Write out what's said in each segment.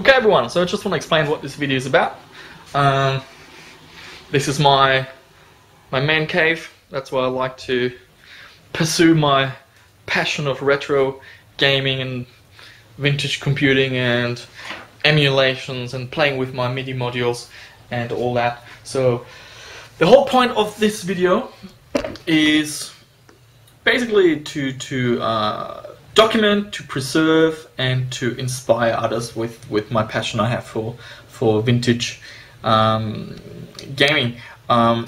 Okay everyone, so I just want to explain what this video is about. This is my man cave. That's where I like to pursue my passion of retro gaming and vintage computing and emulations and playing with my MIDI modules and all that. So the whole point of this video is basically to document, to preserve, and to inspire others with my passion I have for vintage gaming. I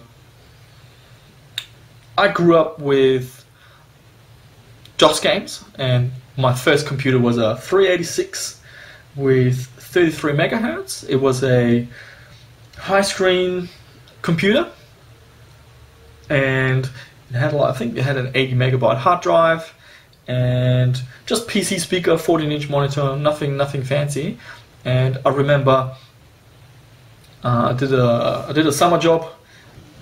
grew up with DOS games, and my first computer was a 386 with 33 megahertz. It was a high screen computer, and it had, I think it had an 80 megabyte hard drive, and just PC speaker, 14-inch monitor, nothing fancy. And I remember I did a summer job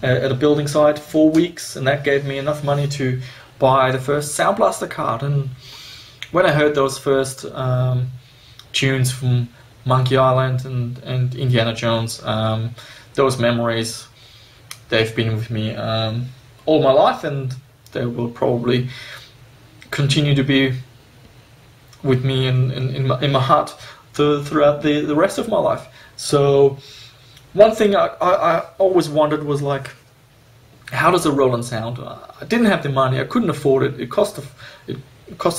at a building site, 4 weeks, and that gave me enough money to buy the first Sound Blaster card. And when I heard those first tunes from Monkey Island and Indiana Jones, those memories, they've been with me all my life, and they will probably continue to be with me in my heart throughout the rest of my life. So one thing I always wondered was, like, how does a Roland sound? I didn't have the money, I couldn't afford it. It cost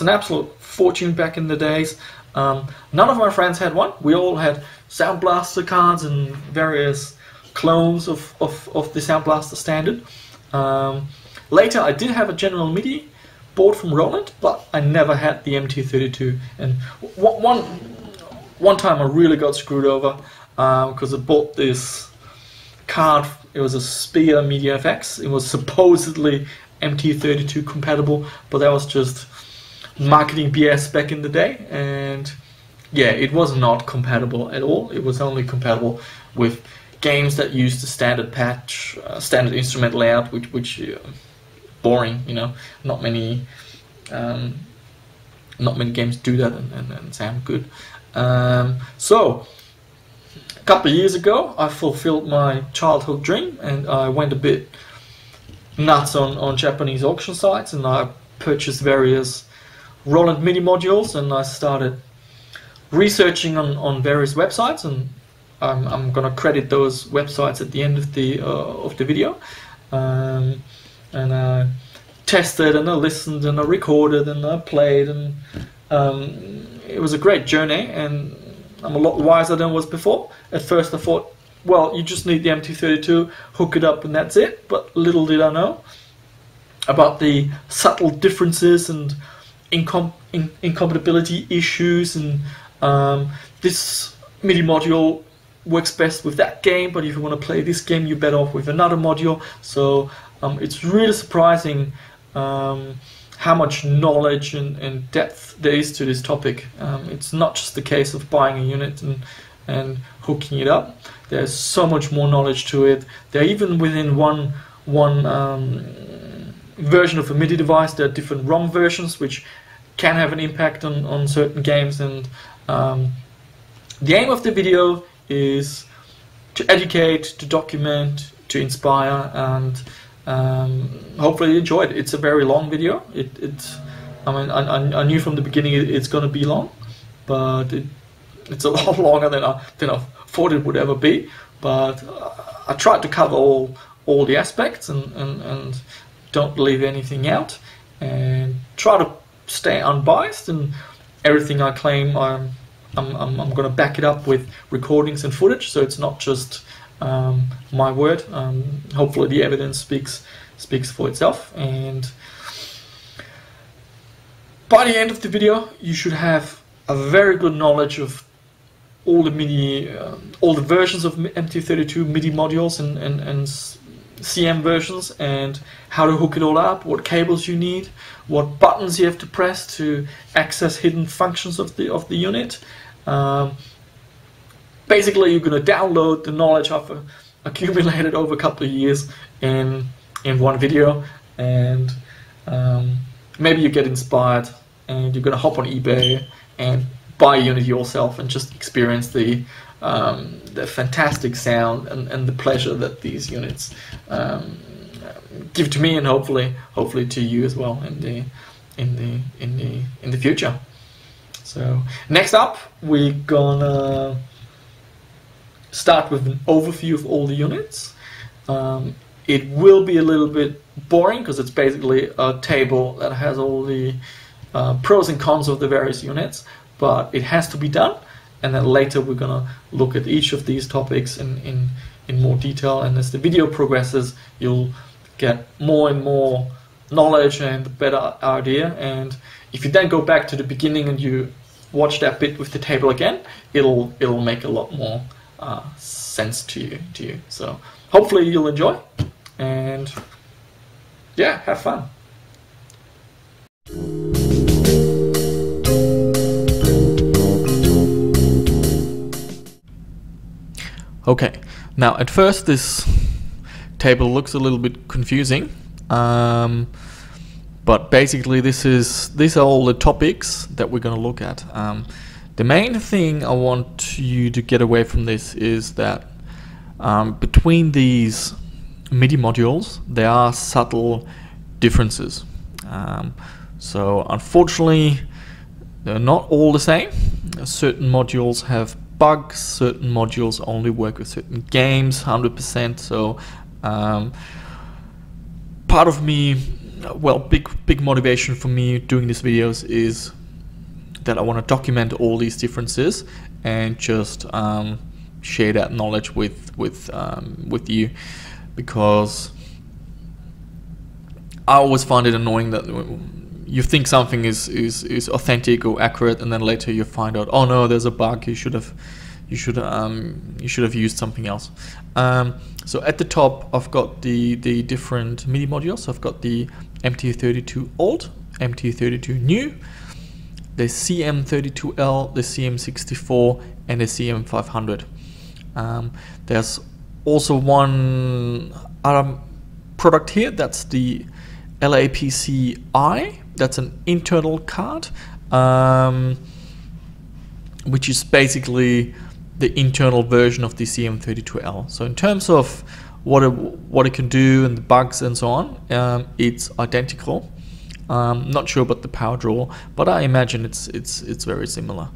an absolute fortune back in the days. None of my friends had one. We all had Sound Blaster cards and various clones of the Sound Blaster standard. Later I did have a General MIDI board from Roland, but I never had the MT-32. And one time I really got screwed over because I bought this card. It was a Spear Media FX. It was supposedly MT-32 compatible, but that was just marketing BS back in the day. And yeah, it was not compatible at all. It was only compatible with games that used the standard patch, standard instrument layout, which boring, you know. Not many games do that and sound good. So a couple of years ago, I fulfilled my childhood dream, and I went a bit nuts on Japanese auction sites, and I purchased various Roland MIDI modules, and I started researching on various websites, and I'm gonna credit those websites at the end of the video. And I tested, and I listened, and I recorded, and I played, and it was a great journey, and I'm a lot wiser than I was before. At first I thought, well, you just need the MT-32, hook it up, and that's it. But little did I know about the subtle differences and incompatibility issues, and this MIDI module works best with that game, but if you want to play this game, you're better off with another module. So it's really surprising how much knowledge and depth there is to this topic. It's not just the case of buying a unit and hooking it up. There's so much more knowledge to it. There, even within one version of a MIDI device, there are different ROM versions which can have an impact on certain games. And the aim of the video is to educate, to document, to inspire, and hopefully you enjoyed it. It's a very long video. I mean, I knew from the beginning it's going to be long, but it's a lot longer than I thought it would ever be. But I tried to cover all the aspects and don't leave anything out, and try to stay unbiased. And everything I claim, I'm going to back it up with recordings and footage, so it's not just my word. Hopefully the evidence speaks for itself, and by the end of the video you should have a very good knowledge of all the MIDI, all the versions of MT-32 MIDI modules and CM versions, and how to hook it all up, what cables you need, what buttons you have to press to access hidden functions of the unit. Basically, you're going to download the knowledge I've accumulated over a couple of years in one video, and maybe you get inspired and you're going to hop on eBay and buy a unit yourself and just experience the fantastic sound and the pleasure that these units give to me, and hopefully to you as well in the future. So next up, we're gonna start with an overview of all the units. It will be a little bit boring because it's basically a table that has all the pros and cons of the various units, but it has to be done. And then later we're gonna look at each of these topics in more detail, and as the video progresses, you'll get more and more knowledge and a better idea. And if you then go back to the beginning and you watch that bit with the table again, it'll make a lot more sense to you. So hopefully you'll enjoy, and yeah, have fun. Okay, now at first this table looks a little bit confusing, but basically these are all the topics that we're going to look at. The main thing I want you to get away from this is that between these MIDI modules there are subtle differences. So unfortunately they're not all the same. Certain modules have bugs, certain modules only work with certain games 100%. So part of me, well, big motivation for me doing these videos is that I want to document all these differences and just share that knowledge with you, because I always find it annoying that you think something is authentic or accurate, and then later you find out, oh no, there's a bug. You should have used something else. So at the top, I've got the different MIDI modules. I've got the MT-32 old, MT-32 new, the CM-32L, the CM-64, and the CM-500. There's also one other product here. That's the LAPC-I. That's an internal card, which is basically the internal version of the CM-32L. So in terms of what it can do and the bugs and so on, it's identical. Not sure about the power draw, but I imagine it's very similar.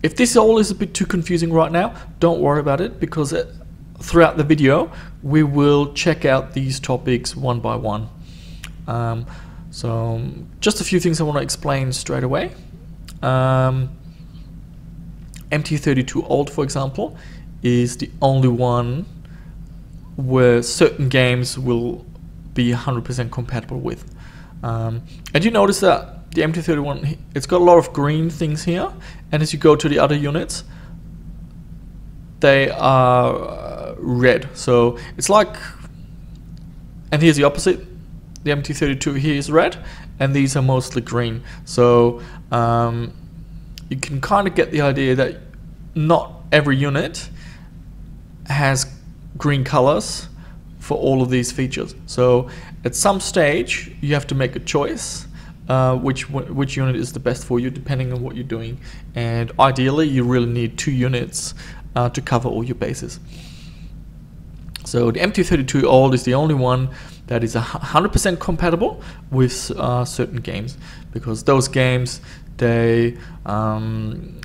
If this all is a bit too confusing right now, don't worry about it, because throughout the video we will check out these topics one by one. So just a few things I want to explain straight away. MT-32 old, for example, is the only one where certain games will be 100% compatible with. And you notice that the MT-31, it's got a lot of green things here, and as you go to the other units, they are red. So it's like, and here's the opposite. The MT-32 here is red, and these are mostly green. So you can kind of get the idea that not every unit has green colors for all of these features. So at some stage you have to make a choice which unit is the best for you, depending on what you're doing. And ideally you really need 2 units to cover all your bases. So the MT-32 old is the only one that is 100% compatible with certain games, because those games, they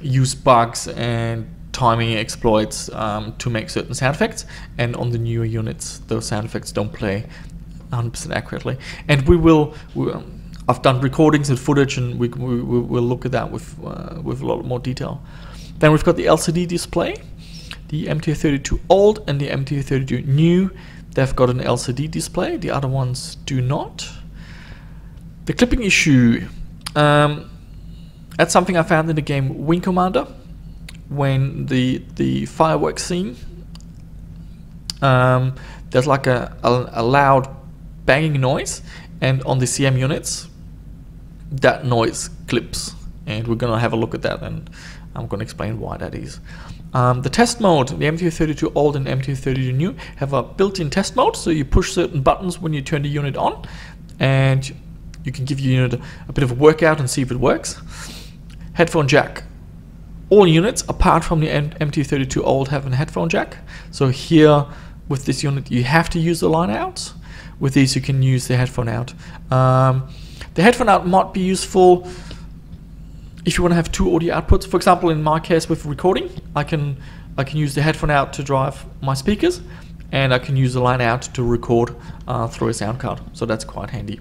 use bugs and timing exploits to make certain sound effects, and on the newer units those sound effects don't play 100% accurately. And I've done recordings and footage, and we'll look at that with a lot more detail. Then we've got the LCD display. The MT-32 old and the MT-32 new, they've got an LCD display, the other ones do not. The clipping issue, that's something I found in the game Wing Commander, when the fireworks scene, there's like a loud banging noise, and on the CM units that noise clips, and we're gonna have a look at that, and I'm gonna explain why that is. The test mode, the MT-32 old and MT-32 new have a built-in test mode, so you push certain buttons when you turn the unit on, and you can give your unit a bit of a workout and see if it works. headphone jack. All units apart from the MT-32 old have a headphone jack. So here with this unit you have to use the line out. With these you can use the headphone out. The headphone out might be useful if you want to have two audio outputs. For example, in my case with recording, I can use the headphone out to drive my speakers, and I can use the line out to record through a sound card. So that's quite handy.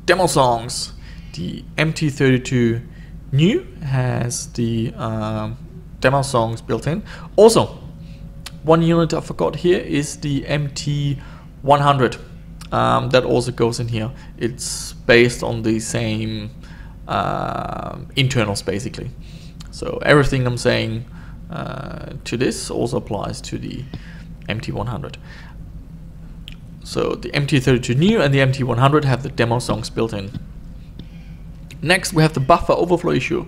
Demo songs. The MT-32 new has the demo songs built in. Also, one unit I forgot here is the MT-100. That also goes in here. It's based on the same internals basically. So everything I'm saying to this also applies to the MT-100. So the MT-32 new and the MT-100 have the demo songs built in. Next we have the buffer overflow issue.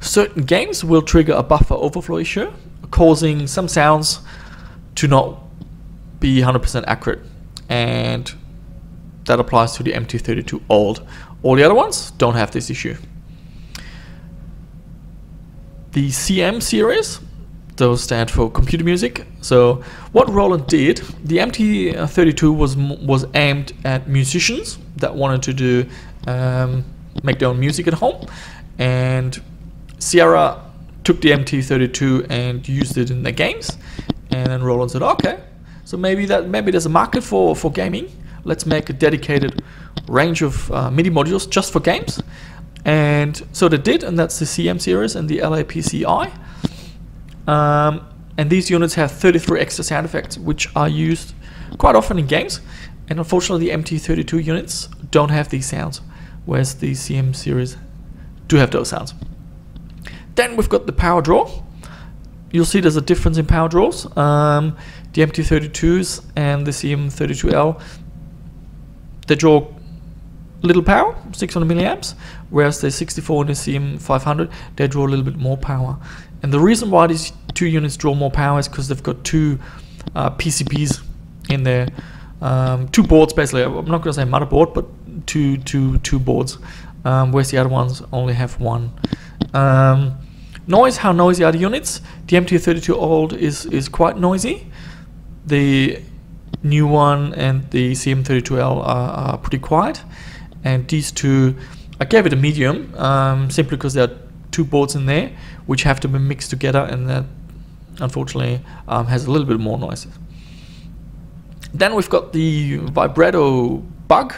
Certain games will trigger a buffer overflow issue, causing some sounds to not be 100% accurate, and that applies to the MT-32 old. All the other ones don't have this issue. The CM series, those stand for computer music. So what Roland did, the MT-32 was aimed at musicians that wanted to do make their own music at home, and Sierra took the MT-32 and used it in their games, and then Roland said, okay, so maybe there's a market for gaming. Let's make a dedicated range of MIDI modules just for games. And so they did, and that's the CM series and the LAPC-I. And these units have 33 extra sound effects, which are used quite often in games. And unfortunately, the MT-32 units don't have these sounds, whereas the CM series do have those sounds. Then we've got the power draw. You'll see there's a difference in power draws. The MT-32s and the CM-32L, they draw little power, 600 milliamps, whereas the 64 and the CM-500, they draw a little bit more power. And the reason why these two units draw more power is because they've got two PCBs in there, two boards basically. I'm not going to say motherboard, but two boards, whereas the other ones only have one. Noise, how noisy are the units? The MT-32 old is quite noisy. The new one and the CM-32L are pretty quiet, and these two, I gave it a medium simply because there are two boards in there which have to be mixed together, and that unfortunately has a little bit more noise. Then we've got the vibrato bug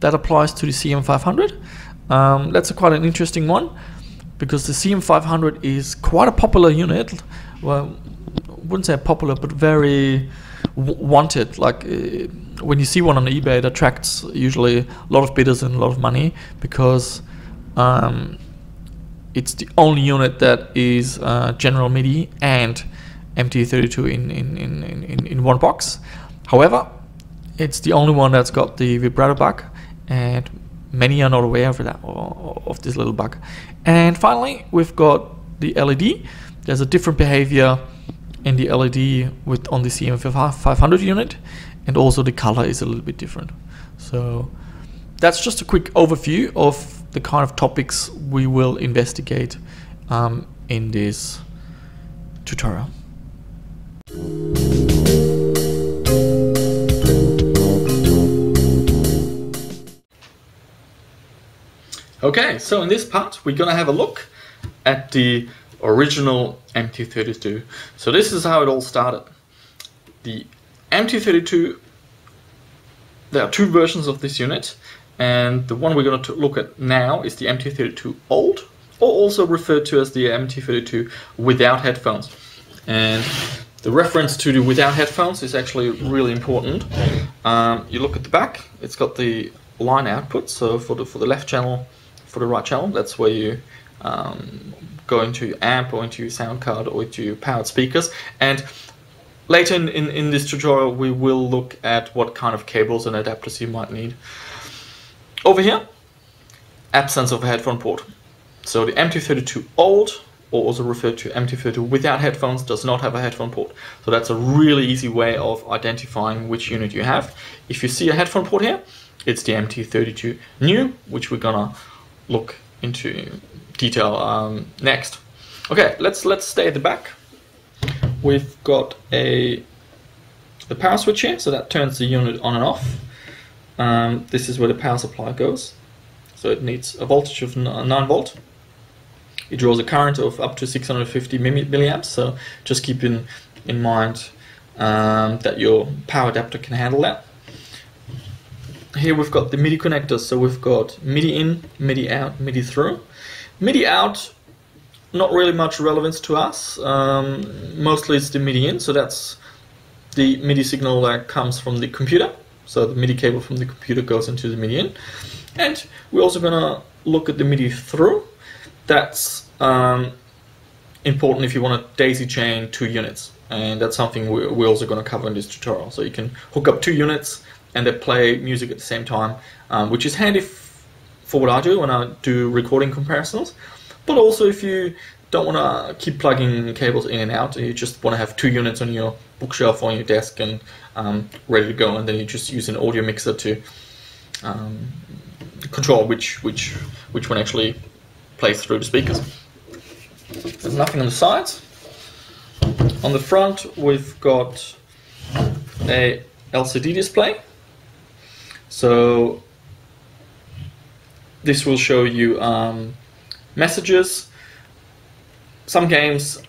that applies to the CM-500. That's quite an interesting one, because the CM-500 is quite a popular unit. Well, I wouldn't say popular, but very wanted. Like when you see one on eBay, it attracts usually a lot of bidders and a lot of money, because it's the only unit that is general MIDI and MT-32 in one box. However, it's the only one that's got the vibrato bug, and many are not aware of that, of this little bug. And finally, we've got the LED. There's a different behavior in the LED on the CM-500 unit, and also the color is a little bit different. So that's just a quick overview of the kind of topics we will investigate in this tutorial. Okay, so in this part we're gonna have a look at the original MT-32. So this is how it all started. The MT-32, there are two versions of this unit, and the one we're going to look at now is the MT-32 old, or also referred to as the MT-32 without headphones. And the reference to the without headphones is actually really important. You look at the back, it's got the line output, so for the left channel, for the right channel, that's where you go into your amp or into your sound card or into your powered speakers. And later in this tutorial we will look at what kind of cables and adapters you might need. Over here, absence of a headphone port. So the MT-32 old, or also referred to MT-32 without headphones, does not have a headphone port. So that's a really easy way of identifying which unit you have. If you see a headphone port here, it's the MT-32 new, which we're gonna look detail next. Okay, let's stay at the back. We've got the power switch here, so that turns the unit on and off. This is where the power supply goes. So it needs a voltage of 9 volt. It draws a current of up to 650 milliamps. So just keep in mind that your power adapter can handle that. Here we've got the MIDI connectors. So we've got MIDI in, MIDI out, MIDI through. MIDI out, not really much relevance to us. Mostly it's the MIDI in, so that's the MIDI signal that comes from the computer. So the MIDI cable from the computer goes into the MIDI in. And we're also going to look at the MIDI through. That's important if you want to daisy chain 2 units. And that's something we're also going to cover in this tutorial. So you can hook up 2 units and they play music at the same time, which is handy for what I do when I do recording comparisons. But also if you don't want to keep plugging cables in and out, you just want to have 2 units on your bookshelf or on your desk and ready to go, and then you just use an audio mixer to control which one actually plays through the speakers. There's nothing on the sides. On the front we've got a LCD display. So this will show you messages. Some games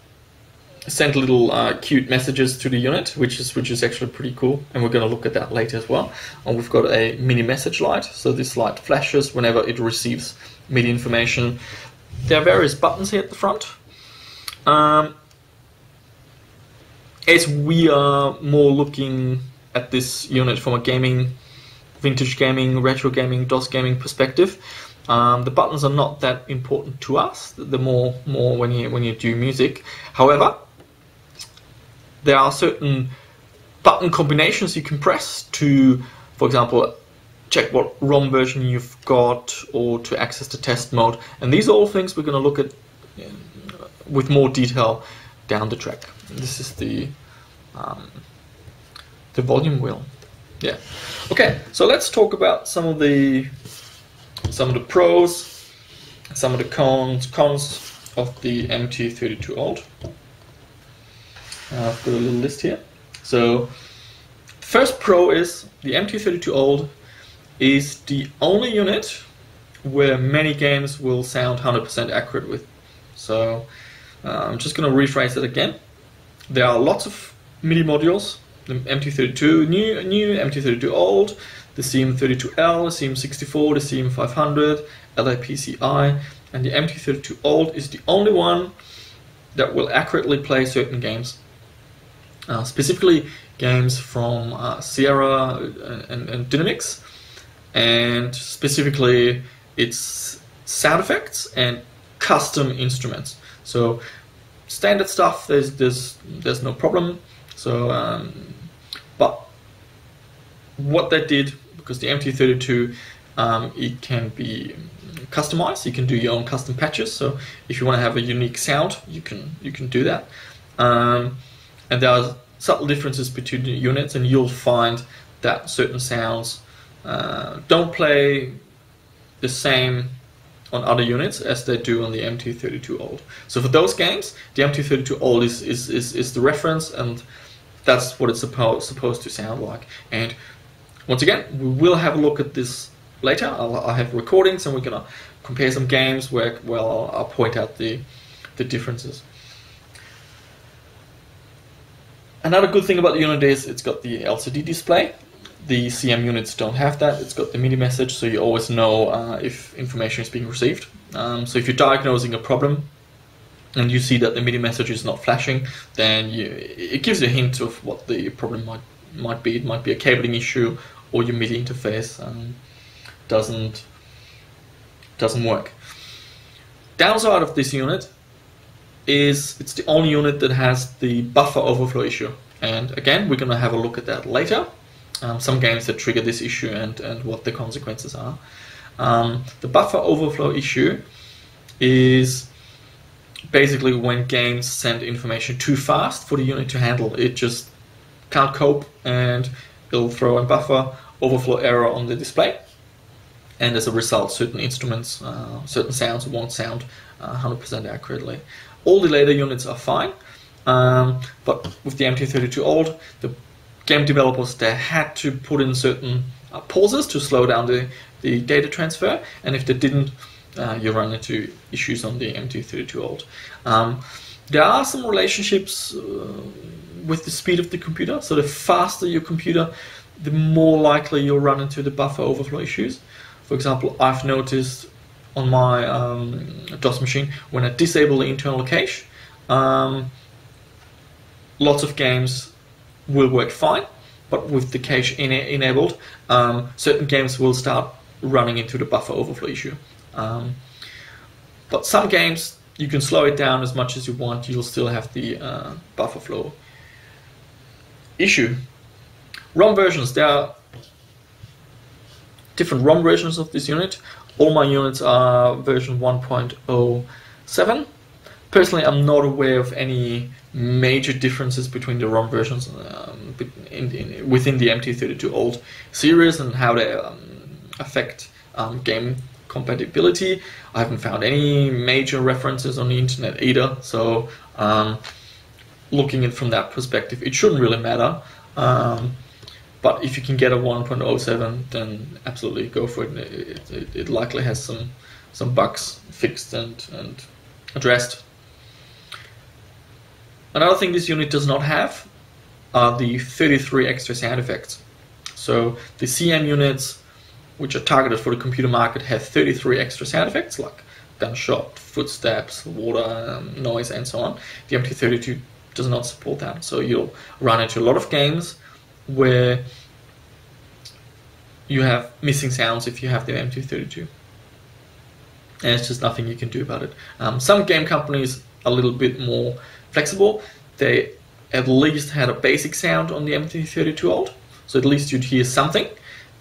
send little cute messages to the unit, which is actually pretty cool, and we're going to look at that later as well. And we've got a MIDI message light, so this light flashes whenever it receives MIDI information. There are various buttons here at the front. As we are more looking at this unit from a vintage gaming, retro gaming, DOS gaming perspective, the buttons are not that important to us. They're more when you do music. However, there are certain button combinations you can press to, for example, check what ROM version you've got or to access the test mode. And these are all things we're going to look at with more detail down the track. This is the volume wheel. Yeah. Okay. So let's talk about some of the pros, some of the cons of the MT-32 old. I've got a little list here. So first pro is the MT-32 old is the only unit where many games will sound 100% accurate with. So I'm just going to rephrase that again. There are lots of MIDI modules. The MT-32 new, MT-32 old, the CM-32L, the CM-64, the CM-500, LAPC-I, and the MT-32 old is the only one that will accurately play certain games. Specifically games from Sierra and Dynamics, and specifically its sound effects and custom instruments. So standard stuff, there's no problem. So, but what they did, because the MT-32 it can be customized. You can do your own custom patches. So if you want to have a unique sound, you can do that. And there are subtle differences between the units, and you'll find that certain sounds don't play the same on other units as they do on the MT-32 old. So for those games, the MT-32 old is the reference, and that's what it's supposed to sound like. And once again, we will have a look at this later. I'll have recordings, and we're gonna compare some games where I'll point out the differences. Another good thing about the unit is it's got the LCD display. The CM units don't have that. It's got the MIDI message, so you always know if information is being received. So if you're diagnosing a problem and you see that the MIDI message is not flashing, then it gives you a hint of what the problem might be. It might be a cabling issue, or your MIDI interface doesn't work. Downside of this unit is it's the only unit that has the buffer overflow issue, and again we're going to have a look at that later. Some games that trigger this issue and what the consequences are. The buffer overflow issue is basically when games send information too fast for the unit to handle. It just can't cope, and it'll throw a buffer overflow error on the display. and as a result, certain instruments, certain sounds won't sound 100% accurately. All the later units are fine, but with the MT-32 old, the game developers, they had to put in certain pauses to slow down the data transfer, and if they didn't, you run into issues on the MT-32 old. There are some relationships with the speed of the computer, so the faster your computer, the more likely you'll run into the buffer overflow issues. For example, I've noticed on my DOS machine, when I disable the internal cache, lots of games will work fine, but with the cache enabled, certain games will start running into the buffer overflow issue. But some games, you can slow it down as much as you want, you'll still have the buffer flow issue. ROM versions, there are different ROM versions of this unit. All my units are version 1.07. Personally, I'm not aware of any major differences between the ROM versions within the MT-32 old series and how they affect game compatibility. I haven't found any major references on the internet either, so looking at it from that perspective, it shouldn't really matter. But if you can get a 1.07, then absolutely go for it. It likely has some bugs fixed and addressed. Another thing this unit does not have are the 33 extra sound effects. So the CM units, which are targeted for the computer market, have 33 extra sound effects like gunshot, footsteps, water, noise, and so on. The MT-32 does not support that, so you'll run into a lot of games where you have missing sounds if you have the MT-32. And it's just nothing you can do about it. Some game companies are a little bit more flexible. They at least had a basic sound on the MT-32 old, so at least you'd hear something.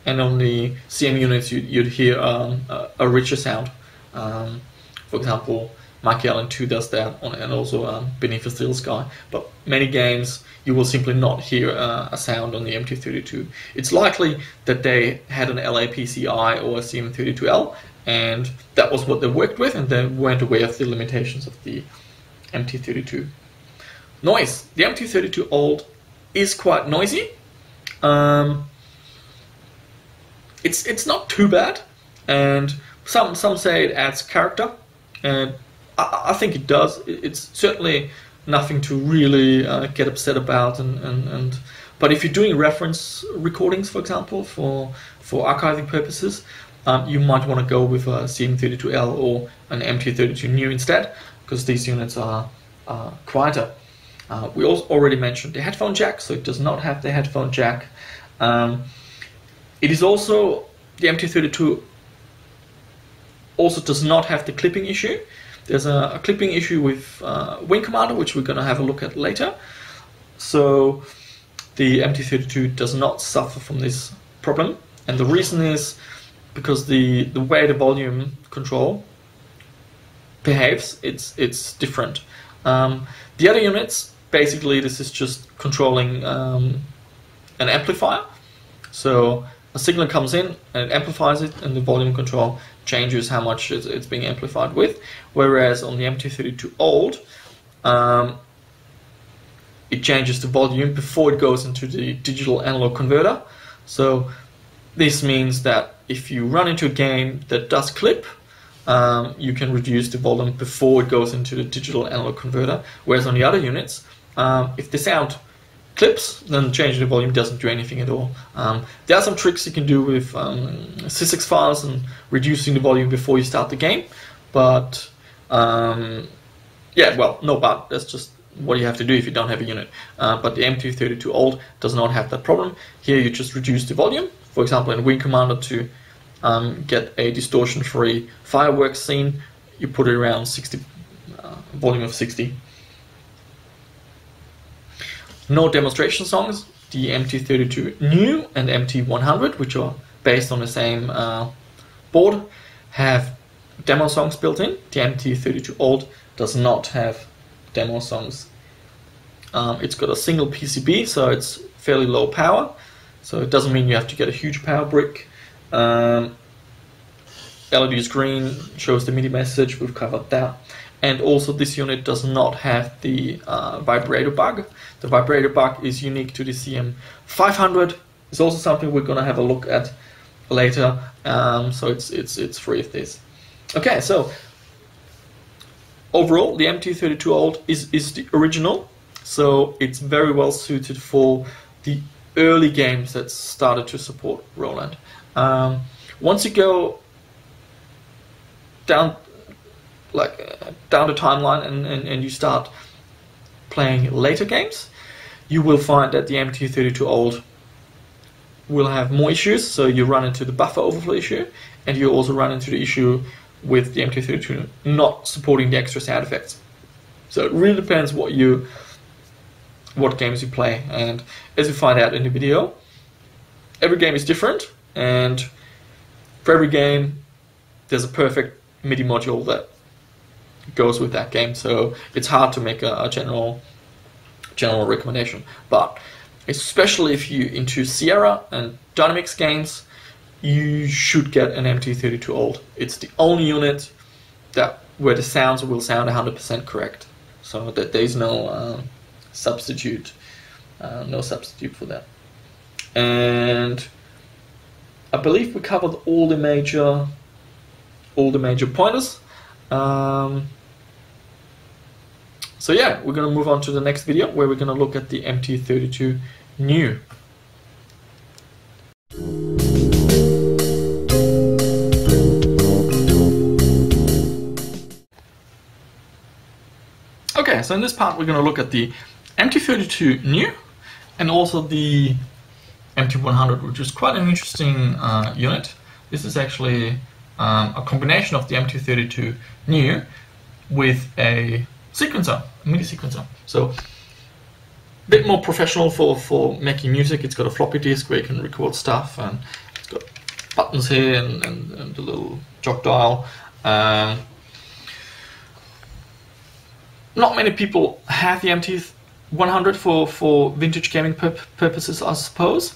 And on the CM units, you'd hear a richer sound. For example, Monkey Island 2 does that, and also Beneath a Steel Sky. But many games, you will simply not hear a sound on the MT-32. It's likely that they had an LAPC-I or a CM-32L, and that was what they worked with, and they weren't aware of the limitations of the MT-32. Noise. The MT-32 old is quite noisy. It's not too bad, and some say it adds character, and I think it does. It's certainly nothing to really get upset about, but if you're doing reference recordings, for example, for archiving purposes, you might want to go with a CM-32L or an MT-32 new instead, because these units are quieter. We also already mentioned the headphone jack, so it does not have the headphone jack. It is also, the MT-32 also does not have the clipping issue. There's a clipping issue with Wing Commander, which we're going to have a look at later. So the MT-32 does not suffer from this problem, and the reason is because the way the volume control behaves, it's different. The other units, basically this is just controlling an amplifier. So a signal comes in and it amplifies it, and the volume control changes how much it's being amplified with. Whereas on the MT-32 old, it changes the volume before it goes into the digital analog converter. So this means that if you run into a game that does clip, you can reduce the volume before it goes into the digital analog converter. Whereas on the other units, if the sound clips, then changing the volume doesn't do anything at all. There are some tricks you can do with sysx files and reducing the volume before you start the game, but yeah, well, no but, that's just what you have to do if you don't have a unit. But the MT-32 old does not have that problem. Here you just reduce the volume, for example in Wing Commander to get a distortion-free fireworks scene, you put it around 60, volume of 60. No demonstration songs. The MT-32 new and MT-100, which are based on the same board, have demo songs built in. The MT-32 old does not have demo songs. It's got a single PCB, so it's fairly low power, so it doesn't mean you have to get a huge power brick. LED is green, shows the MIDI message, we've covered that. And also this unit does not have the vibrato bug. The vibrato bug is unique to the CM-500. It's also something we're gonna have a look at later. So it's free of this. Okay, so overall the MT-32 Old is the original. So it's very well suited for the early games that started to support Roland. Once you go down the timeline and you start playing later games, you will find that the MT-32 Old will have more issues. So you run into the buffer overflow issue, and you also run into the issue with the MT-32 not supporting the extra sound effects. So it really depends what games you play, and as you find out in the video, every game is different, and for every game there's a perfect MIDI module that goes with that game, so it's hard to make a general recommendation. But especially if you're into Sierra and Dynamics games, you should get an MT-32 Old. It's the only unit where the sounds will sound 100% correct, so that there's no substitute for that. And I believe we covered all the major pointers. So yeah, we're gonna move on to the next video where we're gonna look at the MT-32 New. Okay, so in this part we're gonna look at the MT-32 New and also the MT-100, which is quite an interesting unit. This is actually a combination of the MT-32 New with a sequencer, a MIDI sequencer. So a bit more professional for making music. It's got a floppy disk where you can record stuff, and it's got buttons here and a little jog dial. Not many people have the MT-100 for vintage gaming purposes, I suppose.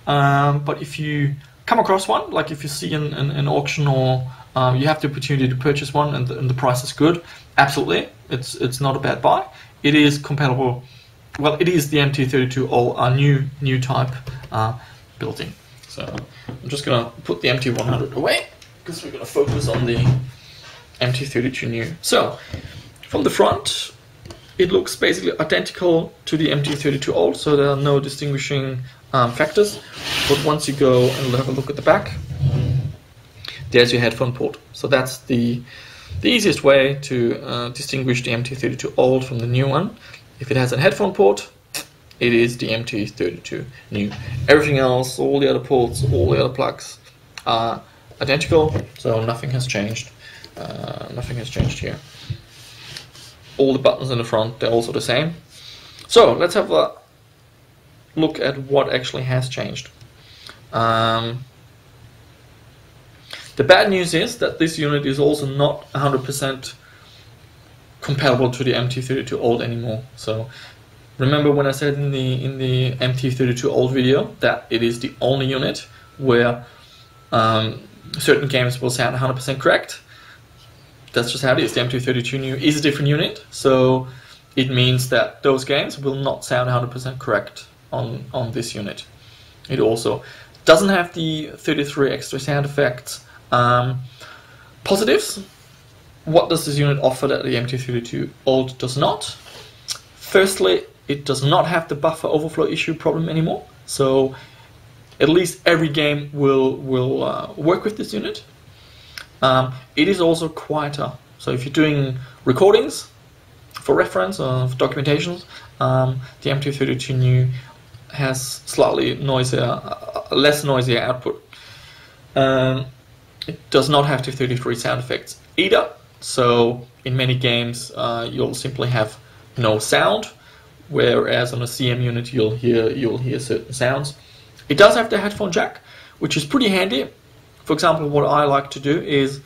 But if you come across one, like if you see an auction or you have the opportunity to purchase one and the price is good, absolutely, it's not a bad buy. It is compatible. Well, it is the MT-32 or a new type built in. So I'm just gonna put the MT-100 away because we're gonna focus on the MT-32 New. So from the front, it looks basically identical to the MT-32 Old, so there are no distinguishing factors. But once you go and have a look at the back, there's your headphone port. So that's the easiest way to distinguish the MT-32 Old from the new one. If it has a headphone port, it is the MT-32 New. Everything else, all the other ports, all the other plugs are identical, so nothing has changed. Nothing has changed here. All the buttons in the front, they're also the same. So let's have a look at what actually has changed. The bad news is that this unit is also not 100% compatible to the MT-32 Old anymore. So remember when I said in the MT-32 Old video that it is the only unit where certain games will sound 100% correct? That's just how it is. The MT-32 New is a different unit, so it means that those games will not sound 100% correct on this unit. It also doesn't have the 33 extra sound effects. Positives. What does this unit offer that the MT-32 Old does not? Firstly, it does not have the buffer overflow issue problem anymore, so at least every game will work with this unit. It is also quieter, so if you're doing recordings for reference or for documentations, the MT-32 New has slightly noisier, less noisier output. It does not have the 33 sound effects either, so in many games you'll simply have no sound, whereas on a CM unit you'll hear certain sounds. It does have the headphone jack, which is pretty handy. For example, what I like to do is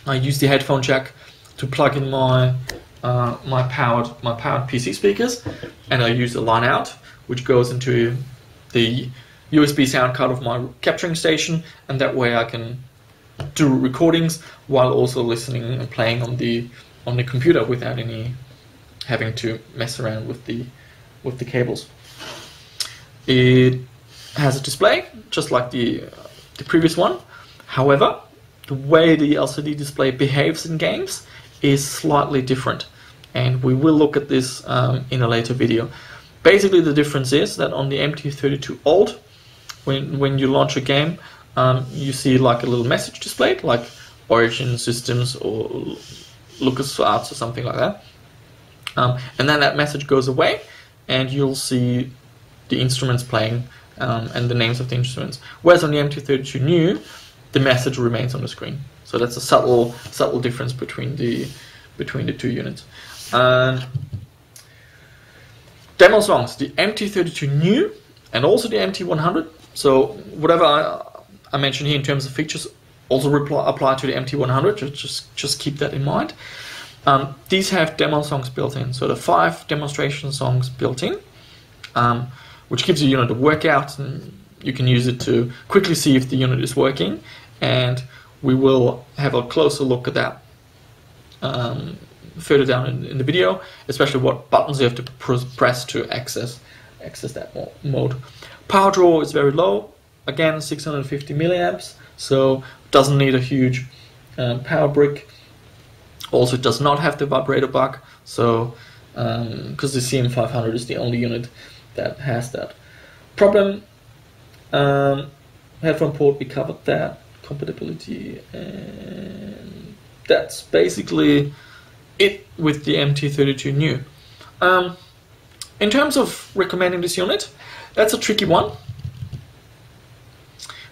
I use the headphone jack to plug in my powered PC speakers, and I use the line out, which goes into the USB sound card of my capturing station, and that way I can do recordings while also listening and playing on the computer without any having to mess around with the cables. It has a display just like the previous one. However, the way the LCD display behaves in games is slightly different, and we will look at this in a later video. Basically, the difference is that on the MT-32 Old, when you launch a game, you see like a little message displayed, like Origin Systems or LucasArts or something like that. And then that message goes away, and you'll see the instruments playing and the names of the instruments. Whereas on the MT-32 New, the message remains on the screen. So that's a subtle difference between the two units. Demo songs, the MT-32 New and also the MT-100. So whatever I mentioned here in terms of features also apply to the MT-100. Just keep that in mind. These have demo songs built in. So the 5 demonstration songs built in, which gives you, the workout, and you can use it to quickly see if the unit is working. And we will have a closer look at that further down in the video, especially what buttons you have to press to access that mode. Power draw is very low, again 650 milliamps, so doesn't need a huge power brick. Also, it does not have the vibrato bug, so because the CM-500 is the only unit that has that. Problem, headphone port, we covered that. Compatibility, and that's basically it with the MT-32 New. In terms of recommending this unit, that's a tricky one,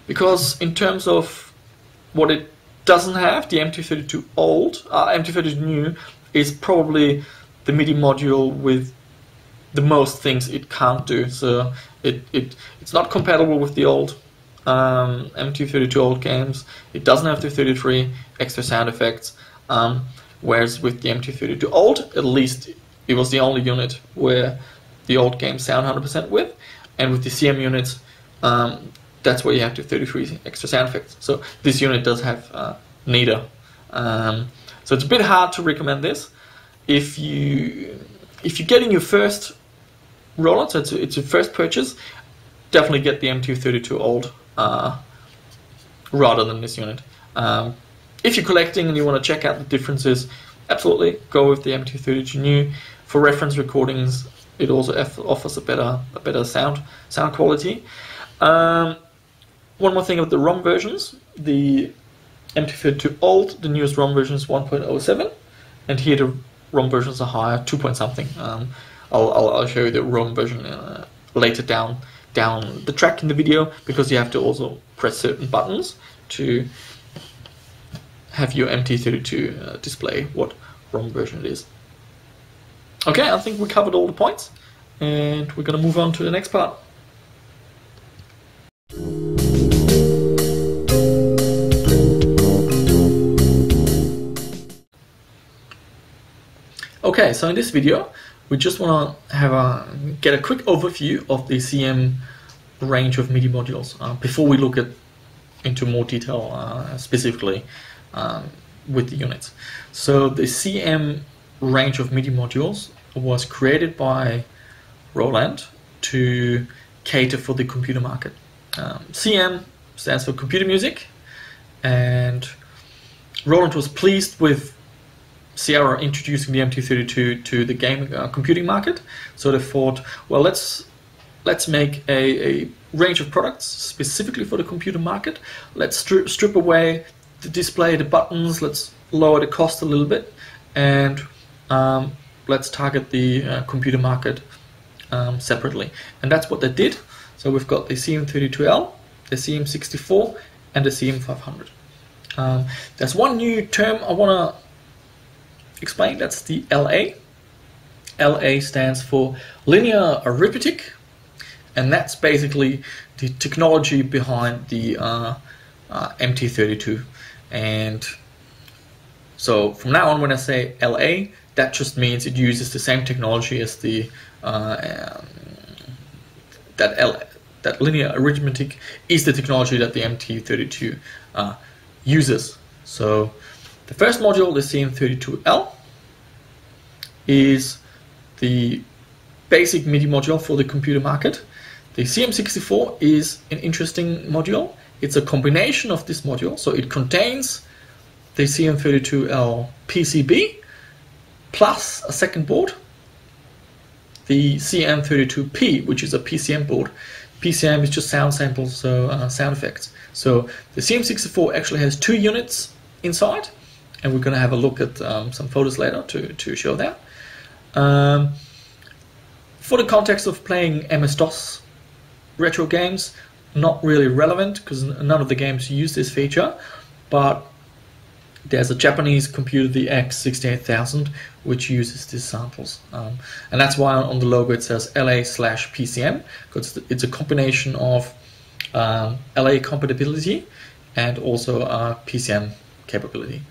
because in terms of what it doesn't have, the MT-32 Old, MT-32 New is probably the MIDI module with the most things it can't do. So it's not compatible with the old MT-32 Old games. It doesn't have the 33 extra sound effects, whereas with the MT-32 Old, at least it was the only unit where the old games sound 100% with, and with the CM units, that's where you have the 33 extra sound effects. So this unit does have neither. So it's a bit hard to recommend this. If you're getting your first Roland, so it's your first purchase, definitely get the MT-32 Old rather than this unit. If you're collecting and you want to check out the differences, absolutely go with the MT-32 New. For reference recordings, it also offers a better sound quality. One more thing of the ROM versions: the MT-32 Old, the newest ROM version is 1.07, and here the ROM versions are higher, 2 point something. I'll show you the ROM version later down the track in the video, because you have to also press certain buttons to have your MT-32 display what ROM version it is. Okay, I think we covered all the points, and we're going to move on to the next part. Okay, so in this video, we just want to get a quick overview of the CM range of MIDI modules before we look into more detail specifically with the units. So the CM range of MIDI modules was created by Roland to cater for the computer market. CM stands for computer music, and Roland was pleased with Sierra introducing the MT-32 to the gaming computing market, so they thought, well, let's make a range of products specifically for the computer market. Let's strip away the display, the buttons, let's lower the cost a little bit, and let's target the computer market separately. And that's what they did. So we've got the CM-32L, the CM-64, and the CM-500. There's one new term I want to explain, that's the LA. LA stands for linear arithmetic, and that's basically the technology behind the MT-32. And so from now on, when I say LA, that just means it uses the same technology as the that linear arithmetic is the technology that the MT-32 uses. So the first module, the CM-32L, is the basic MIDI module for the computer market. The CM-64 is an interesting module. It's a combination of this module, so it contains the CM-32L PCB plus a second board, the CM-32P, which is a PCM board. PCM is just sound samples, so sound effects. So the CM-64 actually has 2 units inside, and we're going to have a look at some photos later to show that. For the context of playing MS-DOS retro games, not really relevant because none of the games use this feature, but there's a Japanese computer, the X68000, which uses these samples. And that's why on the logo it says LA/PCM, because it's a combination of LA compatibility and also PCM capability.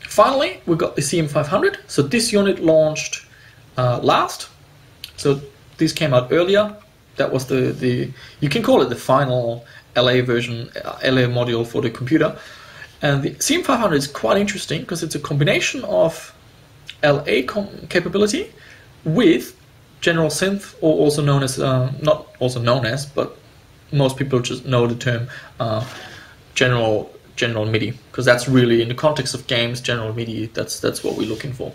Finally, we got the CM-500. So this unit launched last. So this came out earlier. That was the you can call it the final LA version, LA module for the computer. And the CM-500 is quite interesting because it's a combination of LA capability with general synth, or also known as, not also known as, but most people just know the term general MIDI, because that's really, in the context of games, general MIDI, that's what we're looking for.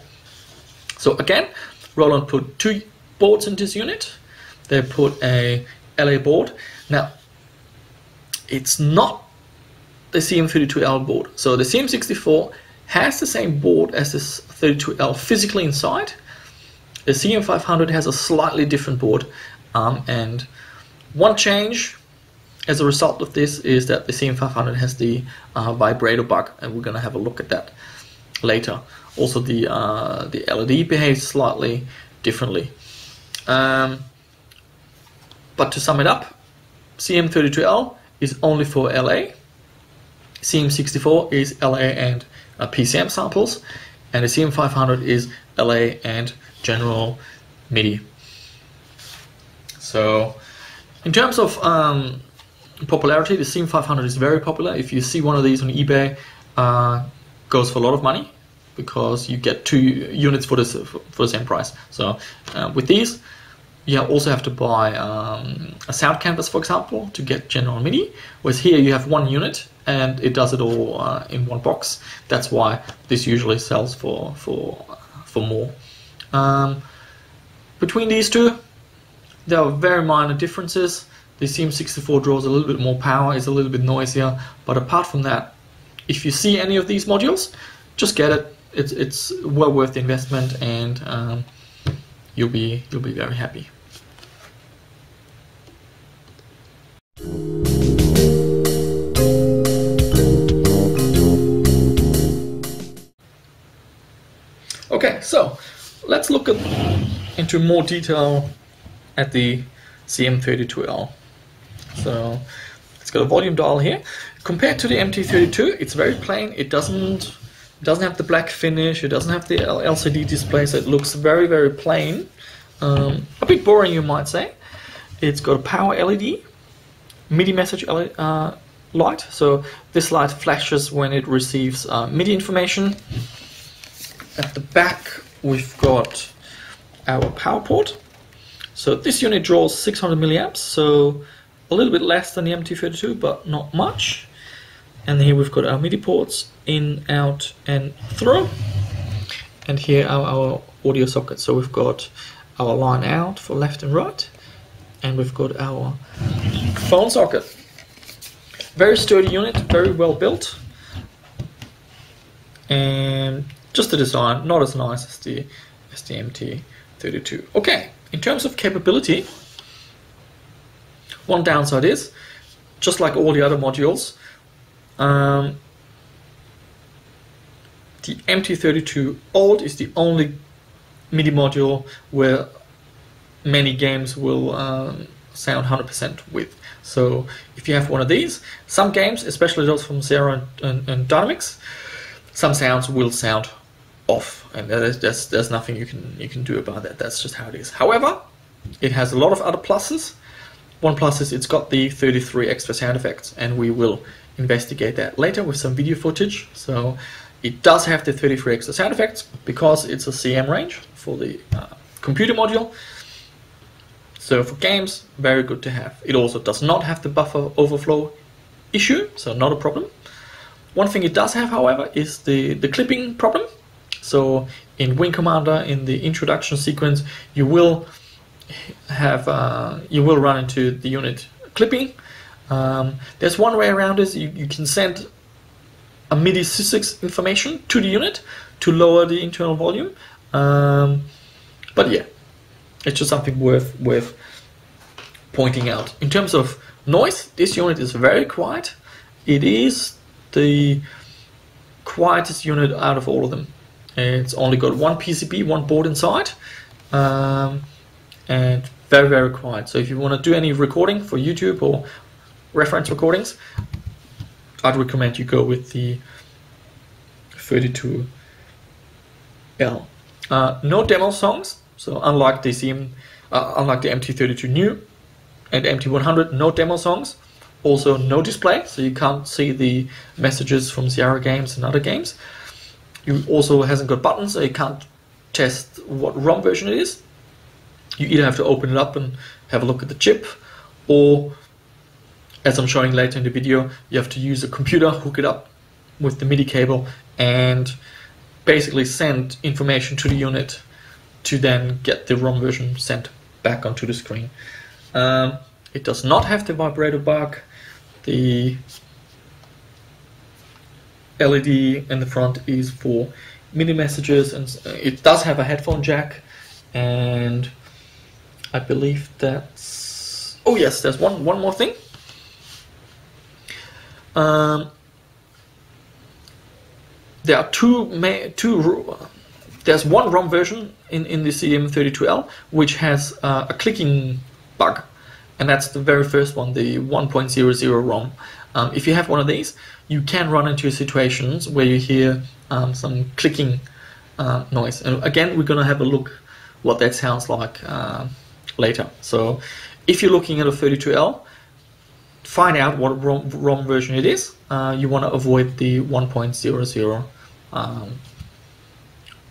So again, Roland put 2 boards in this unit. They put a LA board. Now, it's not the CM-32L board. So the CM-64 has the same board as this 32L physically inside. The CM-500 has a slightly different board, and one change as a result of this is that the CM-500 has the vibrato bug, and we're going to have a look at that later. Also, the LED behaves slightly differently. But to sum it up, CM-32L is only for LA. CM-64 is LA and PCM samples, and the CM-500 is LA and general MIDI. So in terms of popularity, the CM-500 is very popular. If you see one of these on eBay, goes for a lot of money because you get 2 units for the same price. So with these, you also have to buy a sound canvas, for example, to get general MIDI, whereas here you have 1 unit and it does it all in one box. That's why this usually sells for more. Between these two, there are very minor differences. The CM-64 draws a little bit more power, is a little bit noisier, but apart from that, if you see any of these modules, just get it. It's well worth the investment, and you'll be very happy. Okay, so let's look into more detail at the CM-32L. So it's got a volume dial here. Compared to the MT-32, it's very plain. It doesn't have the black finish. It doesn't have the LCD display, so it looks very, very plain. A bit boring, you might say. It's got a power LED, MIDI message light. So this light flashes when it receives MIDI information. At the back, we've got our power port. So this unit draws 600 milliamps, so a little bit less than the MT-32, but not much. And here we've got our MIDI ports, in, out, and through. And here are our audio sockets. So we've got our line out for left and right, and we've got our phone socket. Very sturdy unit, very well built. And just the design, not as nice as the MT-32. Okay, in terms of capability, one downside is, just like all the other modules, the MT-32 Old is the only MIDI module where many games will sound 100% with. So if you have one of these, some games, especially those from Zero and Dynamics, some sounds will sound off, and there's nothing you can do about that. That's just how it is. However, it has a lot of other pluses. One plus is it's got the 33 extra sound effects, and we will investigate that later with some video footage. So it does have the 33 extra sound effects because it's a CM range for the computer module. So for games, very good to have. It also does not have the buffer overflow issue, so not a problem. One thing it does have, however, is the clipping problem. So in Wing Commander, in the introduction sequence, you will have run into the unit clipping. There's one way around this. You can send a MIDI sys information to the unit to lower the internal volume. But yeah, it's just something worth pointing out. In terms of noise, this unit is very quiet. It is the quietest unit out of all of them. It's only got one PCB, one board inside, and very, very quiet. So if you want to do any recording for YouTube or reference recordings, I'd recommend you go with the 32L. No demo songs, so unlike the MT-32 new and MT-100, no demo songs. Also no display, so you can't see the messages from Sierra games and other games. You also hasn't got buttons, so you can't test what ROM version it is. You either have to open it up and have a look at the chip, or, as I'm showing later in the video, you have to use a computer, hook it up with the MIDI cable, and basically send information to the unit to then get the ROM version sent back onto the screen. It does not have the vibrato bug. The LED in the front is for MIDI messages, and it does have a headphone jack. And I believe that's... oh yes, there's one more thing. There are there's one ROM version in the CM-32L which has a clicking bug, and that's the very first one, the 1.00 ROM. If you have one of these, you can run into situations where you hear some clicking noise. And again, we're going to have a look what that sounds like later. So if you're looking at a 32L, find out what ROM version it is. You want to avoid the 1.00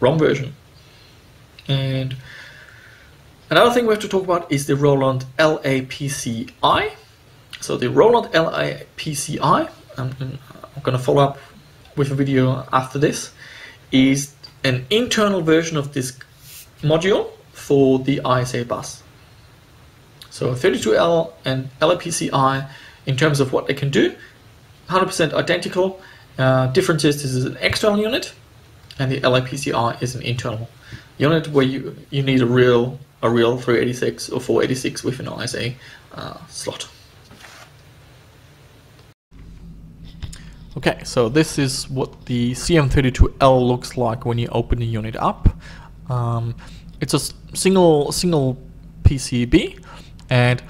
ROM version. And another thing we have to talk about is the Roland LAPC-I. So the Roland LAPC-I, I'm going to follow up with a video after this, is an internal version of this module for the ISA bus. So 32L and LAPC-I, in terms of what they can do, 100% identical. Difference is this is an external unit, and the LAPC-I is an internal unit where you need a real 386 or 486 with an ISA slot. Okay, so this is what the CM-32L looks like when you open the unit up. It's a single PCB, and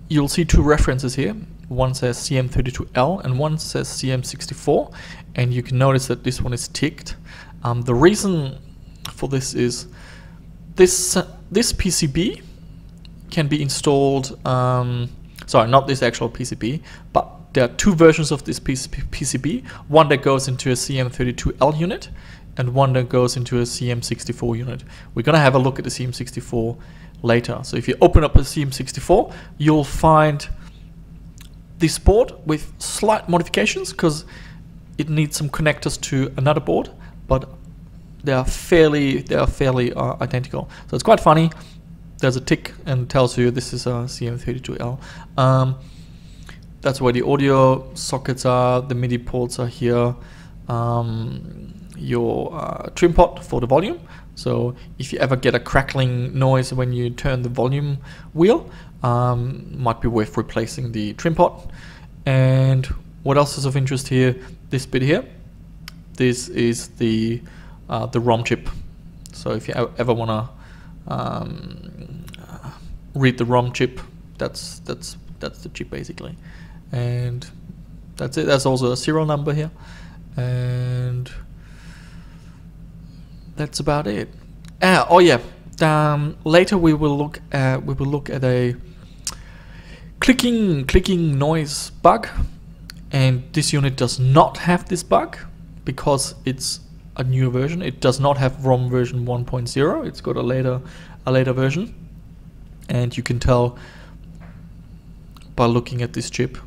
you'll see two references here. One says CM-32L and one says CM-64, and you can notice that this one is ticked. The reason for this is this PCB can be installed, sorry, not this actual PCB, but there are two versions of this PCB, one that goes into a CM-32L unit and one that goes into a CM-64 unit. We're going to have a look at the CM-64 later. So if you open up a CM-64, you'll find this board with slight modifications because it needs some connectors to another board, but they are fairly identical. So it's quite funny. There's a tick and tells you this is a CM-32L. That's where the audio sockets are. The MIDI ports are here. Your trim pot for the volume. So if you ever get a crackling noise when you turn the volume wheel, might be worth replacing the trim pot. And what else is of interest here? This bit here. This is the ROM chip. So if you ever want to read the ROM chip, that's the chip basically. And that's it. There's also a serial number here, and that's about it. Oh yeah. Later we will look at a clicking noise bug, and this unit does not have this bug because it's a newer version. It does not have ROM version 1.0. It's got a later version, and you can tell by looking at this chip.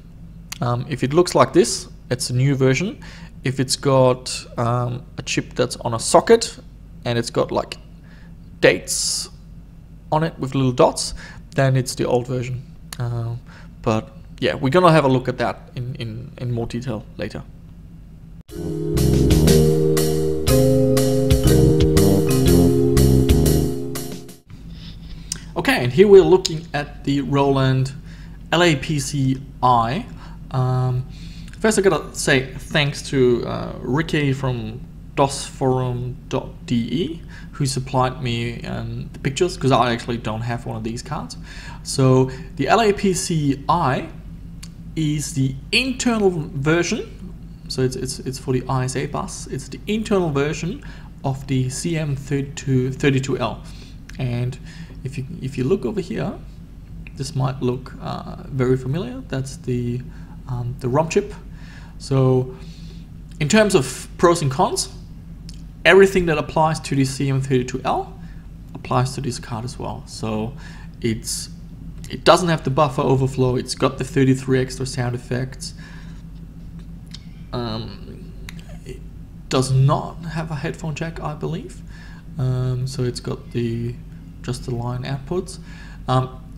If it looks like this, it's a new version. If it's got a chip that's on a socket and it's got like dates on it with little dots, then it's the old version. But yeah, we're gonna have a look at that in more detail later. Okay, and here we're looking at the Roland LAPC-I. First I gotta say thanks to Ricky from dosforum.de who supplied me the pictures, because I actually don't have one of these cards. So the LAPC-I is the internal version, so it's for the ISA bus. It's the internal version of the CM-32L, and if you look over here, this might look very familiar. That's the ROM chip. So in terms of pros and cons, everything that applies to the CM-32L applies to this card as well. So it doesn't have the buffer overflow. It's got the 33 extra sound effects. It does not have a headphone jack, I believe. So it's got just the line outputs.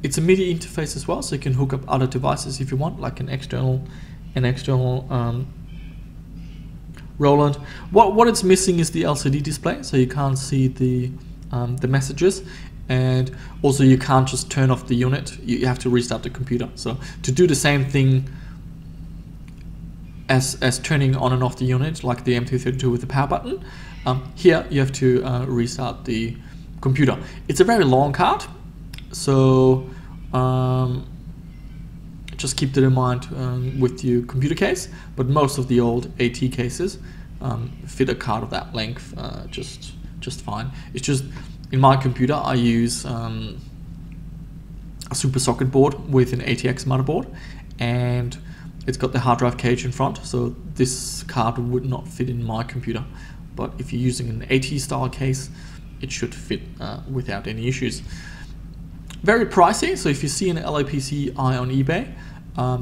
It's a MIDI interface as well, so you can hook up other devices if you want, like an external Roland. What it's missing is the LCD display, so you can't see the messages, and also you can't just turn off the unit. You have to restart the computer. So to do the same thing as turning on and off the unit, like the MT-32 with the power button, here you have to restart the computer. It's a very long card, so just keep that in mind with your computer case, but most of the old AT cases fit a card of that length just fine. It's just in my computer I use a super socket board with an ATX motherboard, and it's got the hard drive cage in front, so this card would not fit in my computer. But if you're using an AT style case, it should fit without any issues. Very pricey, so if you see an LAPC-I on eBay,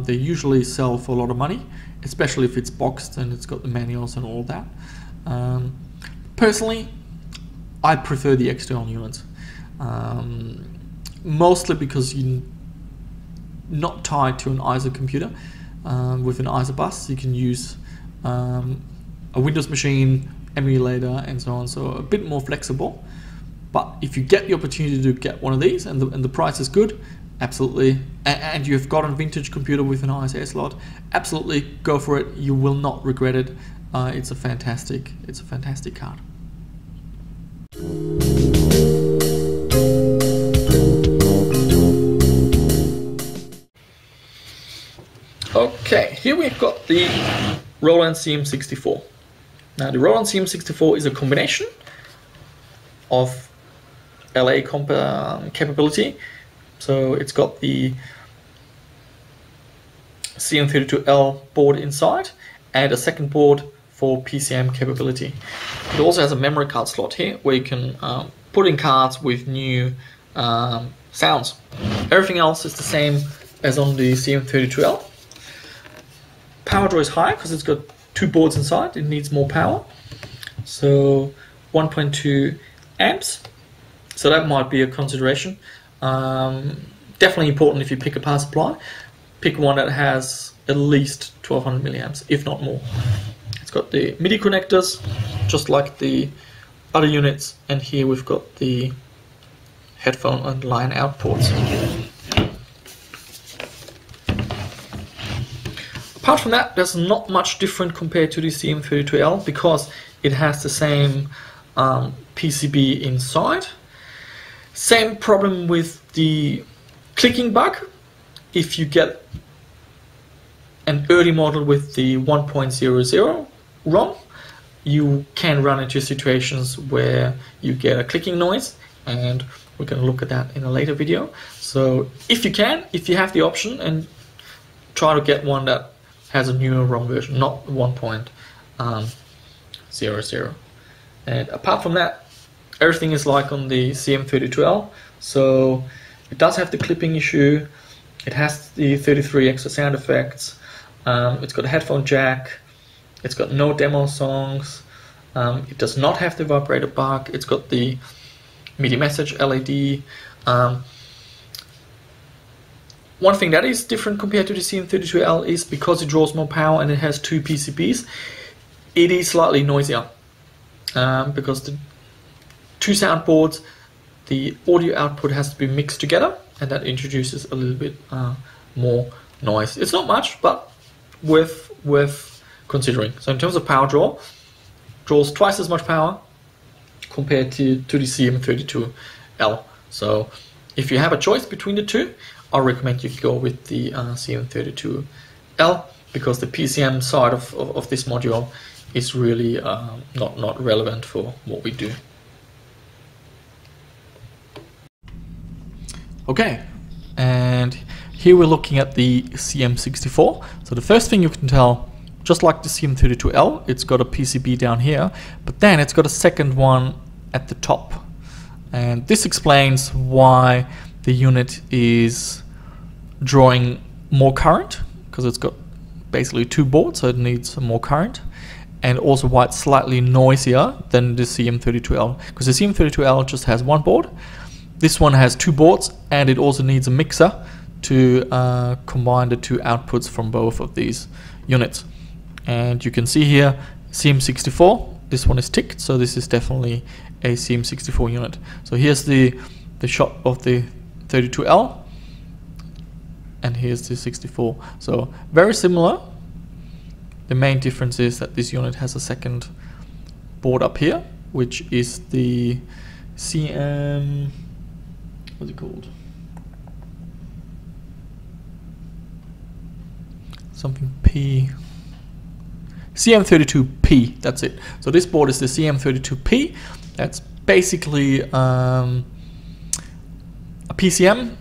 they usually sell for a lot of money, especially if it's boxed and it's got the manuals and all that. Personally, I prefer the external units, mostly because you're not tied to an ISA computer. With an ISA bus, you can use a Windows machine, emulator, and so on, so a bit more flexible. But if you get the opportunity to get one of these and the price is good, absolutely, and you've got a vintage computer with an ISA slot, absolutely go for it. You will not regret it. It's a fantastic card. Okay, here we've got the Roland CM-64. Now the Roland CM-64 is a combination of LA capability. So it's got the CM-32L board inside and a second board for PCM capability. It also has a memory card slot here where you can put in cards with new sounds. Everything else is the same as on the CM-32L. Power draw is high because it's got two boards inside. It needs more power. So 1.2 amps. So that might be a consideration. Definitely important if you pick a power supply. Pick one that has at least 1200 milliamps, if not more. It's got the MIDI connectors, just like the other units, and here we've got the headphone and line out ports. Apart from that, there's not much different compared to the CM-32L because it has the same PCB inside. Same problem with the clicking bug. If you get an early model with the 1.00 ROM, you can run into situations where you get a clicking noise, and we're going to look at that in a later video. So if you have the option, and try to get one that has a newer ROM version, not 1.00. And apart from that, everything is like on the CM-32L. So it does have the clipping issue. It has the 33 extra sound effects. It's got a headphone jack. It's got no demo songs. It does not have the vibrato bug. It's got the MIDI message LED. One thing that is different compared to the CM-32L is because it draws more power and it has 2 PCBs, it is slightly noisier. Because the 2 sound boards, the audio output has to be mixed together, and that introduces a little bit more noise. It's not much, but worth considering. So in terms of power draw, draws twice as much power compared to the CM-32L. So if you have a choice between the two, I recommend you go with the CM-32L, because the PCM side of this module is really not relevant for what we do. Okay, and here we're looking at the CM-64. So the first thing you can tell, just like the CM-32L, it's got a PCB down here, but then it's got a second one at the top. And this explains why the unit is drawing more current, because it's got basically 2 boards, so it needs more current, and also why it's slightly noisier than the CM-32L, because the CM-32L just has 1 board. This one has 2 boards, and it also needs a mixer to combine the 2 outputs from both of these units. And you can see here CM-64, this one is ticked, so this is definitely a CM-64 unit. So here's the shot of the 32L, and here's the 64. So very similar. The main difference is that this unit has a second board up here, which is the CM, what's it called? Something P. CM-32P, that's it. So this board is the CM-32P. That's basically a PCM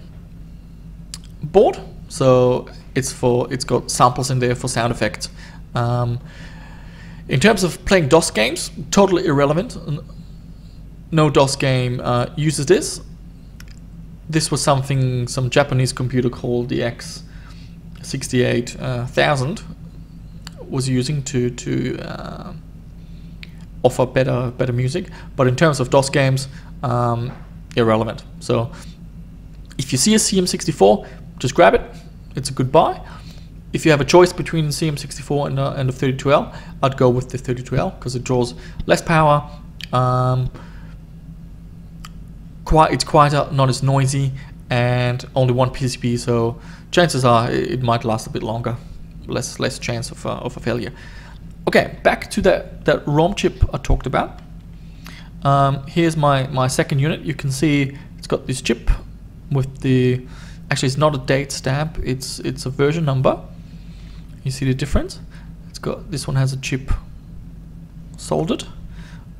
board. So it's got samples in there for sound effects. In terms of playing DOS games, totally irrelevant. No DOS game uses this. This was something some Japanese computer called the X68000 was using to offer better music, but in terms of DOS games, irrelevant. So if you see a CM-64, just grab it. It's a good buy. If you have a choice between the CM-64 and the 32L, I'd go with the 32L because it draws less power. It's quieter, not as noisy, and only 1 PCB, so chances are it might last a bit longer. Less chance of a failure. Okay, back to that ROM chip I talked about. Here's my second unit. You can see it's got this chip with the, actually it's not a date stamp, it's a version number. You see the difference? It's got, this one has a chip soldered,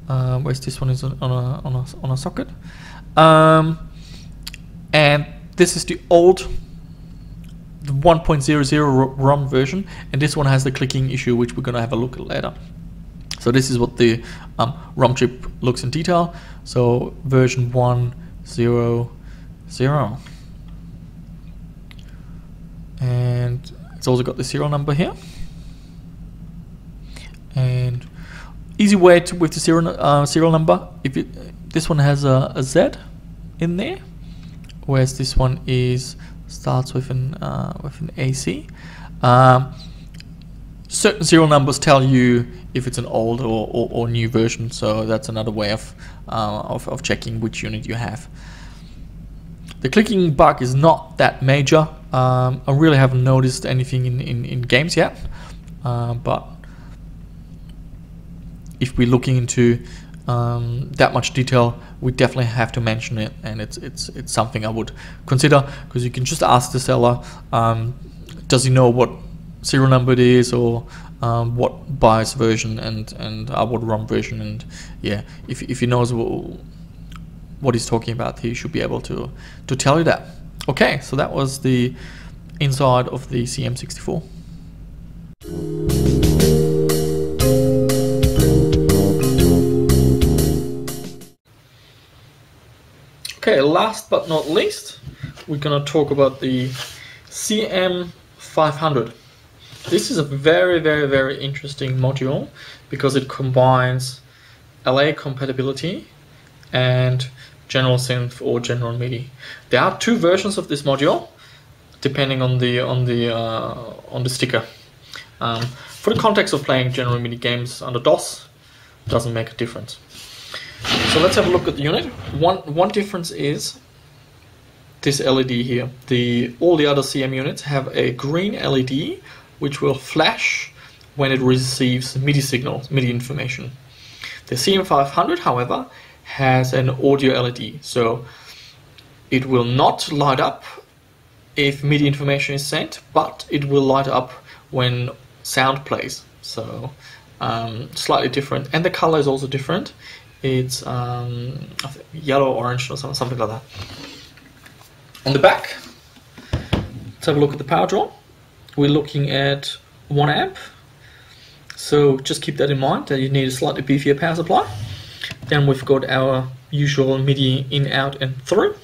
whereas this one is on a socket. And this is the old, the 1.00 ROM version, and this one has the clicking issue, which we're going to have a look at later. So this is what the ROM chip looks in detail. So version 1.00, and it's also got the serial number here. And easy way to with the serial number, if this one has a Z in there, whereas this one starts with an AC. Certain serial numbers tell you if it's an old or new version, so that's another way of checking which unit you have. The clicking bug is not that major. I really haven't noticed anything in games yet, but if we're looking into that much detail, we definitely have to mention it, and it's something I would consider, because you can just ask the seller, does he know what serial number it is, or what BIOS version and what ROM version, and yeah, if he knows what he's talking about, he should be able to tell you that. Okay, so that was the inside of the CM-64. Okay, last but not least, we're gonna talk about the CM-500. This is a very, very, very interesting module because it combines LA compatibility and general synth or general MIDI. There are two versions of this module, depending on the sticker. For the context of playing general MIDI games under DOS, doesn't make a difference. So let's have a look at the unit. One difference is this LED here. All the other CM units have a green LED which will flash when it receives MIDI signals, MIDI information. The CM-500, however, has an audio LED, so it will not light up if MIDI information is sent, but it will light up when sound plays. So slightly different, and the color is also different. It's yellow, orange, or something like that. On the back, let's have a look at the power draw. We're looking at 1 amp, so just keep that in mind that you need a slightly beefier power supply. Then we've got our usual MIDI in, out, and through.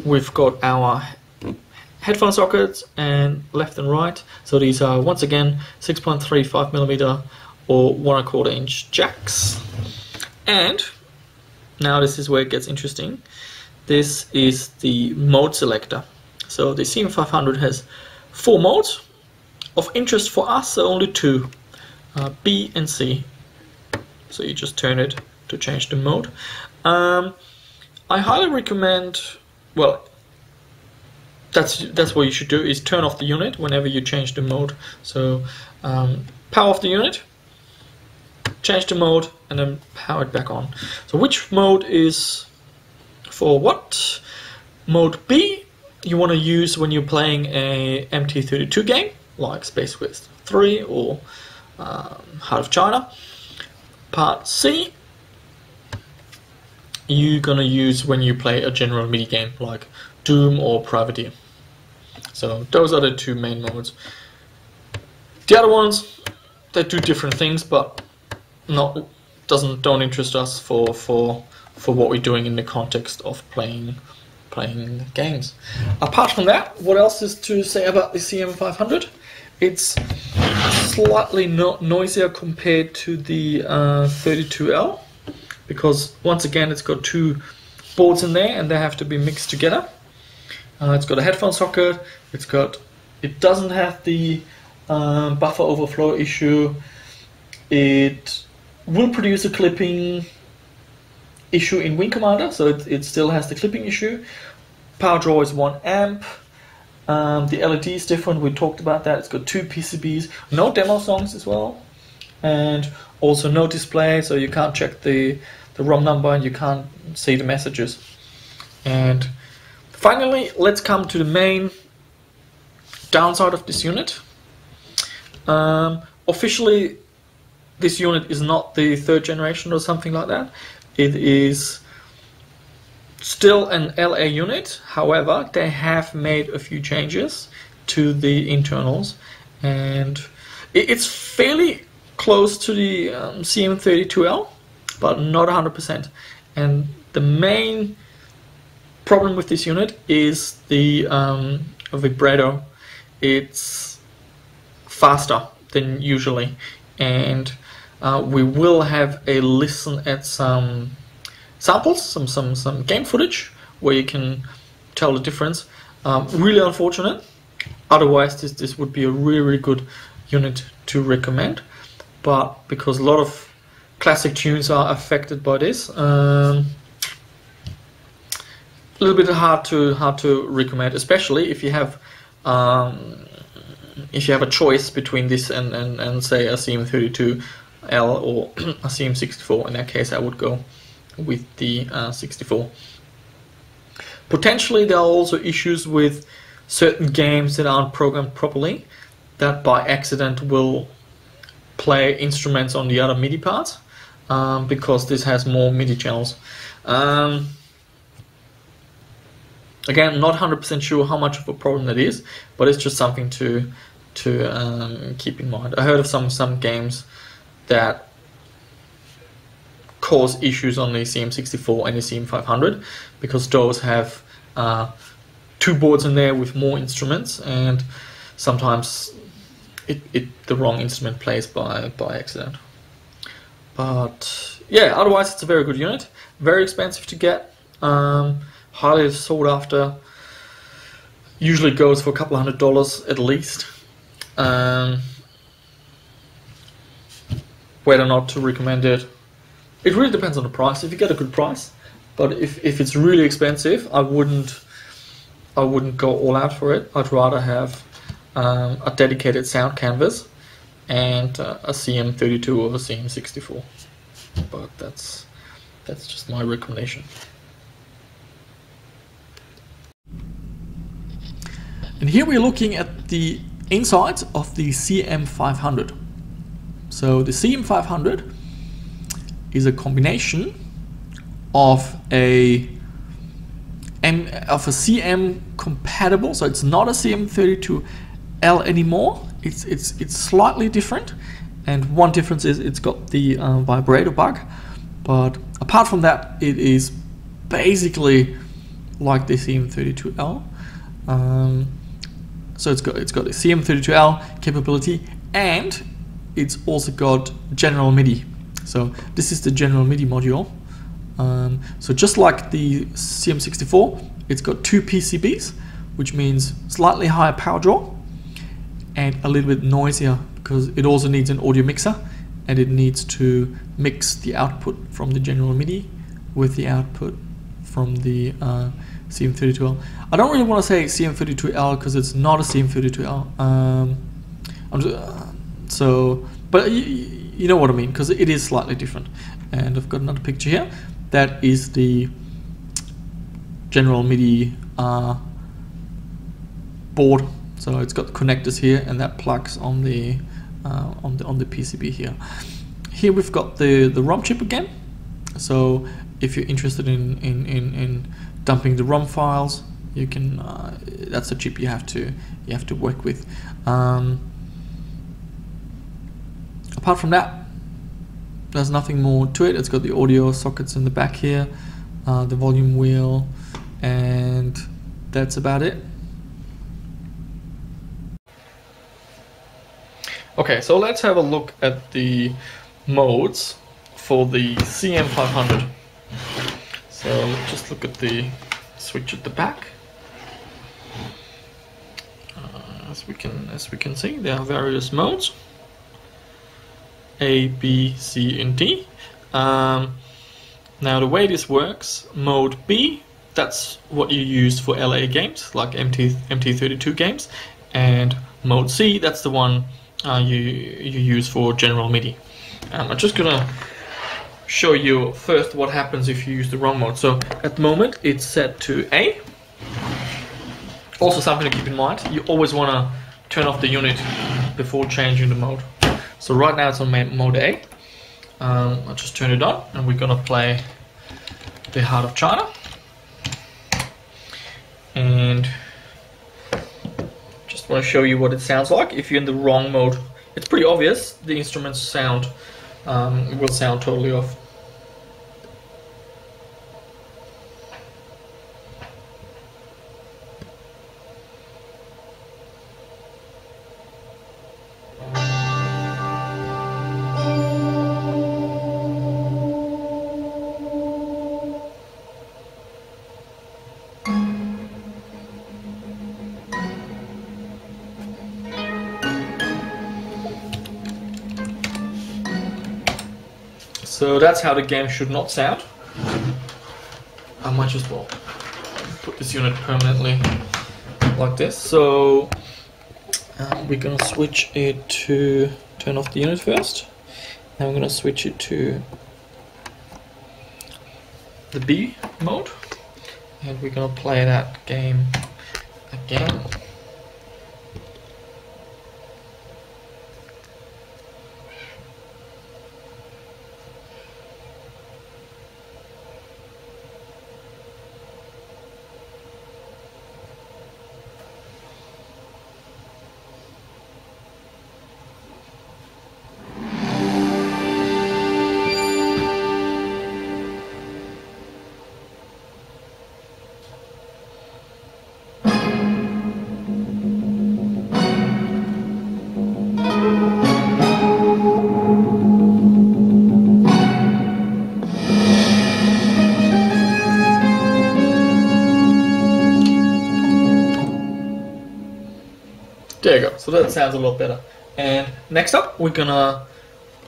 We've got our headphone sockets and left and right. So these are once again 6.35mm or 1¼ inch jacks. And now this is where it gets interesting. This is the mode selector. So the CM-500 has 4 modes. Of interest for us are only 2, B and C. So you just turn it to change the mode. I highly recommend, well, that's what you should do, is turn off the unit whenever you change the mode. So power off the unit, change the mode, and then power it back on. So which mode is for what? Mode B you want to use when you're playing a MT-32 game, like Space Quest 3 or Heart of China. Part C you're going to use when you play a general MIDI game, like Doom or Privateer. So those are the 2 main modes. The other ones, they do different things, but don't interest us for what we're doing in the context of playing games. Apart from that, what else is to say about the CM-500? It's slightly noisier compared to the 32L, because once again it's got 2 boards in there and they have to be mixed together. It's got a headphone socket. It doesn't have the buffer overflow issue. It will produce a clipping issue in Wing Commander, so it still has the clipping issue. Power draw is 1 amp. The LED is different, we talked about that. It's got 2 PCBs, no demo songs as well, and also no display, so you can't check the ROM number and you can't see the messages. And finally, let's come to the main downside of this unit. Officially, this unit is not the 3rd generation or something like that. It is still an LA unit, however, they have made a few changes to the internals, and it's fairly close to the CM-32L, but not 100%. And the main problem with this unit is the vibrato. It's faster than usually, and we will have a listen at some samples, some game footage where you can tell the difference. Really unfortunate. Otherwise, this would be a really good unit to recommend. But because a lot of classic tunes are affected by this, a little bit hard to recommend, especially if you have a choice between this and say a CM-32L or a CM-64. In that case, I would go with the 64. Potentially there are also issues with certain games that aren't programmed properly, that by accident will play instruments on the other MIDI parts, because this has more MIDI channels. Again, not 100% sure how much of a problem that is, but it's just something to keep in mind. I heard of some games that cause issues on the CM-64 and the CM-500 because those have two boards in there with more instruments, and sometimes the wrong instrument plays by accident. But yeah, otherwise it's a very good unit. Very expensive to get. Highly sought after. Usually goes for a couple $100 at least. Whether or not to recommend it, it really depends on the price. If you get a good price, but if it's really expensive, I wouldn't go all out for it. I'd rather have a dedicated sound canvas and a CM-32 or a CM-64. But that's just my recommendation. And here we're looking at the insides of the CM-500. So the CM-500 is a combination of a CM compatible, so it's not a CM-32L anymore. It's slightly different, and one difference is it's got the vibrato bug, but apart from that, it is basically like the CM-32L. So it's got the CM-32L capability, and it's also got general MIDI. So this is the general MIDI module. So just like the CM-64, it's got two PCBs, which means slightly higher power draw and a little bit noisier, because it also needs an audio mixer, and it needs to mix the output from the general MIDI with the output from the CM-32L. I don't really want to say CM-32L because it's not a CM-32L. But you know what I mean, because it is slightly different. And I've got another picture here. That is the general MIDI board. So it's got the connectors here, and that plugs on the PCB here. Here we've got the ROM chip again. So if you're interested in dumping the ROM files, you can. That's the chip you have to work with. Apart from that, there's nothing more to it. It's got the audio sockets in the back here, the volume wheel, and that's about it. Okay, so let's have a look at the modes for the CM-500. So let's just look at the switch at the back. As we can see, there are various modes: A, B, C, and D. Now the way this works, mode B, that's what you use for LA games, like MT-32 games, and mode C, that's the one you use for general MIDI. I'm just gonna show you first what happens if you use the wrong mode. So at the moment it's set to A. Also something to keep in mind, you always want to turn off the unit before changing the mode. So right now it's on mode A. I'll just turn it on, and we're gonna play the Heart of China. And just want to show you what it sounds like if you're in the wrong mode. It's pretty obvious. The instruments sound will sound totally off. So that's how the game should not sound. I might just well put this unit permanently like this. So we're gonna switch it to turn off the unit first. Now I'm gonna switch it to the B mode, and we're gonna play that game again. There you go. So that sounds a lot better. And next up, we're gonna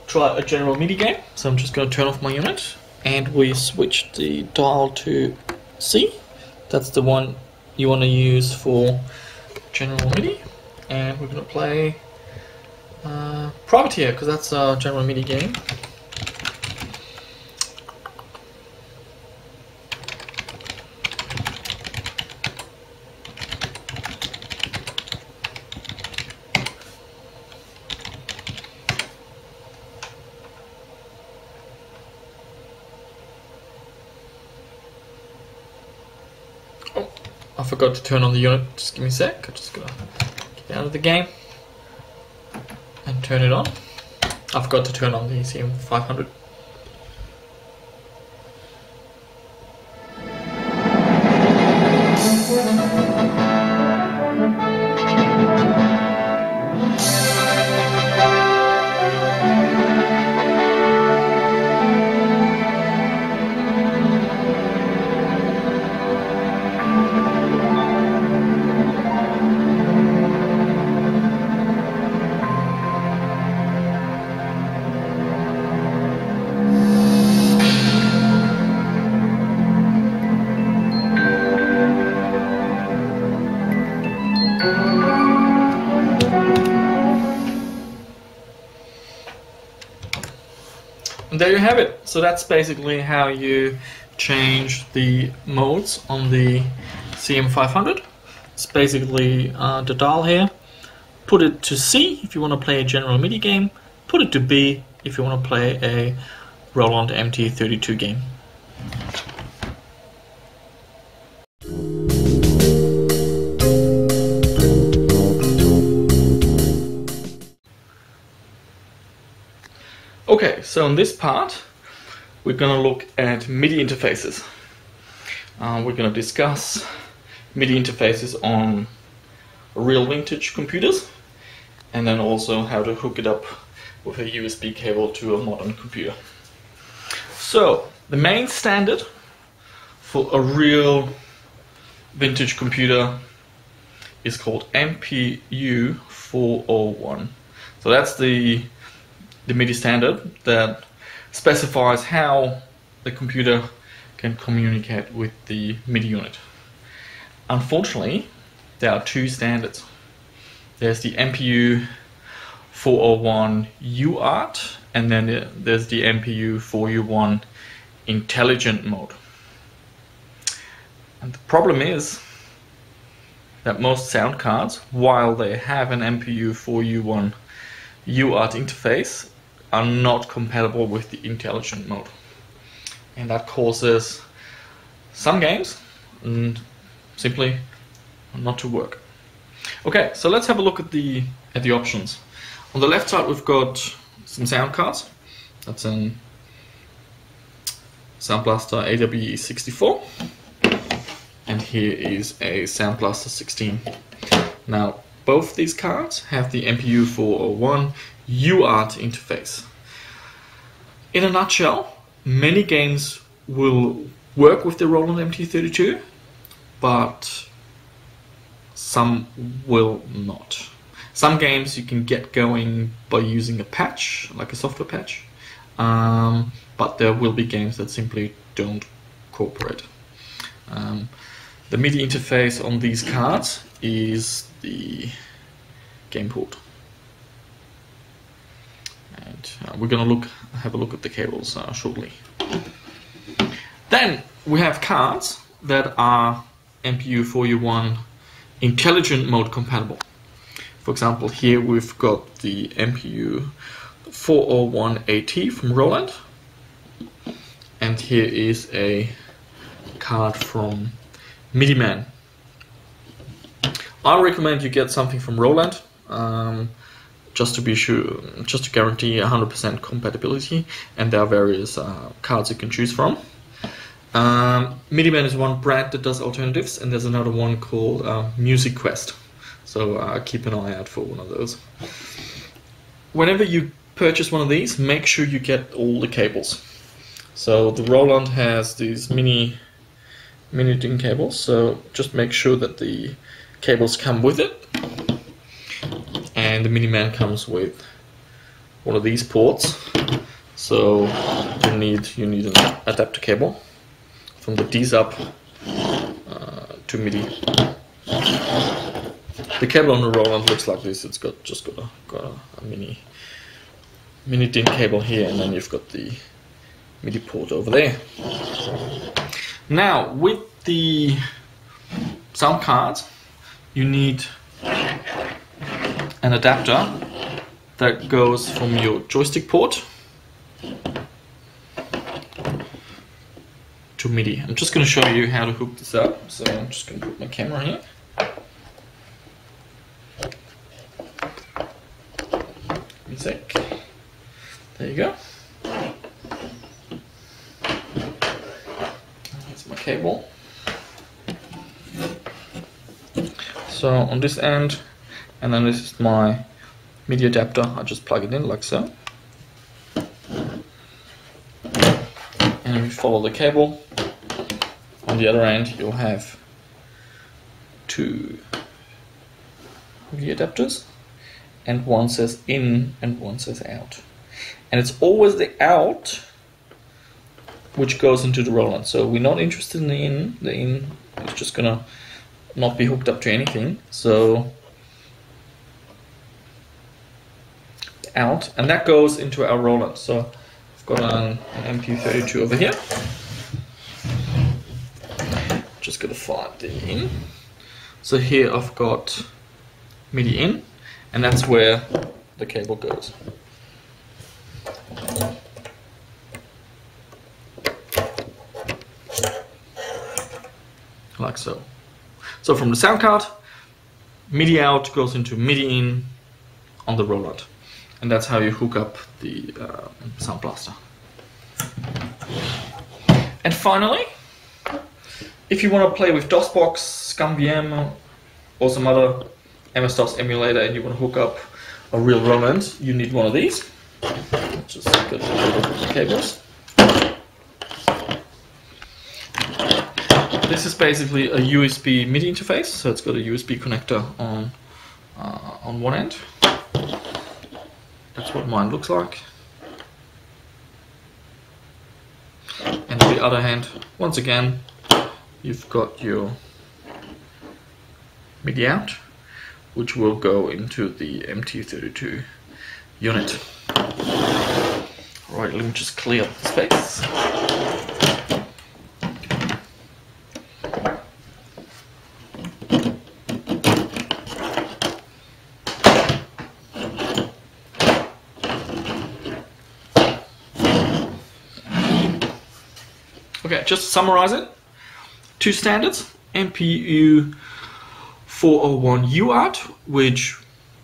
try a general MIDI game. So I'm just gonna turn off my unit, and we switch the dial to C. That's the one you want to use for general MIDI. And we're gonna play Privateer, because that's a general MIDI game. Oh, I forgot to turn on the unit. Just give me a sec. I'm just gonna get out of the game and turn it on. I forgot to turn on the CM-500. And there you have it. So that's basically how you change the modes on the CM-500. It's basically the dial here. Put it to C if you want to play a general MIDI game. Put it to B if you want to play a Roland MT-32 game. Okay, so in this part, we're going to look at MIDI interfaces. We're going to discuss MIDI interfaces on real vintage computers, and then also how to hook it up with a USB cable to a modern computer. So, the main standard for a real vintage computer is called MPU-401. So that's the MIDI standard that specifies how the computer can communicate with the MIDI unit. Unfortunately, there are two standards. There's the MPU-401 UART, and then there's the MPU-401 intelligent mode. And the problem is that most sound cards, while they have an MPU-401 UART interface, are not compatible with the intelligent mode, and that causes some games simply not to work. Okay, so let's have a look at the options. On the left side, we've got some sound cards. That's a Sound Blaster AWE-64, and here is a Sound Blaster 16. Now, both these cards have the MPU-401 UART interface. In a nutshell, many games will work with the Roland MT-32, but some will not. Some games you can get going by using a patch, like a software patch, but there will be games that simply don't cooperate. The MIDI interface on these cards is the game port. And we're going to have a look at the cables shortly. Then we have cards that are MPU-401 intelligent mode compatible. For example, here we've got the MPU-401 AT from Roland, and here is a card from MIDI-Man. I recommend you get something from Roland, just to be sure, just to guarantee 100% compatibility, and there are various cards you can choose from. MIDI-Man is one brand that does alternatives, and there's another one called Music Quest, so keep an eye out for one of those. Whenever you purchase one of these, make sure you get all the cables. So the Roland has these mini DIN cables, so just make sure that the cables come with it. and the Miniman comes with one of these ports. So you need an adapter cable from the D's up to MIDI. The cable on the Roland looks like this. It's got a mini DIN cable here, and then you've got the MIDI port over there. Now with the sound card, you need an adapter that goes from your joystick port to MIDI. I'm just going to show you how to hook this up. So I'm just going to put my camera here. Give me a sec. There you go. Here's my cable. So on this end, and then this is my MIDI adapter. I just plug it in like so. And we follow the cable. On the other end, you'll have two MIDI adapters, and one says in and one says out. And it's always the out which goes into the Roland. So we're not interested in the in. The in is just gonna not be hooked up to anything. So out, and that goes into our Roland. So I've got an MT-32 over here. Just gotta find the in. So here I've got MIDI in, and that's where the cable goes. Like so. So from the sound card, MIDI out goes into MIDI in on the Roland. And that's how you hook up the Sound Blaster. And finally, if you want to play with Dosbox, ScumVM, or some other MS-DOS emulator, and you want to hook up a real Roland, you need one of these. Just get the cables. This is basically a USB MIDI interface, so it's got a USB connector on one end. That's what mine looks like. And on the other hand, once again, you've got your MIDI out, which will go into the MT-32 unit. Right, let me just clear up the space. Okay, just to summarize it, two standards, MPU 401 UART, which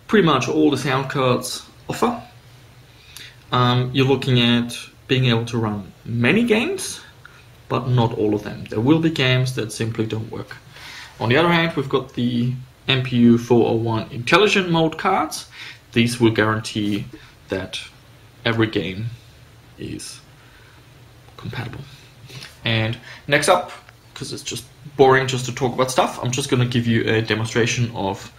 pretty much all the sound cards offer. You're looking at being able to run many games, but not all of them. There will be games that simply don't work. On the other hand, we've got the MPU 401 intelligent mode cards. These will guarantee that every game is compatible. And next up, because it's just boring just to talk about stuff, I'm just going to give you a demonstration of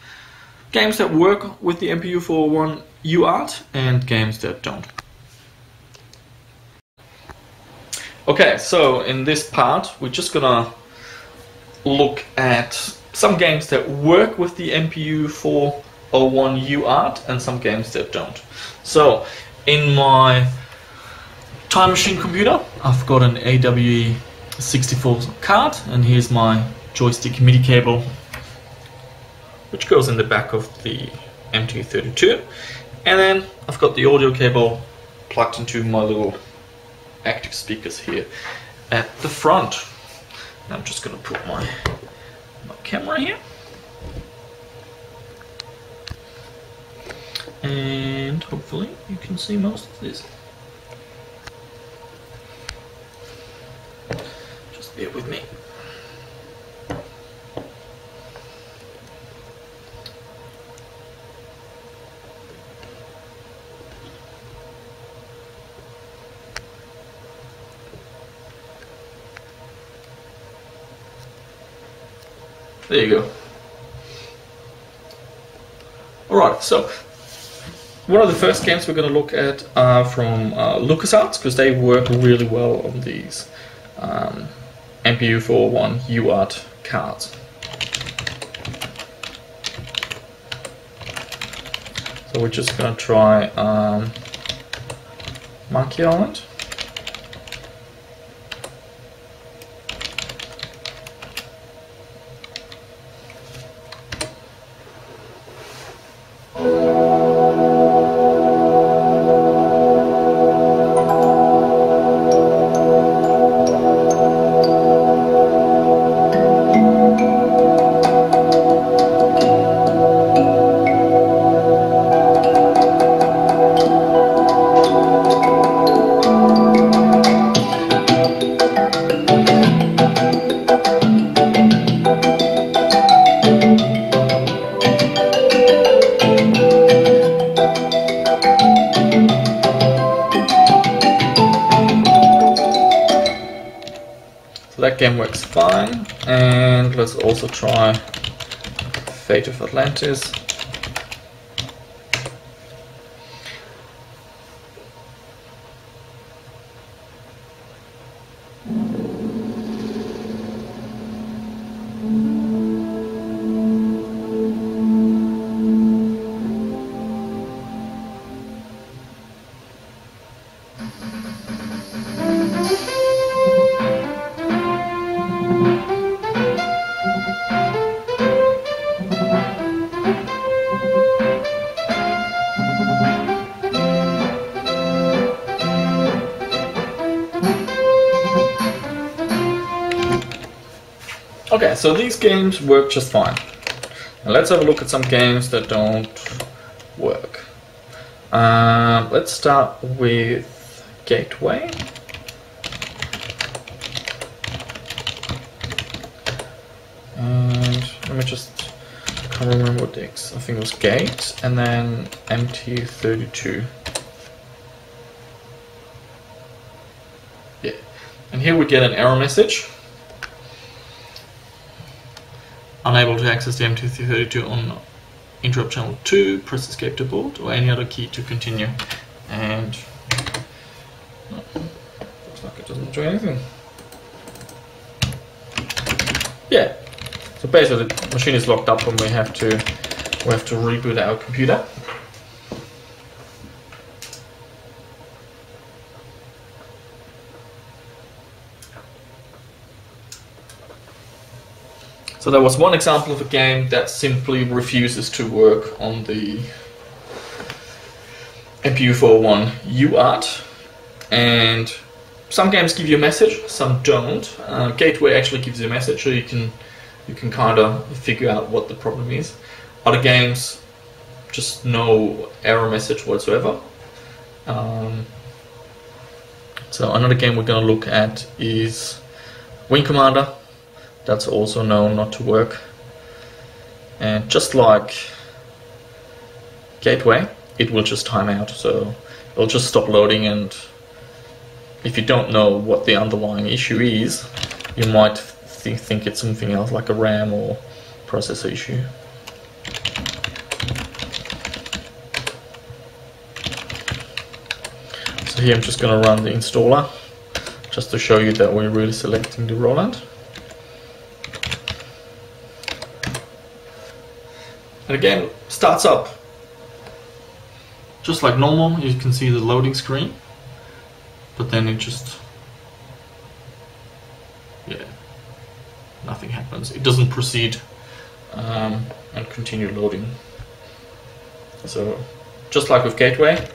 games that work with the MPU 401 UART and games that don't. Okay, so in this part, we're just going to look at some games that work with the MPU 401 UART and some games that don't. So in my Time Machine computer, I've got an AWE64 card, and here's my joystick MIDI cable, which goes in the back of the MT-32, and then I've got the audio cable plugged into my little active speakers here at the front. And I'm just going to put my camera here, and hopefully you can see most of this. Bear with me. There you go. Alright, so one of the first games we're going to look at are from LucasArts, because they work really well on these MPU-401 UART cards. So we're just going to try Monkey Island. That game works fine, and let's also try Fate of Atlantis. Okay, so these games work just fine. Now let's have a look at some games that don't work. Let's start with Gateway. And let me just, I can't remember what decks. I think it was Gate and then MT-32. Yeah, and here we get an error message. Unable to access the MT-32 on interrupt channel 2, press escape to boot or any other key to continue. And no, looks like it doesn't do anything. Yeah, so basically the machine is locked up and we have to reboot our computer. So that was one example of a game that simply refuses to work on the MPU-401 UART. And some games give you a message, some don't. Gateway actually gives you a message, so you can kind of figure out what the problem is. Other games, just no error message whatsoever. So another game we're going to look at is Wing Commander. That's also known not to work. And just like Gateway, it will just time out, so it'll just stop loading, and if you don't know what the underlying issue is, you might think it's something else like a RAM or processor issue. So here I'm just going to run the installer, just to show you that we're really selecting the Roland. And again, starts up just like normal. You can see the loading screen, but then it just, yeah, nothing happens. It doesn't proceed and continue loading. So just like with Gateway,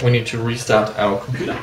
we need to restart our computer.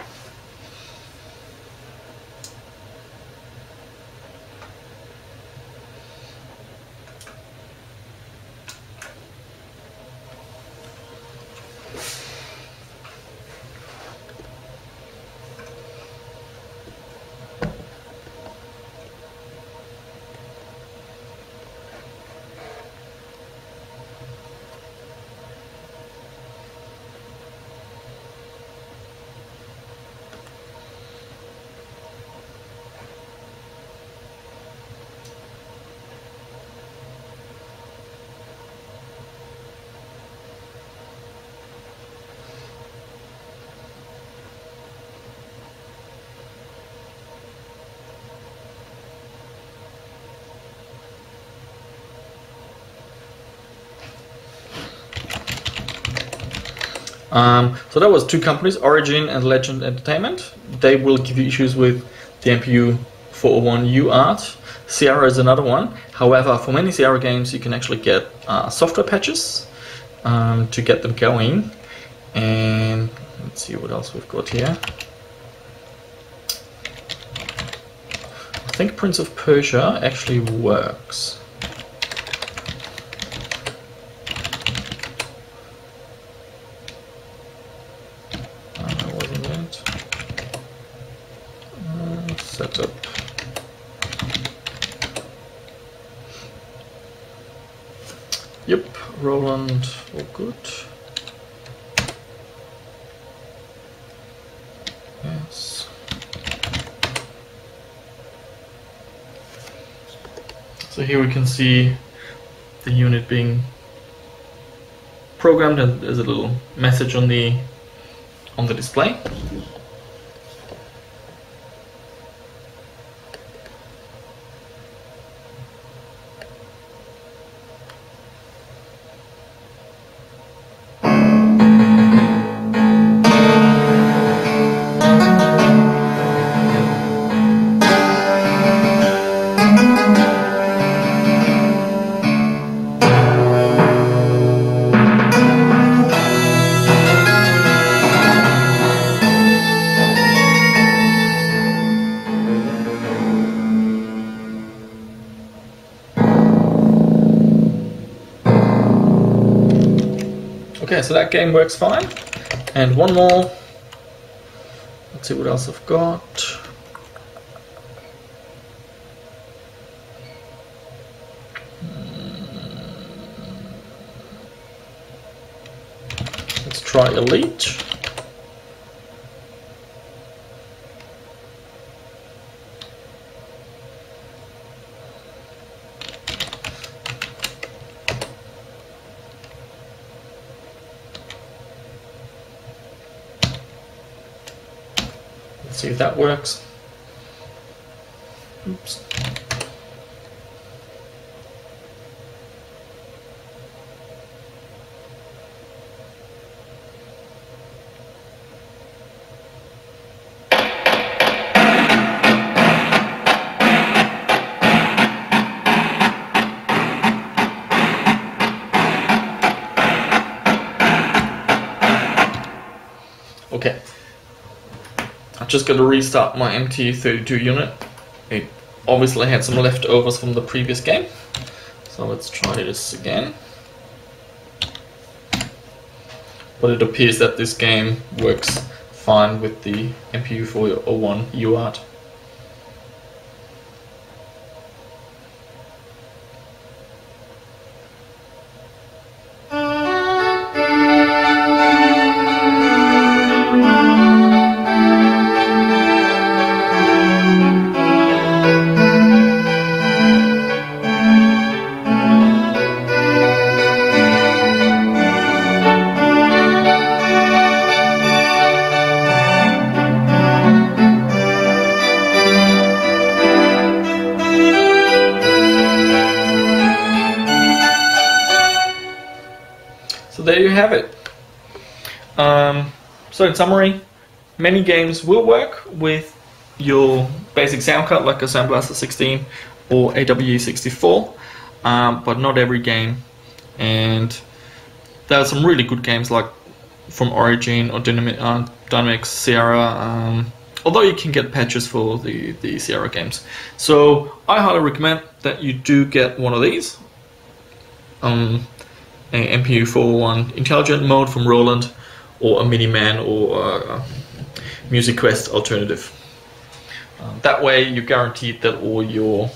So that was two companies, Origin and Legend Entertainment. They will give you issues with the MPU-401 UART. Sierra is another one. However, for many Sierra games you can actually get software patches to get them going. And let's see what else we've got here. I think Prince of Persia actually works. Wasn't it? Setup. Yep, Roland, all good. Yes. So here we can see the unit being programmed, and there's a little message on the display. Okay, so that game works fine. And one more. Let's see what else I've got. Let's try Elite. See if that works. Oops. Okay. Just got to restart my MT-32 unit. It obviously had some leftovers from the previous game, so let's try this again. But it appears that this game works fine with the MPU-401 UART. So there you have it. So in summary, many games will work with your basic sound card like a Sound Blaster 16 or AWE-64, but not every game. And there are some really good games like from Origin or Dynamics Sierra, although you can get patches for the Sierra games. So I highly recommend that you do get one of these. A MPU-401 intelligent mode from Roland, or a Miniman, or a Music Quest alternative. That way you're guaranteed that all your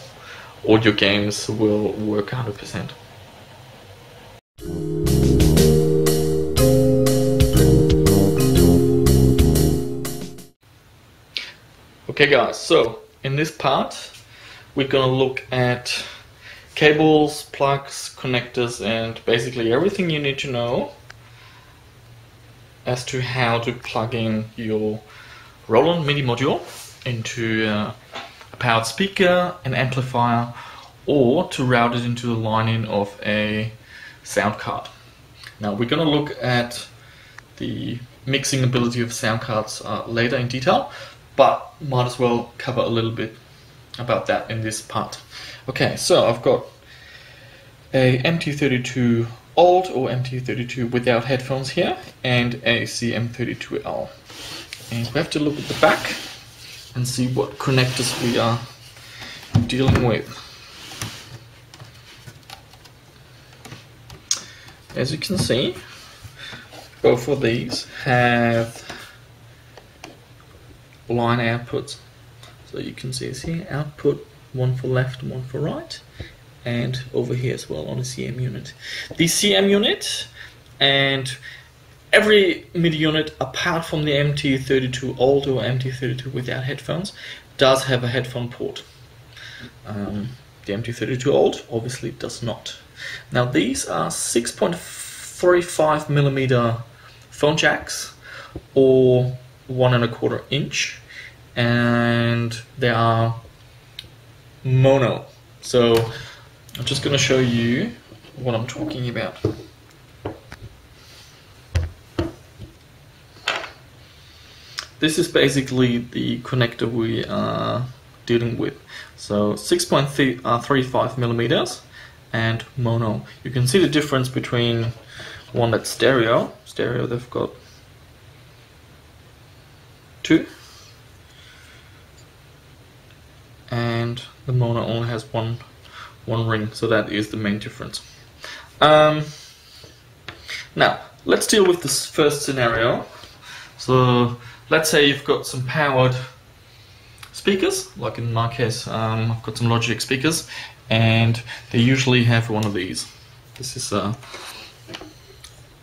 games will work 100%. Okay guys, so in this part we're gonna look at cables, plugs, connectors, and basically everything you need to know as to how to plug in your Roland MIDI module into a powered speaker, an amplifier, or to route it into the line-in of a sound card. Now we're going to look at the mixing ability of sound cards later in detail, but might as well cover a little bit about that in this part. Okay, so I've got a MT-32 old or MT-32 without headphones here, and a CM-32L. And we have to look at the back and see what connectors we are dealing with. As you can see, both of these have line outputs. So you can see it's here, output, one for left and one for right, and over here as well on a CM unit. The CM unit and every MIDI unit apart from the MT-32 old or MT-32 without headphones does have a headphone port. The MT-32 old obviously does not. Now these are 6.35mm phone jacks, or 1¼ inch, and they are mono. So I'm just going to show you what I'm talking about. This is basically the connector we are dealing with. So 6.35mm and mono. You can see the difference between one that's stereo. Stereo, they've got 2, and the mono only has one ring. So that is the main difference. Now let's deal with this first scenario. So let's say you've got some powered speakers, like in my case, I've got some Logic speakers, and they usually have one of these. This is a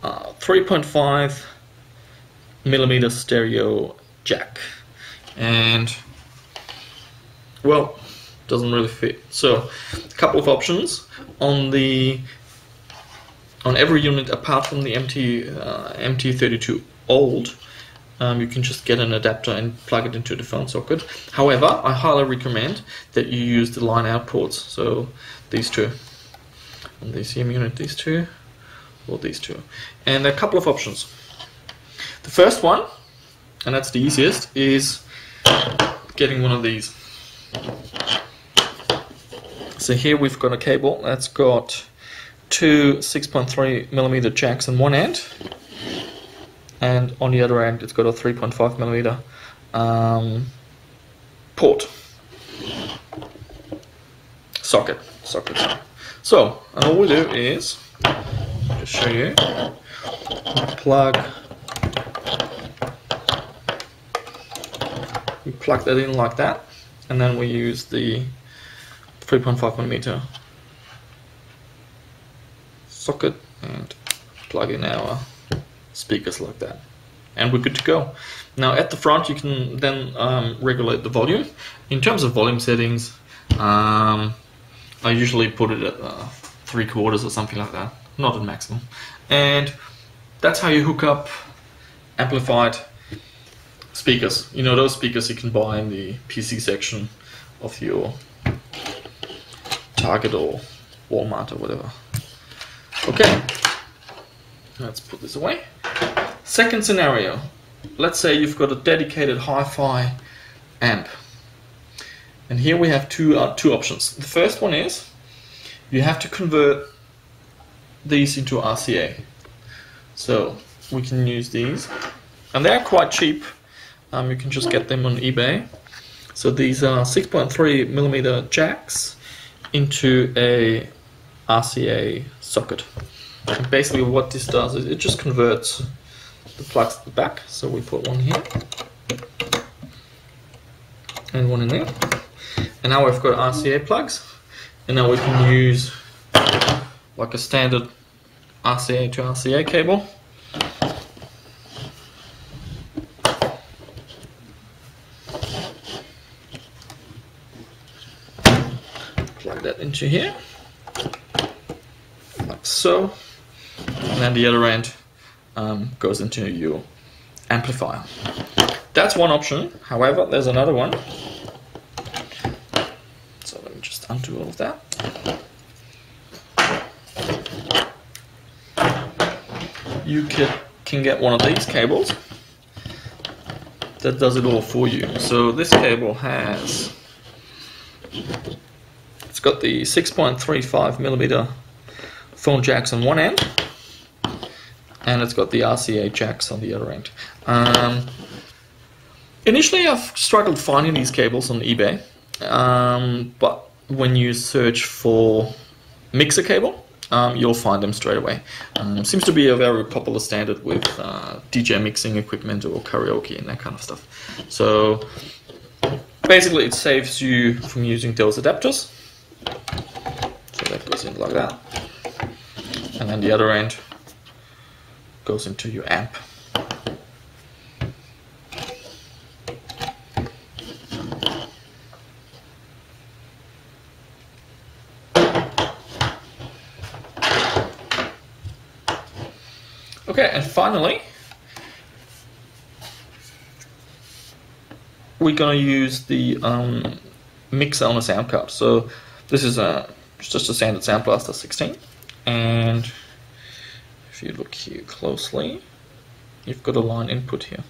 3.5mm stereo jack, and well, doesn't really fit. So a couple of options on every unit apart from the MT-32 old. You can just get an adapter and plug it into the phone socket. However, I highly recommend that you use the line out ports. So these two, on the CM unit, these two, or these two. And there are a couple of options. The first one, and that's the easiest, is getting one of these. So here we've got a cable that's got two 6.3mm jacks on one end, and on the other end it's got a 3.5mm port socket. So, and all we do is just show you, we plug that in like that, and then we use the 3.5mm socket and plug in our speakers like that, and we're good to go. Now at the front you can then regulate the volume. In terms of volume settings, I usually put it at 3/4 or something like that, not at maximum. And that's how you hook up amplified speakers. You know, those speakers you can buy in the PC section of your Target or Walmart or whatever. Okay, let's put this away. Second scenario, let's say you've got a dedicated hi-fi amp, and here we have two options. The first one is you have to convert these into RCA. So we can use these, and they're quite cheap. You can just get them on eBay. So these are 6.3mm jacks into a RCA socket. And basically what this does is it just converts the plugs to the back. So we put one here and one in there, and now we've got RCA plugs, and now we can use like a standard RCA to RCA cable. Plug that into here like so, and then the other end goes into your amplifier. That's one option. However, there's another one. So let me just undo all of that. You can get one of these cables that does it all for you. So this cable has, it's got the 6.35mm phone jacks on one end, and it's got the RCA jacks on the other end. Initially I've struggled finding these cables on eBay, but when you search for mixer cable, you'll find them straight away. Seems to be a very popular standard with DJ mixing equipment or karaoke and that kind of stuff. So basically it saves you from using those adapters. So that goes in like that. And then the other end goes into your amp. Okay, and finally, we're going to use the mixer on a sound card. So this is just a standard Sound Blaster 16, and if you look here closely, you've got a line input here.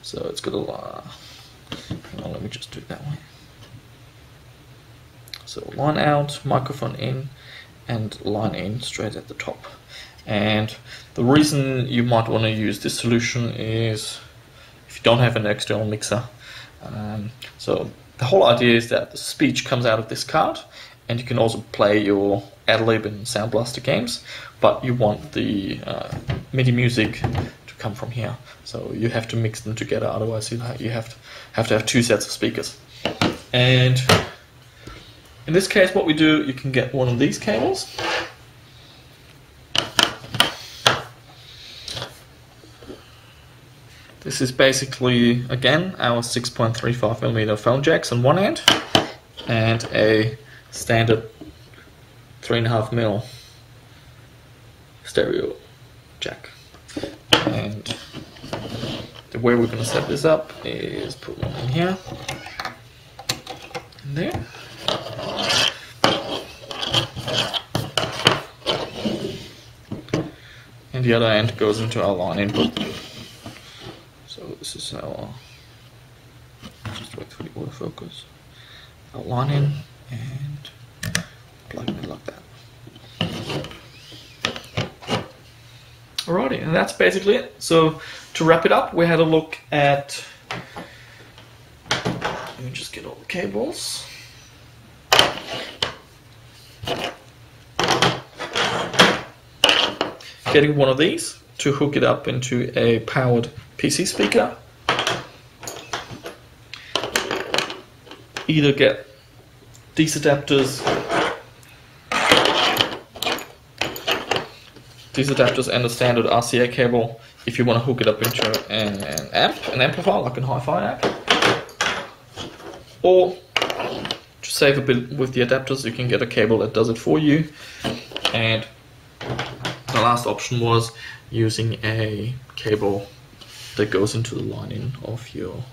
So it's got a line. Hang on, let me just do it that way. So line out, microphone in, and line in straight at the top. And the reason you might want to use this solution is if you don't have an external mixer. So the whole idea is that the speech comes out of this card, and you can also play your Ad-Lib and Sound Blaster games, but you want the MIDI music to come from here. So you have to mix them together, otherwise you have to have two sets of speakers. And in this case, what we do, you can get one of these cables. This is basically, again, our 6.35mm phone jacks on one end, and a standard 3.5mm stereo jack. And the way we're going to set this up is put one in here, and there. And the other end goes into our line input. So this is our, just wait for the autofocus, our line in and plug it in like that. Alrighty, and that's basically it. So to wrap it up, we had a look at, let me just get all the cables. Getting one of these to hook it up into a powered PC speaker. Either get these adapters and a standard RCA cable if you want to hook it up into an amplifier, like an hi-fi amp. Or to save a bit with the adapters, you can get a cable that does it for you. And the last option was using a cable that goes into the line-in of your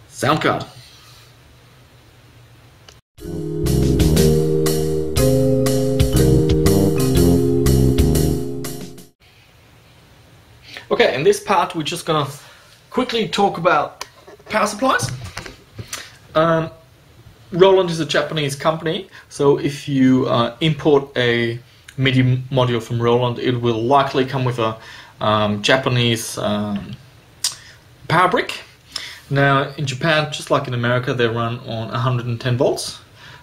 sound card. Okay, in this part we're just gonna quickly talk about power supplies. Roland is a Japanese company, so if you import a MIDI module from Roland, it will likely come with a Japanese power brick. Now in Japan, just like in America, they run on 110 volts,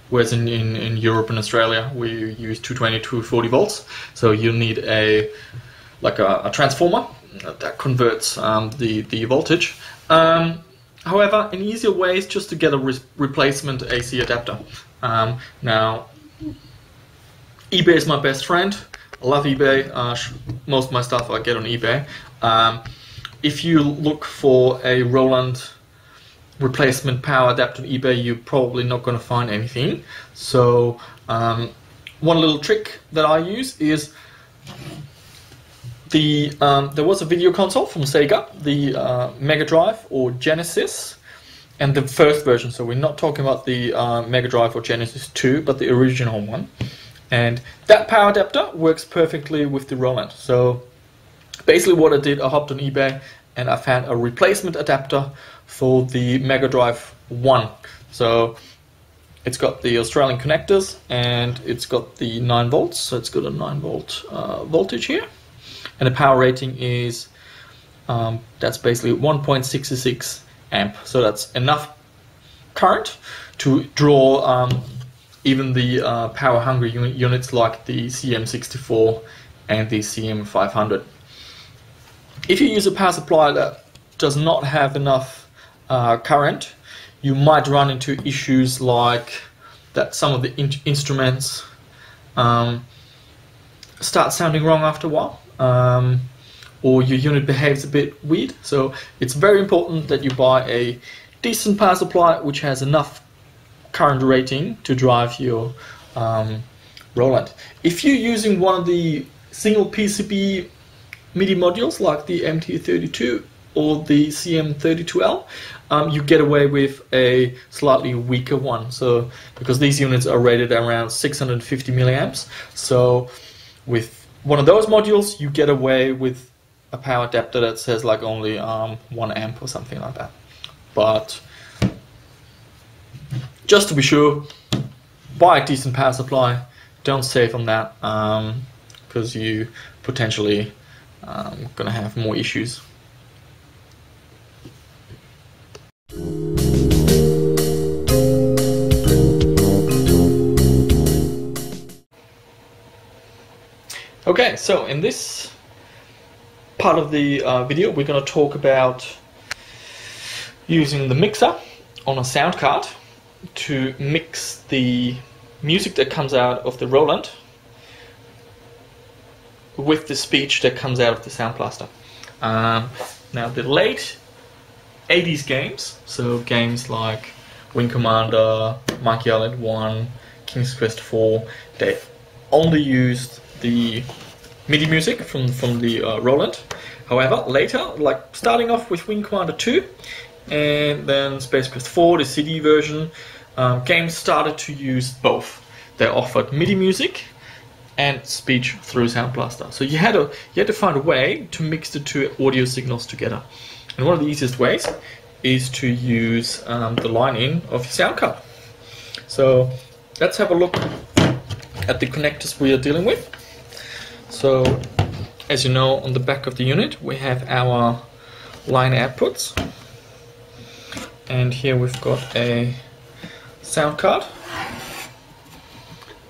whereas in Europe and Australia we use 220, 240 volts. So you need a transformer that converts the voltage. However, an easier way is just to get a replacement AC adapter. Now, eBay is my best friend. I love eBay. Most of my stuff I get on eBay. If you look for a Roland replacement power adapter on eBay, you're probably not going to find anything. So one little trick that I use is there was a video console from Sega, the Mega Drive or Genesis, and the first version. So we're not talking about the Mega Drive or Genesis 2, but the original one. And that power adapter works perfectly with the Roland. So basically what I did, I hopped on eBay and I found a replacement adapter for the Mega Drive 1. So it's got the Australian connectors and it's got the 9 volts, so it's got a 9 volt voltage here, and the power rating is that's basically 1.66 amp, so that's enough current to draw even the power hungry units like the CM-64 and the CM-500. If you use a power supply that does not have enough current, you might run into issues like that some of the instruments start sounding wrong after a while, or your unit behaves a bit weird. So it's very important that you buy a decent power supply which has enough current rating to drive your Roland. If you're using one of the single PCB MIDI modules like the MT-32 or the CM-32L, you get away with a slightly weaker one. So because these units are rated around 650 milliamps, so with one of those modules you get away with a power adapter that says like only 1 amp or something like that. But just to be sure, buy a decent power supply. Don't save on that, because you potentially gonna have more issues. Okay, so in this part of the video we're going to talk about using the mixer on a sound card to mix the music that comes out of the Roland with the speech that comes out of the Sound Blaster. Now the late 80s games, so games like Wing Commander, Monkey Island 1, King's Quest 4, they only used the MIDI music from the Roland. However, later, like starting off with Wing Commander 2 and then Space Quest 4, the CD version, games started to use both. They offered MIDI music and speech through Sound Blaster. So you had to find a way to mix the two audio signals together. And one of the easiest ways is to use the line-in of your sound card. So let's have a look at the connectors we are dealing with. So as you know, on the back of the unit we have our line outputs, and here we've got a sound card.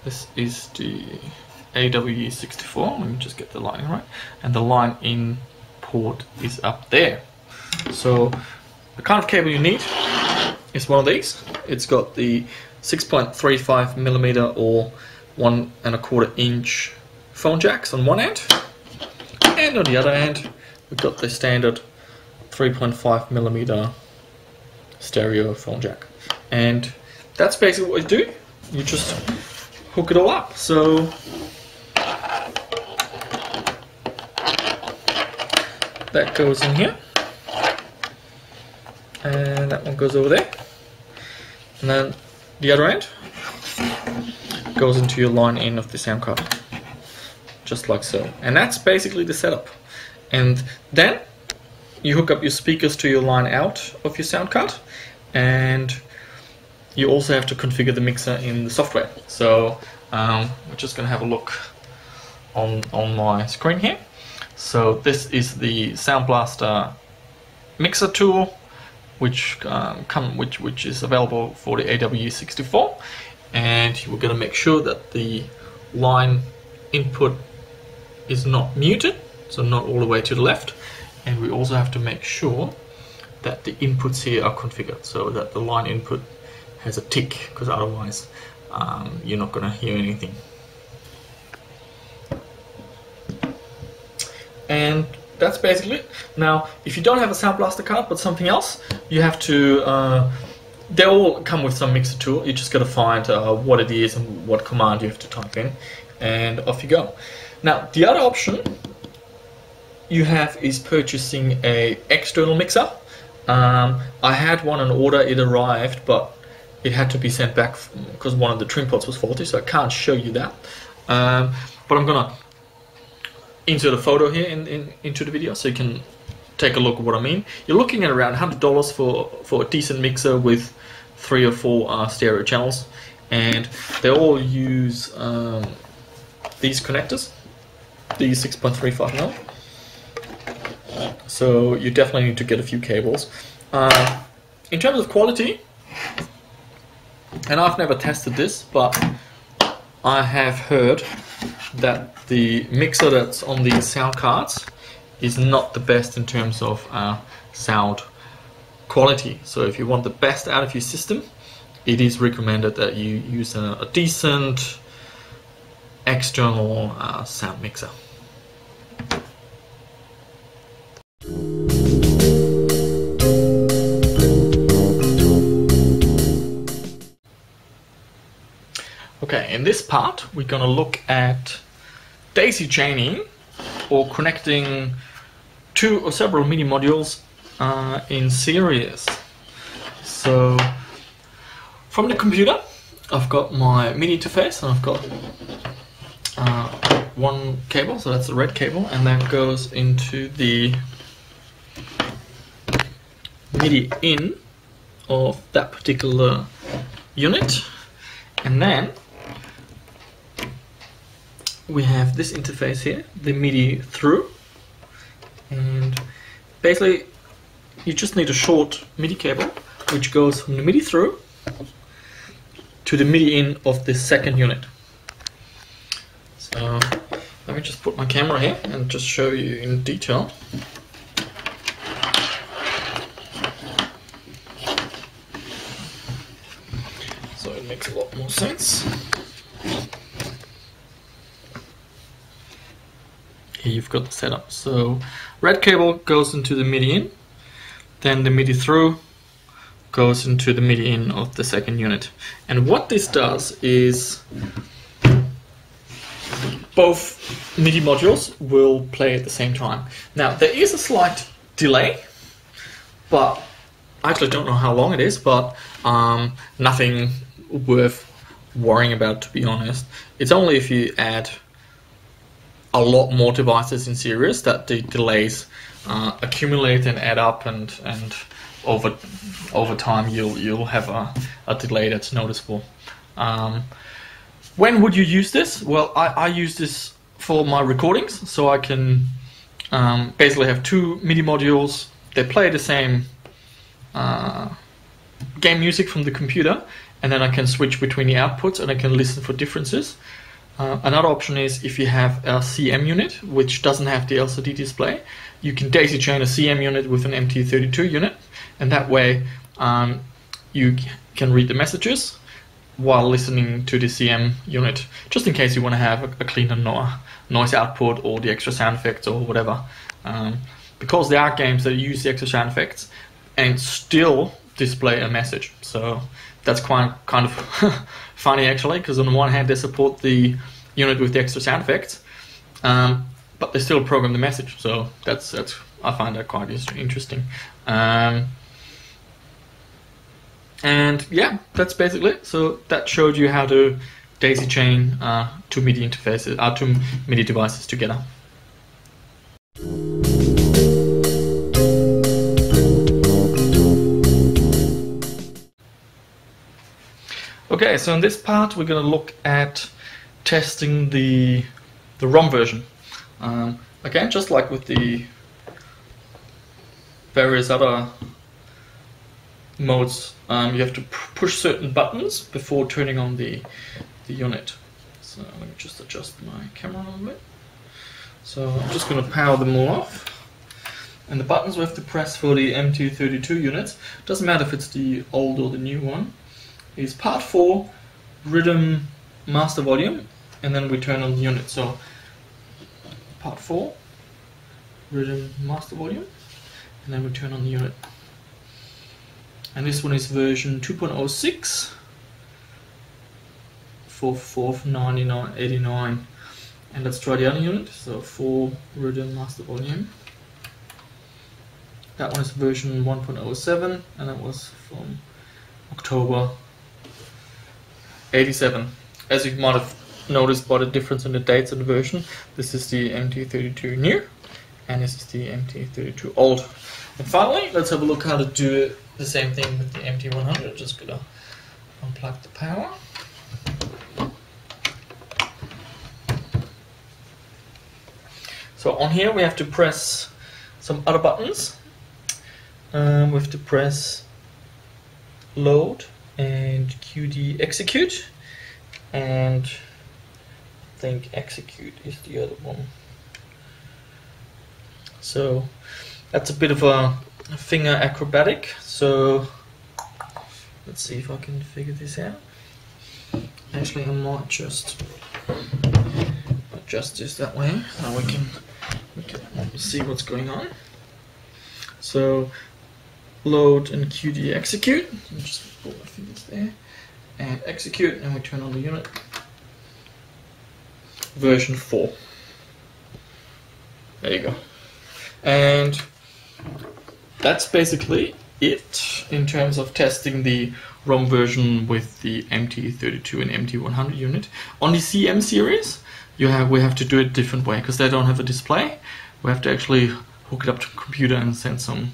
This is the AWE64, let me just get the line right, and the line in port is up there. So the kind of cable you need is one of these. It's got the 6.35mm or 1¼ inch phone jacks on one end, and on the other end we've got the standard 3.5mm stereo phone jack. And that's basically what you do. You just hook it all up. So that goes in here, and that one goes over there, and then the other end goes into your line in of the sound card, just like so. And that's basically the setup. And then you hook up your speakers to your line out of your sound card, and you also have to configure the mixer in the software. So we're just going to have a look on my screen here. So this is the Sound Blaster mixer tool, which is available for the AWE64, and we're going to make sure that the line input is not muted, so not all the way to the left, and we also have to make sure that the inputs here are configured so that the line input has a tick, because otherwise you're not going to hear anything. And that's basically it. Now, if you don't have a Sound Blaster card but something else, you have to, they all come with some mixer tool. You just got to find what it is and what command you have to type in, and off you go. Now, the other option you have is purchasing a external mixer. I had one on order, it arrived, but it had to be sent back because one of the trim pots was faulty, so I can't show you that. But I'm gonna insert a photo here into the video so you can take a look at what I mean. You're looking at around $100 for a decent mixer with 3 or 4 stereo channels, and they all use these connectors, these 6.35mm. So you definitely need to get a few cables. In terms of quality, and I've never tested this, but I have heard that the mixer that's on these sound cards is not the best in terms of sound quality. So if you want the best out of your system, it is recommended that you use a decent external sound mixer. Okay, in this part we're going to look at daisy chaining, or connecting 2 or several MIDI modules in series. So from the computer I've got my MIDI interface, and I've got one cable, so that's the red cable, and that goes into the MIDI in of that particular unit, and then we have this interface here, the MIDI through, and basically you just need a short MIDI cable which goes from the MIDI through to the MIDI in of the second unit. So let me just put my camera here and just show you in detail. So it makes a lot more sense. Here you've got the setup. So red cable goes into the MIDI in, then the MIDI through goes into the MIDI in of the second unit. And what this does is both MIDI modules will play at the same time. Now there is a slight delay, but I actually don't know how long it is, but nothing worth worrying about, to be honest. It's only if you add a lot more devices in series that the delays accumulate and add up, and over time you'll have a delay that's noticeable. When would you use this? Well, I use this for my recordings, so I can basically have 2 MIDI modules. They play the same game music from the computer, and then I can switch between the outputs and I can listen for differences. Another option is if you have a CM unit which doesn't have the LCD display, you can daisy chain a CM unit with an MT-32 unit, and that way you can read the messages while listening to the CM unit, just in case you want to have a cleaner noise output or the extra sound effects or whatever. Because there are games that use the extra sound effects and still display a message. So that's kind of funny actually, because on the one hand they support the unit with the extra sound effects, but they still program the message. So that's I find that quite interesting. And yeah, that's basically it. So that showed you how to daisy chain 2 MIDI interfaces, 2 MIDI devices together. Okay, so in this part we're going to look at testing the ROM version. Again, just like with the various other modes, you have to push certain buttons before turning on the unit. So let me just adjust my camera a little bit. So I'm just going to power them all off. And the buttons we have to press for the MT-32 units, doesn't matter if it's the old or the new one, is part 4, rhythm master volume, and then we turn on the unit. So part 4, rhythm master volume, and then we turn on the unit. And this one is version 2.06 for 499.89. And let's try the other unit. So 4 rhythm master volume. That one is version 1.07, and that was from October 87. As you might have notice by the difference in the dates of the version. This is the MT-32 new, and this is the MT-32 old. And finally, let's have a look how to do the same thing with the MT-100. Just gonna unplug the power. So on here we have to press some other buttons. We have to press load and QD execute, and I think execute is the other one. So that's a bit of a finger acrobatic, so let's see if I can figure this out. Actually, I might just adjust this that way so we can see what's going on. So load and QD execute. I'll just put my fingers there and execute, and we turn on the unit. Version 4. There you go. And that's basically it in terms of testing the ROM version with the MT-32 and MT-100 unit. On the CM series, we have to do it a different way because they don't have a display. We have to actually hook it up to a computer and send some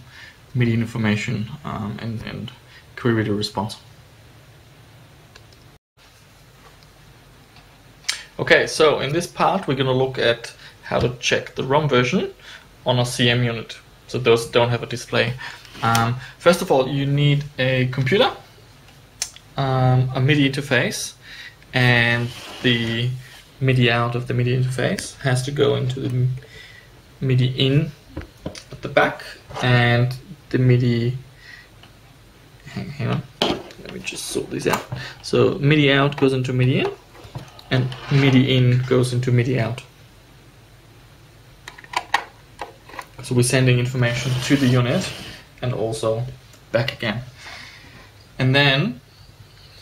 MIDI information and query the response. Okay, so in this part we're going to look at how to check the ROM version on a CM unit. So those don't have a display. First of all, you need a computer, a MIDI interface, and the MIDI out of the MIDI interface has to go into the MIDI in at the back, and the MIDI, hang on, let me just sort this out. So MIDI out goes into MIDI in, and MIDI in goes into MIDI out. So we're sending information to the unit and also back again. And then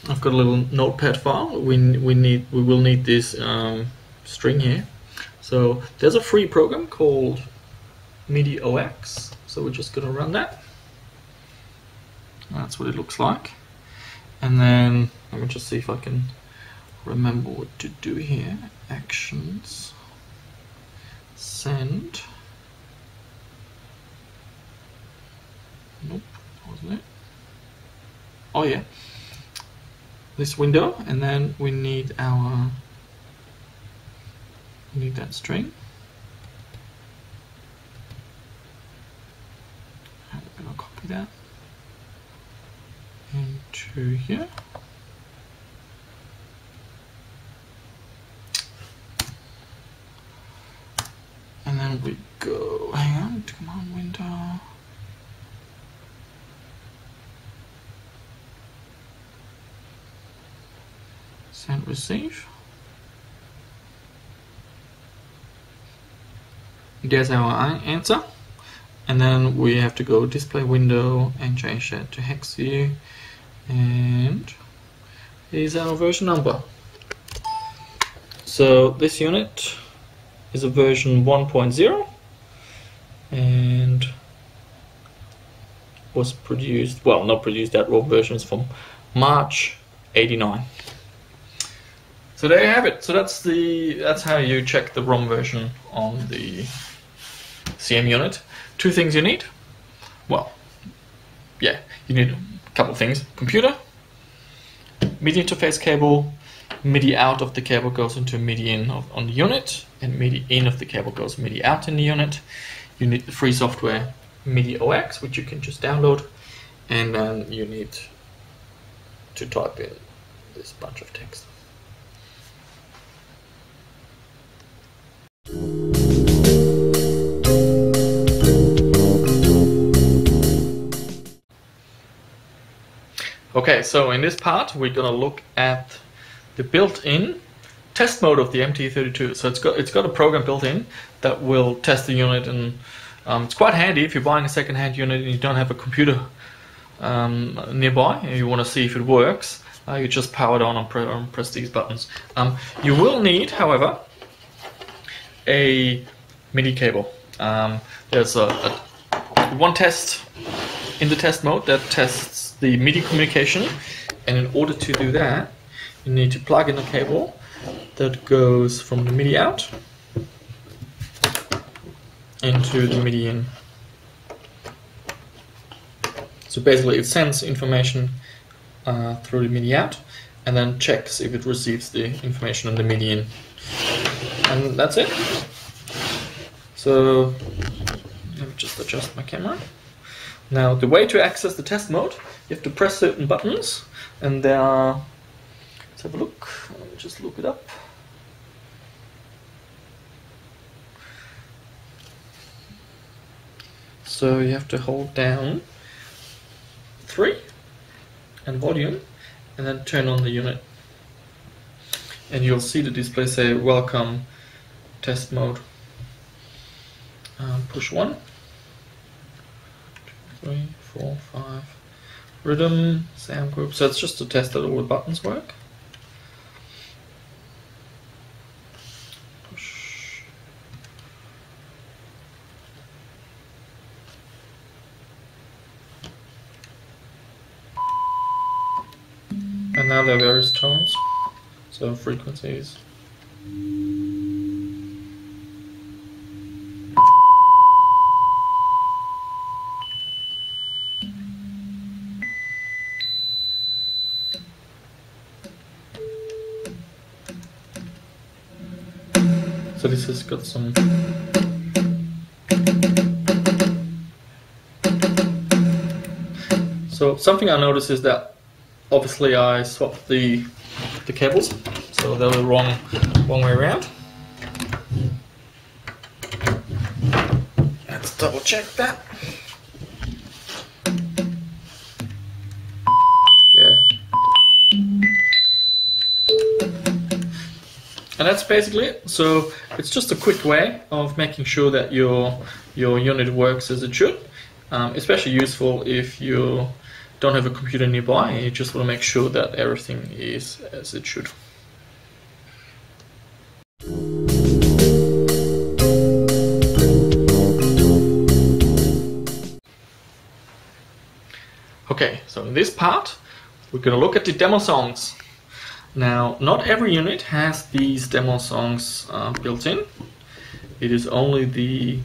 I've got a little notepad file. We will need this string here. So there's a free program called MIDI OX. So we're just gonna run that. That's what it looks like. And then let me just see if I can remember what to do here. Actions, send. Nope, wasn't it? Oh yeah, this window, and then we need that string. I'm gonna copy that into here. And then we go, hang on, command window. Send receive. There's our answer, and then we have to go display window and change that to hex view, and here's our version number. So this unit is a version 1.0 and was produced, well, not produced, that raw version is from March '89. So there you have it. So that's how you check the ROM version on the CM unit. Two things you need. Well, yeah, you need a couple of things. Computer, MIDI interface cable, MIDI out of the cable goes into MIDI in on the unit, and MIDI in of the cable goes MIDI out in the unit. You need the free software MIDI OX, which you can just download, and then you need to type in this bunch of text. Okay, so in this part we're gonna look at the built-in test mode of the MT-32. So it's got a program built in that will test the unit, and it's quite handy if you're buying a second-hand unit and you don't have a computer nearby and you want to see if it works. You just power it on and press these buttons. You will need, however, a MIDI cable. There's one test in the test mode that tests the MIDI communication, and in order to do that you need to plug in a cable that goes from the MIDI out into the MIDI in. So basically it sends information through the MIDI out and then checks if it receives the information on the MIDI in. And that's it. So let me just adjust my camera. Now the way to access the test mode, you have to press certain buttons, and there are, let's have a look, let me just look it up. So you have to hold down 3 and volume, and then turn on the unit. And you'll see the display say welcome test mode. Push 1, 2, 3, 4, 5. Rhythm, sound group. So it's just to test that all the buttons work. Push. And now there are various tones, so frequencies. So this has got some. So something I noticed is that obviously I swapped the cables, so they were the wrong way around. Let's double check that. Yeah. And that's basically it. So it's just a quick way of making sure that your unit works as it should. Especially useful if you don't have a computer nearby and you just want to make sure that everything is as it should. Okay, so in this part we're going to look at the demo songs. Now, not every unit has these demo songs built in. It is only the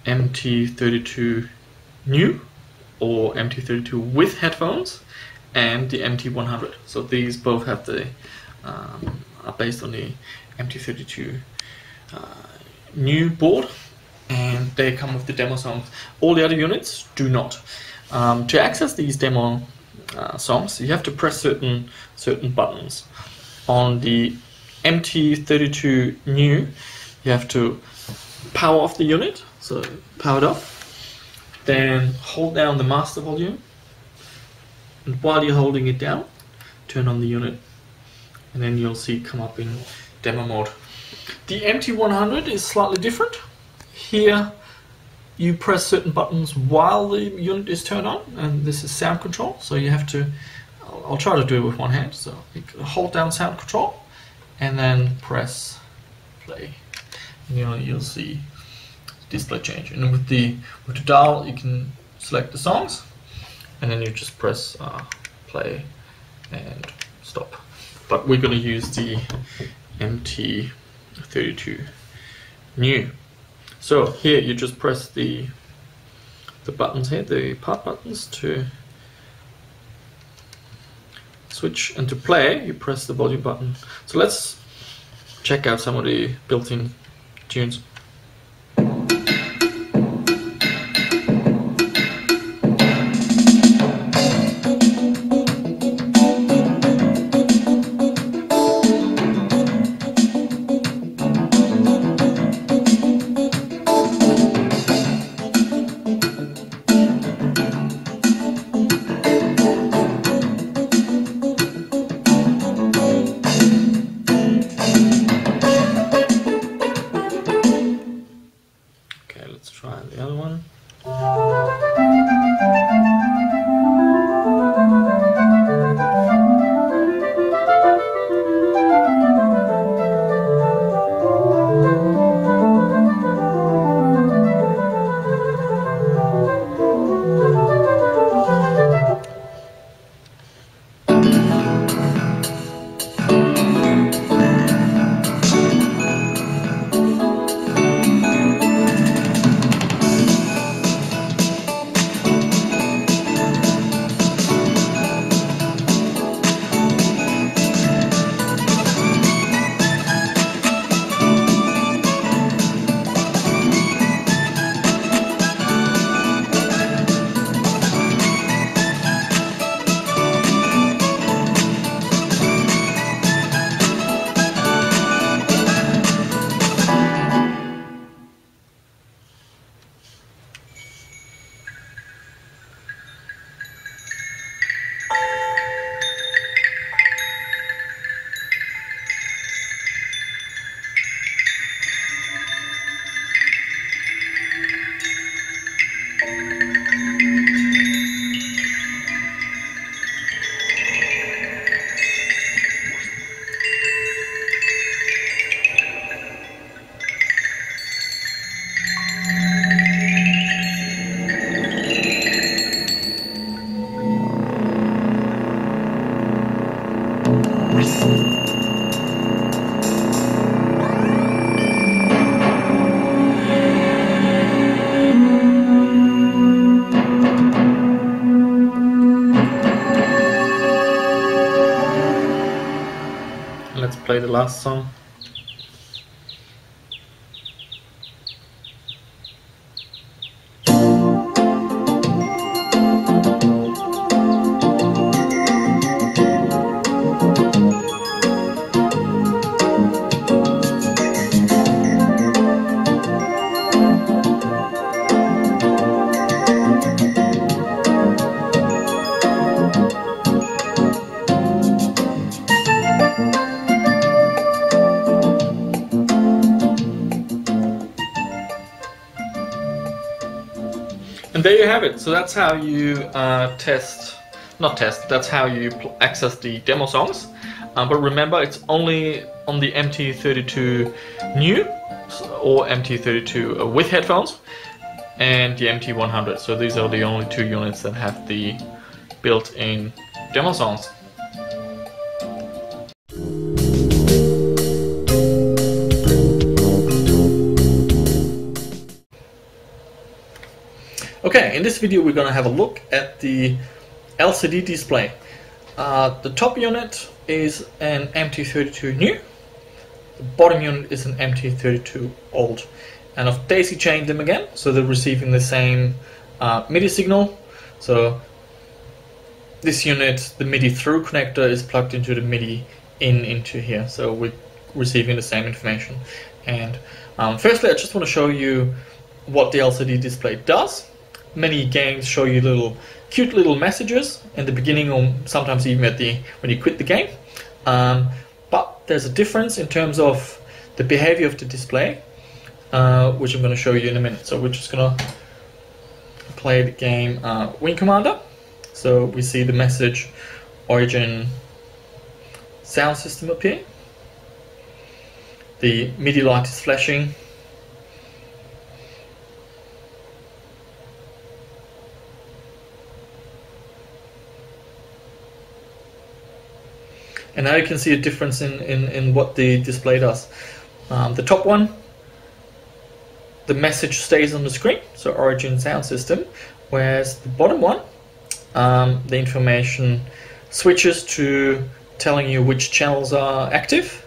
MT-32 new or MT-32 with headphones and the MT-100. So these both have the are based on the MT-32 new board, and they come with the demo songs. All the other units do not. To access these demo songs, you have to press certain buttons. On the MT-32 new, you have to power off the unit, so power it off. Then hold down the master volume, and while you're holding it down, turn on the unit, and then you'll see it come up in demo mode. The MT-100 is slightly different. Here you press certain buttons while the unit is turned on, and this is sound control, so you have to, I'll try to do it with one hand, so you hold down sound control and then press play, and you'll see display change. And with the dial you can select the songs, and then you just press play and stop. But we're going to use the MT-32 new. So here you just press the buttons here, the part buttons, to switch, and to play you press the volume button. So let's check out some of the built-in tunes. Let's play the last song. And there you have it. So that's how you that's how you access the demo songs. But remember, it's only on the MT-32 new or MT-32 with headphones and the MT-100. So these are the only two units that have the built-in demo songs. Okay, in this video we're going to have a look at the LCD display. The top unit is an MT-32 new, the bottom unit is an MT-32 old. And I've daisy chained them again, so they're receiving the same MIDI signal. So this unit, the MIDI through connector is plugged into the MIDI into here, so we're receiving the same information. And firstly, I just want to show you what the LCD display does. Many games show you cute little messages in the beginning, or sometimes even when you quit the game. But there's a difference in terms of the behavior of the display, which I'm going to show you in a minute. So we're just going to play the game Wing Commander. So we see the message Origin sound system appear. The MIDI light is flashing. And now you can see a difference in what the display does. The top one, the message stays on the screen, so Origin sound system, whereas the bottom one, the information switches to telling you which channels are active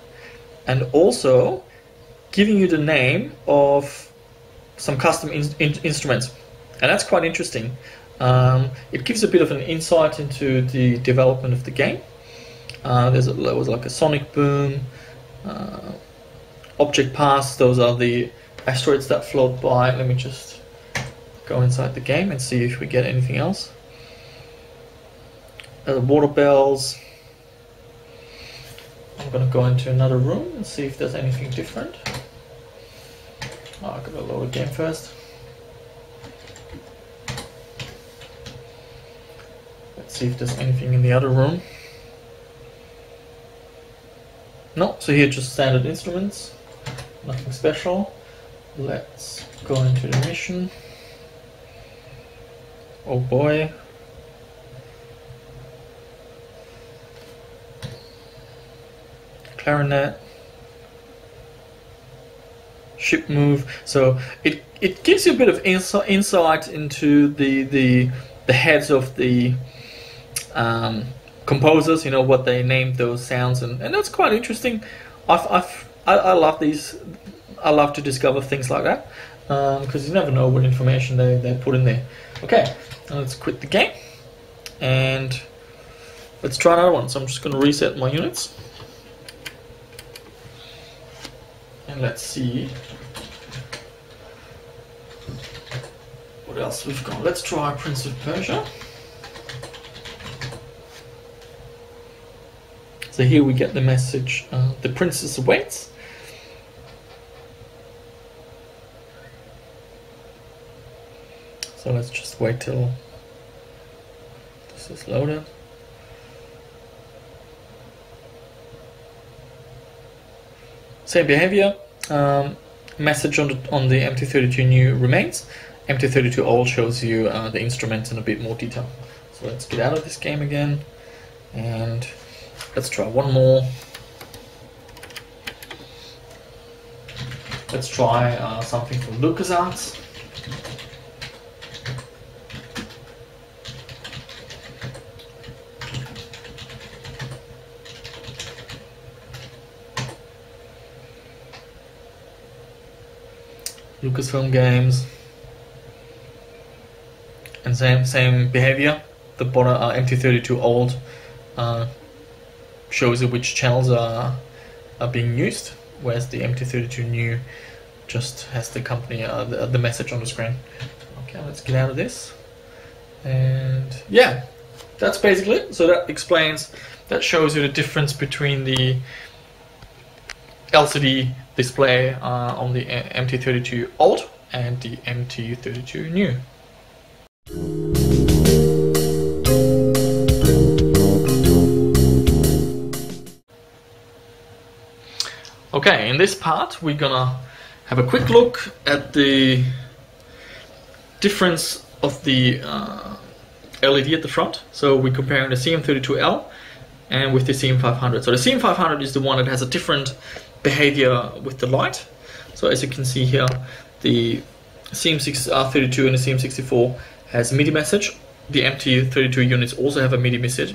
and also giving you the name of some custom instruments. And that's quite interesting. It gives a bit of an insight into the development of the game. There was like a sonic boom, object pass. Those are the asteroids that float by. Let me just go inside the game and see if we get anything else. Water bells. I'm gonna go into another room and see if there's anything different. Oh, I gotta load the game first. Let's see if there's anything in the other room. No, so here just standard instruments, nothing special. Let's go into the mission. Oh boy. Clarinet. Ship move. So it gives you a bit of insight into the heads of the composers, you know, what they named those sounds, and that's quite interesting. I love these. I love to discover things like that, because you never know what information they put in there. Okay, now let's quit the game and let's try another one. So I'm just going to reset my units and let's see what else we've got. Let's try Prince of Persia. So here we get the message, the princess awaits. So let's just wait till this is loaded. Same behavior. Message on the MT-32 new remains. MT-32 old shows you the instruments in a bit more detail. So let's get out of this game again and Let's try one more. Let's try something from LucasArts. Lucasfilm games, and same behavior. The bottom MT-32 old shows you which channels are being used, whereas the MT-32 new just has the company the message on the screen. Okay, let's get out of this, and yeah, that's basically it. So that shows you the difference between the LCD display on the MT-32 old and the MT-32 new. Okay, in this part we're gonna have a quick look at the difference of the LED at the front. So we're comparing the CM-32L and with the CM-500. So the CM-500 is the one that has a different behavior with the light. So as you can see here, the CM-32 and the CM-64 has MIDI message. The MT-32 units also have a MIDI message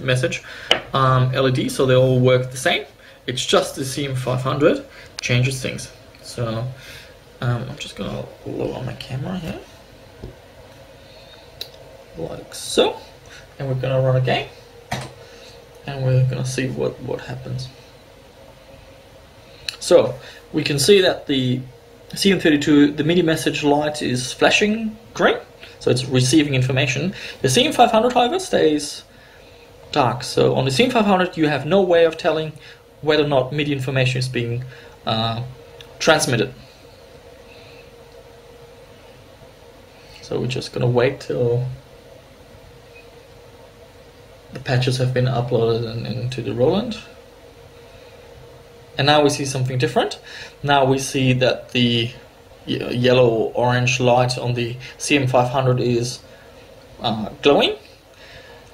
LED, so they all work the same. It's just the CM-500 changes things. So I'm just gonna lower my camera here, like so, and we're gonna run a game, and we're gonna see what happens. So we can see that the CM-32, the MIDI message light is flashing green, so it's receiving information. The CM-500, however, stays dark. So on the CM-500 you have no way of telling whether or not MIDI information is being transmitted. So we're just gonna wait till the patches have been uploaded into the Roland. And now we see something different. Now we see that the yellow-orange light on the CM-500 is glowing.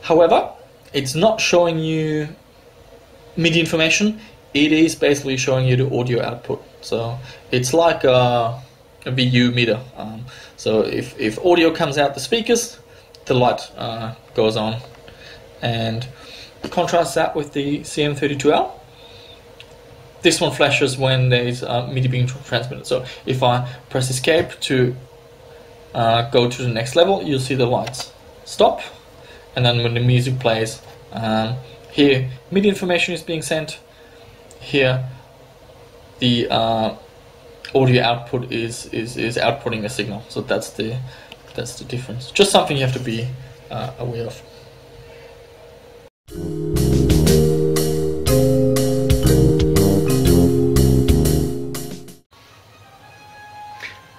However, it's not showing you MIDI information. It is basically showing you the audio output. So it's like a VU meter. So if audio comes out the speakers, the light goes on. And contrast that with the CM-32L. This one flashes when there is MIDI being transmitted. So if I press escape to go to the next level, you'll see the lights stop, and then when the music plays, here MIDI information is being sent. Here the audio output is outputting a signal. So that's the difference. Just something you have to be aware of.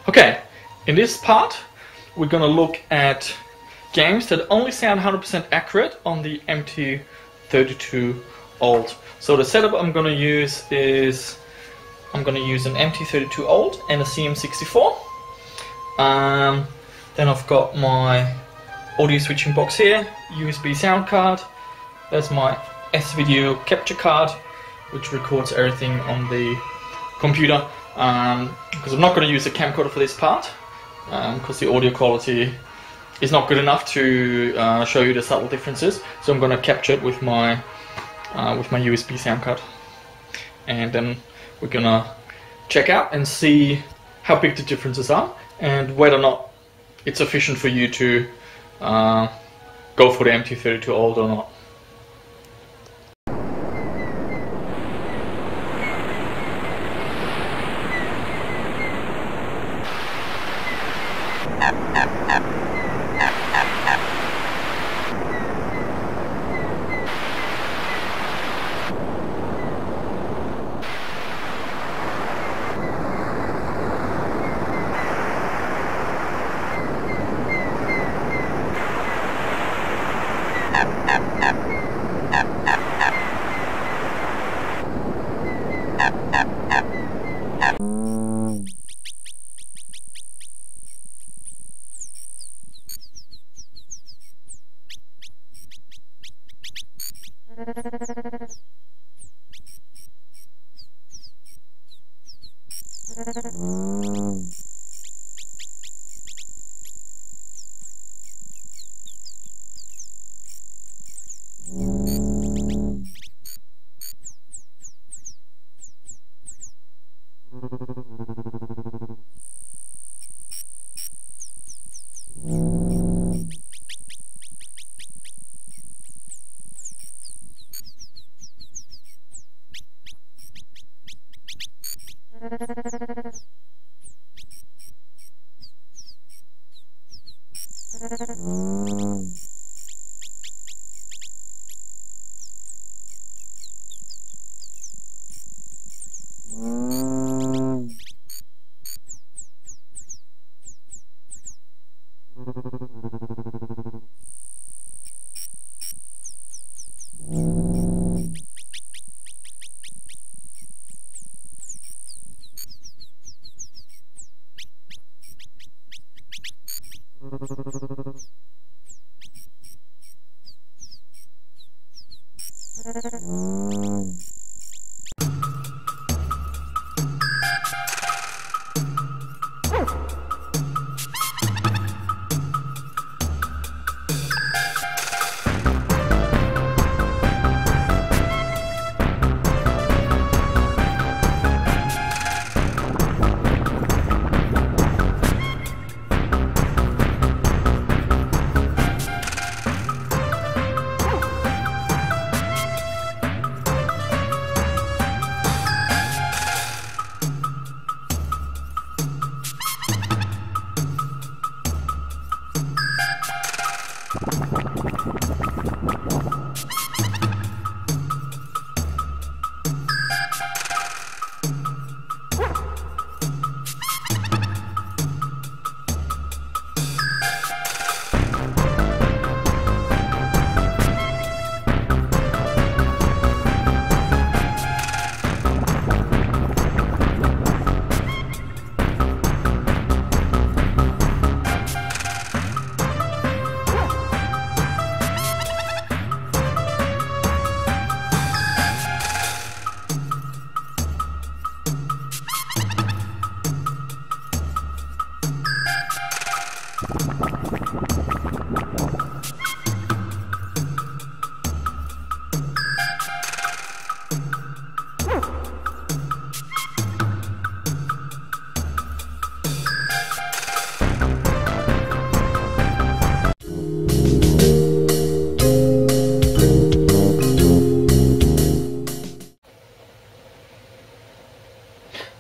Okay, in this part we're going to look at games that only sound 100% accurate on the MT-32 old. So the setup I'm going to use is I'm going to use an MT-32 old and a CM-64. Then I've got my audio switching box here, USB sound card. There's my S-video capture card, which records everything on the computer. Because I'm not going to use a camcorder for this part, because the audio quality is not good enough to show you the subtle differences. So I'm going to capture it with my USB sound card, and then we're going to check out and see how big the differences are and whether or not it's sufficient for you to go for the MT-32 old or not.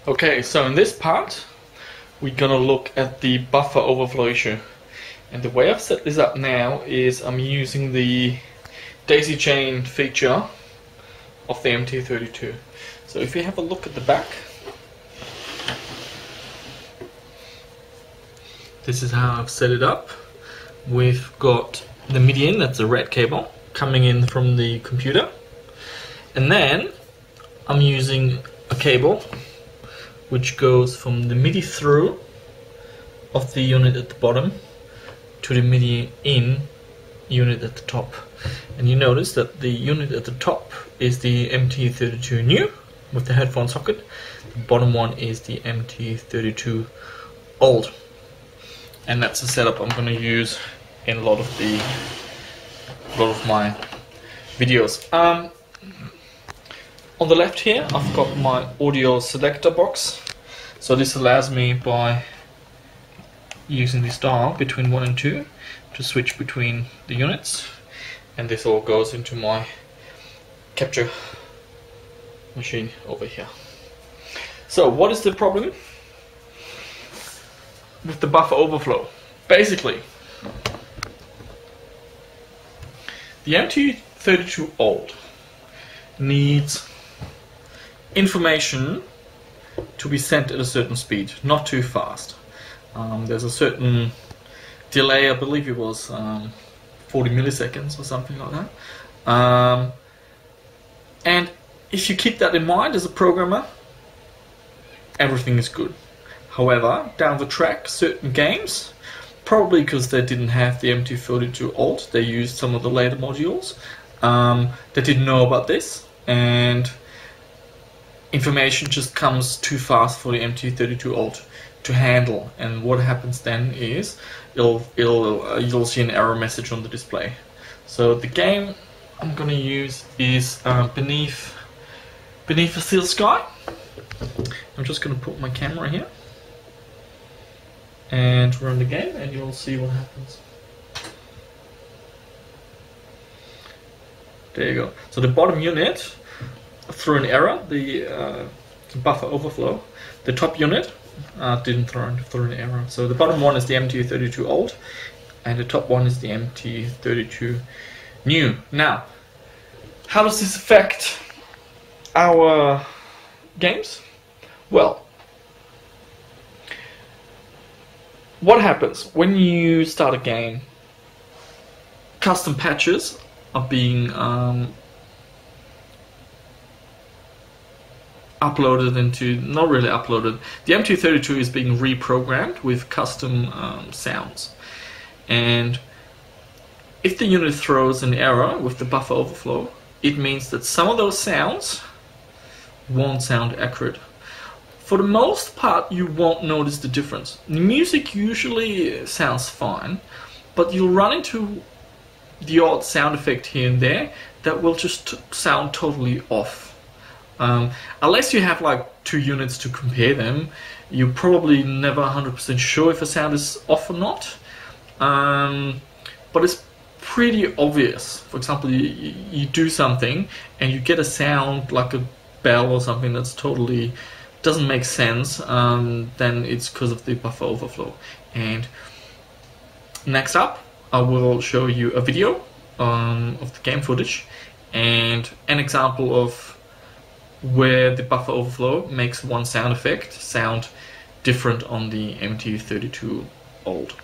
Okay, so in this part we're gonna look at the buffer overflow issue, and the way I've set this up now is I'm using the daisy chain feature of the MT-32. So if you have a look at the back, this is how I've set it up. We've got the MIDI in, that's a red cable coming in from the computer, and then I'm using a cable which goes from the MIDI through of the unit at the bottom to the MIDI in unit at the top. And you notice that the unit at the top is the MT-32 new with the headphone socket. The bottom one is the MT-32 old. And that's the setup I'm going to use in a lot of my videos. On the left here, I've got my audio selector box. So this allows me, by using this dial between 1 and 2, to switch between the units. And this all goes into my capture machine over here. So what is the problem with the buffer overflow? Basically, the MT-32 old needs information to be sent at a certain speed, not too fast. There's a certain delay, I believe it was 40 milliseconds or something like that. And if you keep that in mind as a programmer, everything is good. However, down the track, certain games, probably because they didn't have the MT-32 old, they used some of the later modules, they didn't know about this, and information just comes too fast for the MT-32L to handle, and what happens then is you'll see an error message on the display. So the game I'm gonna use is Beneath a Steel Sky. I'm just gonna put my camera here and run the game, and you'll see what happens. There you go. So the bottom unit threw an error, the buffer overflow. The top unit didn't throw an error. So the bottom one is the MT-32 and the top one is the MT-32 new. Now, how does this affect our games? Well, what happens when you start a game? Custom patches are being uploaded into, not really uploaded, the MT-32 is being reprogrammed with custom sounds, and if the unit throws an error with the buffer overflow, it means that some of those sounds won't sound accurate. For the most part, you won't notice the difference. The music usually sounds fine, but you'll run into the odd sound effect here and there that will just sound totally off. Unless you have like two units to compare them, you're probably never 100% sure if a sound is off or not. But it's pretty obvious. For example, you do something and you get a sound like a bell or something that's totally doesn't make sense, then it's because of the buffer overflow. And next up, I will show you a video of the game footage and an example of where the buffer overflow makes one sound effect sound different on the MT-32 old.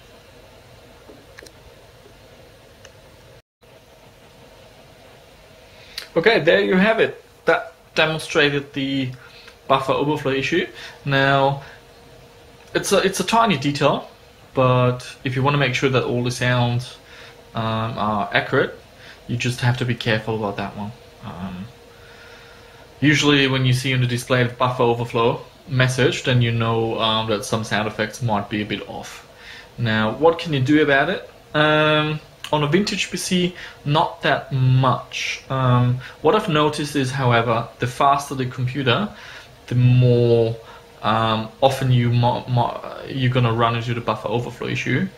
Okay, there you have it. That demonstrated the buffer overflow issue. Now, it's a tiny detail, but if you want to make sure that all the sounds are accurate, you just have to be careful about that one. Usually when you see on the display the buffer overflow message, then you know that some sound effects might be a bit off. Now, what can you do about it? On a vintage PC, not that much. What I've noticed is, however, the faster the computer, the more often you're gonna run into the buffer overflow issue.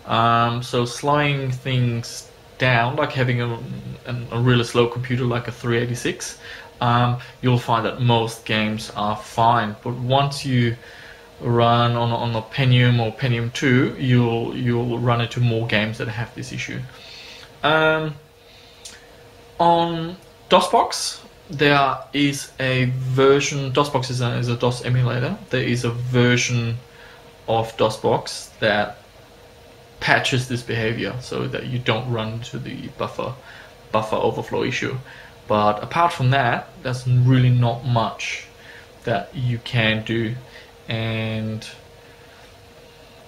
So slowing things down, like having a really slow computer like a 386, you'll find that most games are fine. But once you run on a Pentium or Pentium 2, you'll run into more games that have this issue. On Dosbox, there is a version. Dosbox is a DOS emulator. There is a version of Dosbox that patches this behavior so that you don't run into the buffer overflow issue. But apart from that, there's really not much that you can do. And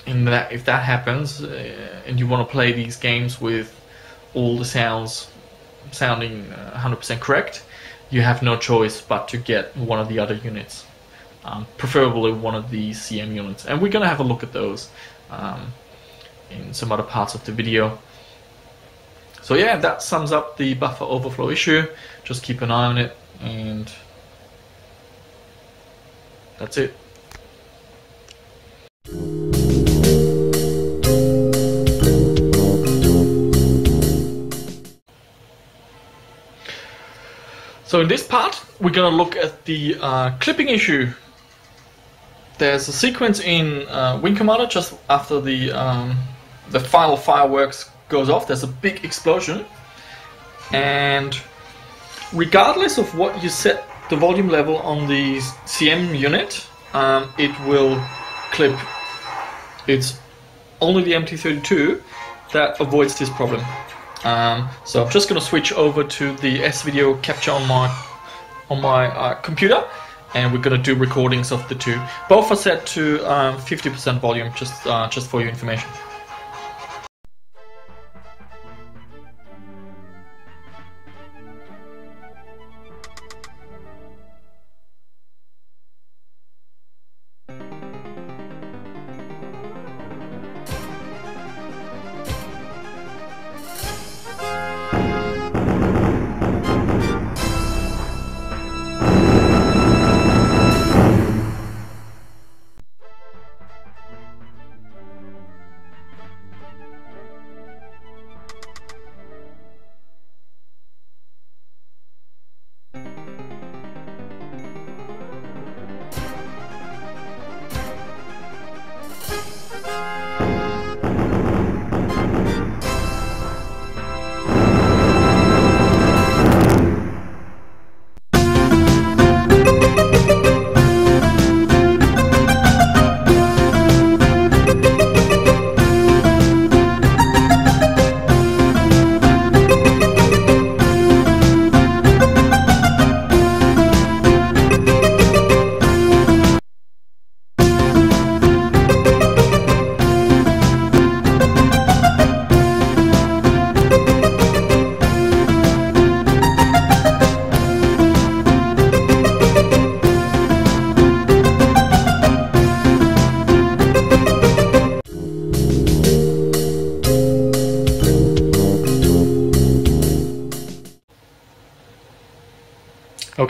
if that happens, and you want to play these games with all the sounds sounding 100% correct, you have no choice but to get one of the other units, preferably one of the CM units. And we're going to have a look at those in some other parts of the video. So yeah, that sums up the buffer overflow issue. Just keep an eye on it, and that's it. So in this part, we're going to look at the clipping issue. There's a sequence in Wing Commander just after the final fireworks goes off. There's a big explosion, and regardless of what you set the volume level on the CM unit, it will clip. It's only the MT-32 that avoids this problem. So I'm just going to switch over to the S-video capture on my computer, and we're going to do recordings of the two. Both are set to 50% volume, just for your information.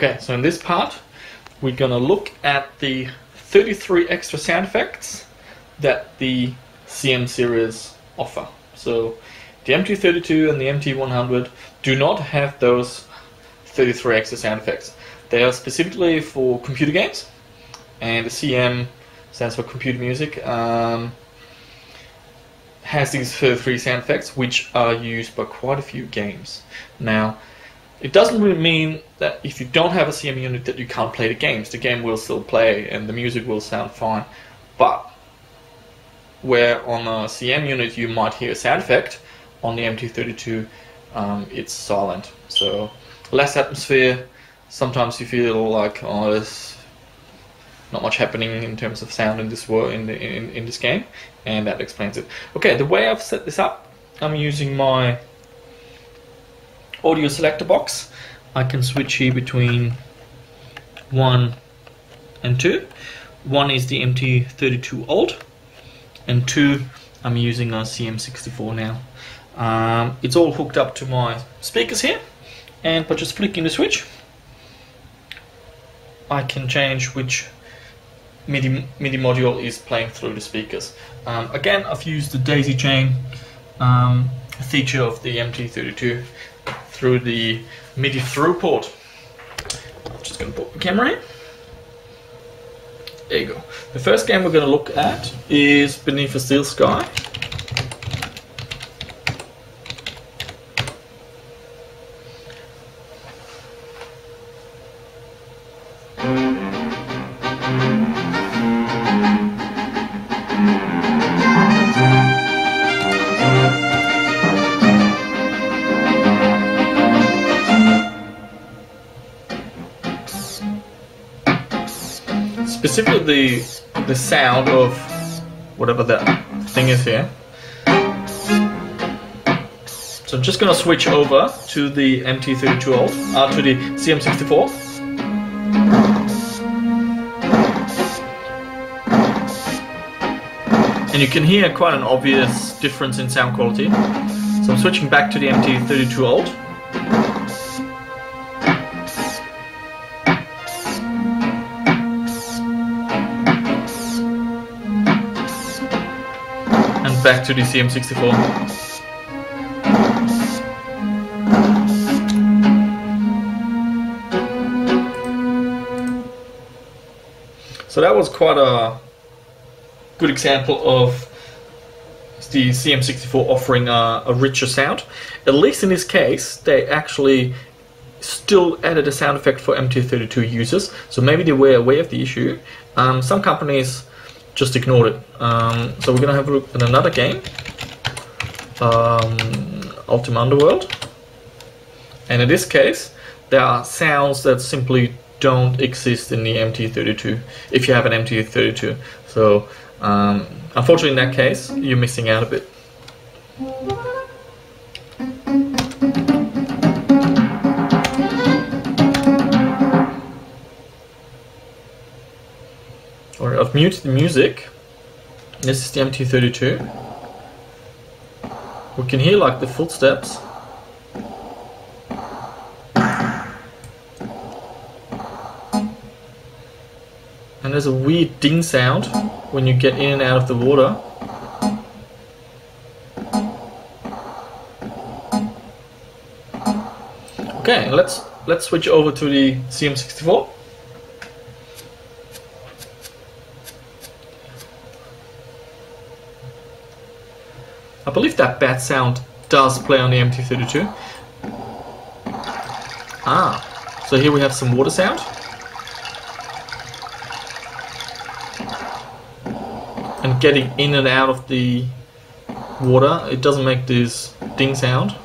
Okay, so in this part, we're gonna look at the 33 extra sound effects that the CM series offer. So the MT-32 and the MT-100 do not have those 33 extra sound effects. They are specifically for computer games, and the CM stands for computer music. Has these 33 sound effects, which are used by quite a few games. Now, it doesn't really mean that if you don't have a CM unit that you can't play the games. The game will still play and the music will sound fine. But where on a CM unit you might hear a sound effect, on the MT-32 it's silent. So less atmosphere. Sometimes you feel like, oh, there's not much happening in terms of sound in this in this game, and that explains it. Okay, the way I've set this up, I'm using my audio selector box. I can switch here between 1 and 2. 1 is the MT-32 old, and 2 I'm using a CM-64 now. It's all hooked up to my speakers here, and by just flicking the switch, I can change which MIDI module is playing through the speakers. Again, I've used the daisy chain feature of the MT-32 through the MIDI through port. I'm just going to put the camera in. There you go. The first game we're going to look at is Beneath a Steel Sky. Specifically the sound of whatever that thing is here. So I'm just going to switch over to the MT-32L, to the CM-64. And you can hear quite an obvious difference in sound quality. So I'm switching back to the MT-32L. Back to the CM-64. So that was quite a good example of the CM-64 offering a richer sound. At least in this case, they actually still added a sound effect for MT-32 users, so maybe they were aware of the issue. Some companies just ignored it. So we're going to have a look at another game, Ultima Underworld, and in this case there are sounds that simply don't exist in the MT-32 if you have an MT-32. So unfortunately in that case you're missing out a bit. Alright, I've muted the music. This is the MT-32. We can hear like the footsteps. And there's a weird ding sound when you get in and out of the water. Okay, let's switch over to the CM-64. I believe that bat sound does play on the MT-32. Ah, so here we have some water sound. And getting in and out of the water, it doesn't make this ding sound.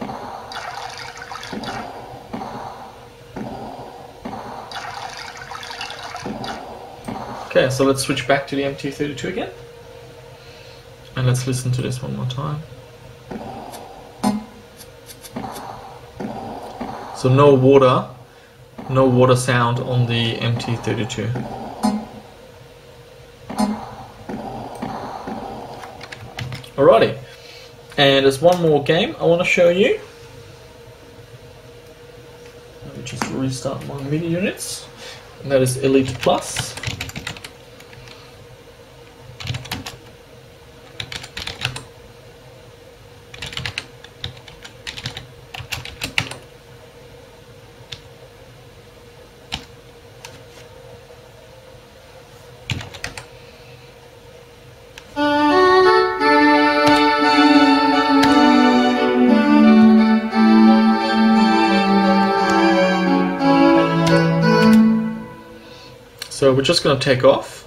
Okay, so let's switch back to the MT-32 again. And let's listen to this one more time. So no water sound on the MT-32. Alrighty, and there's one more game I want to show you. Let me just restart my MIDI units, and that is Elite Plus. So we're just going to take off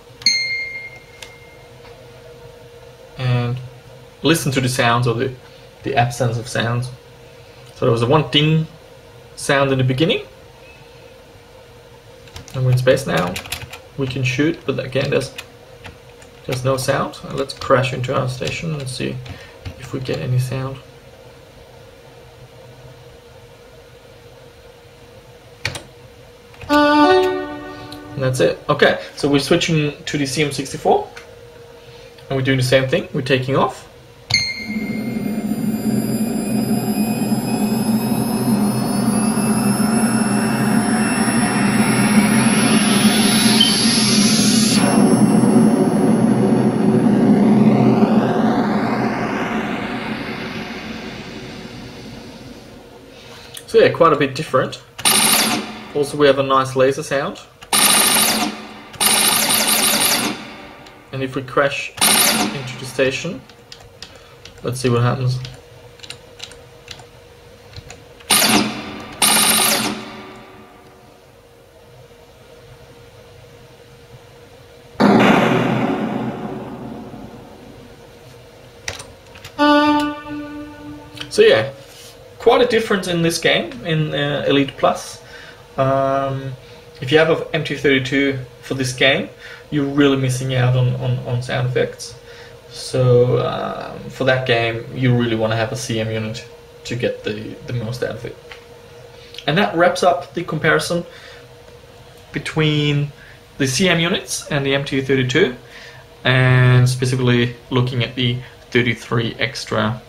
and listen to the sounds, or the absence of sounds. So there was a one ding sound in the beginning, and we're in space now. We can shoot, but again there's no sound. Let's crash into our station and see if we get any sound. And that's it. Okay, so we're switching to the CM-64, and we're doing the same thing. We're taking off. So yeah, quite a bit different. Also, we have a nice laser sound. And if we crash into the station, let's see what happens. So yeah, quite a difference in this game, in Elite Plus. If you have an MT-32 for this game, you're really missing out on sound effects. So for that game, you really want to have a CM unit to get the most out of it. And that wraps up the comparison between the CM units and the MT-32, and specifically looking at the 33 extra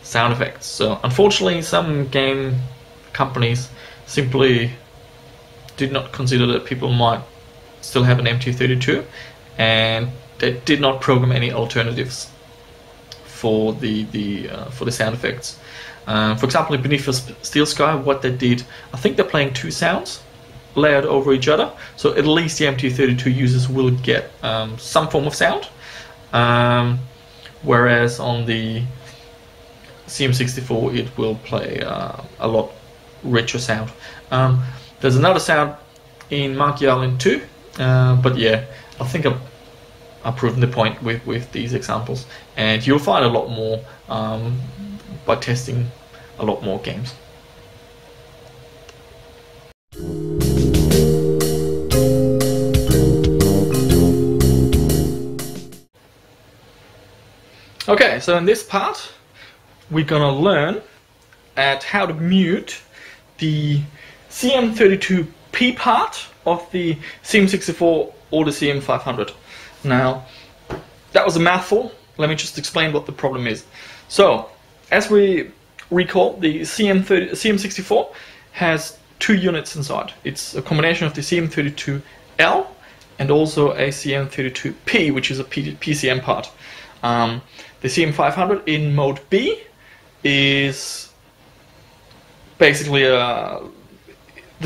sound effects. So unfortunately, some game companies simply did not consider that people might still have an MT-32, and they did not program any alternatives for the sound effects. For example, in Beneath the Steel Sky, what they did, I think they're playing two sounds layered over each other, so at least the MT-32 users will get some form of sound, whereas on the CM-64 it will play a lot richer sound. There's another sound in Monkey Island 2, but yeah, I think I've proven the point with these examples, and you'll find a lot more by testing a lot more games. Okay, so in this part we're gonna learn at how to mute the CM-32P part of the CM-64 or the CM-500. Now, that was a mouthful. Let me just explain what the problem is. So, as we recall, the CM-64 has two units inside. It's a combination of the CM-32L and also a CM-32P, which is a PCM part. The CM-500 in mode B is basically the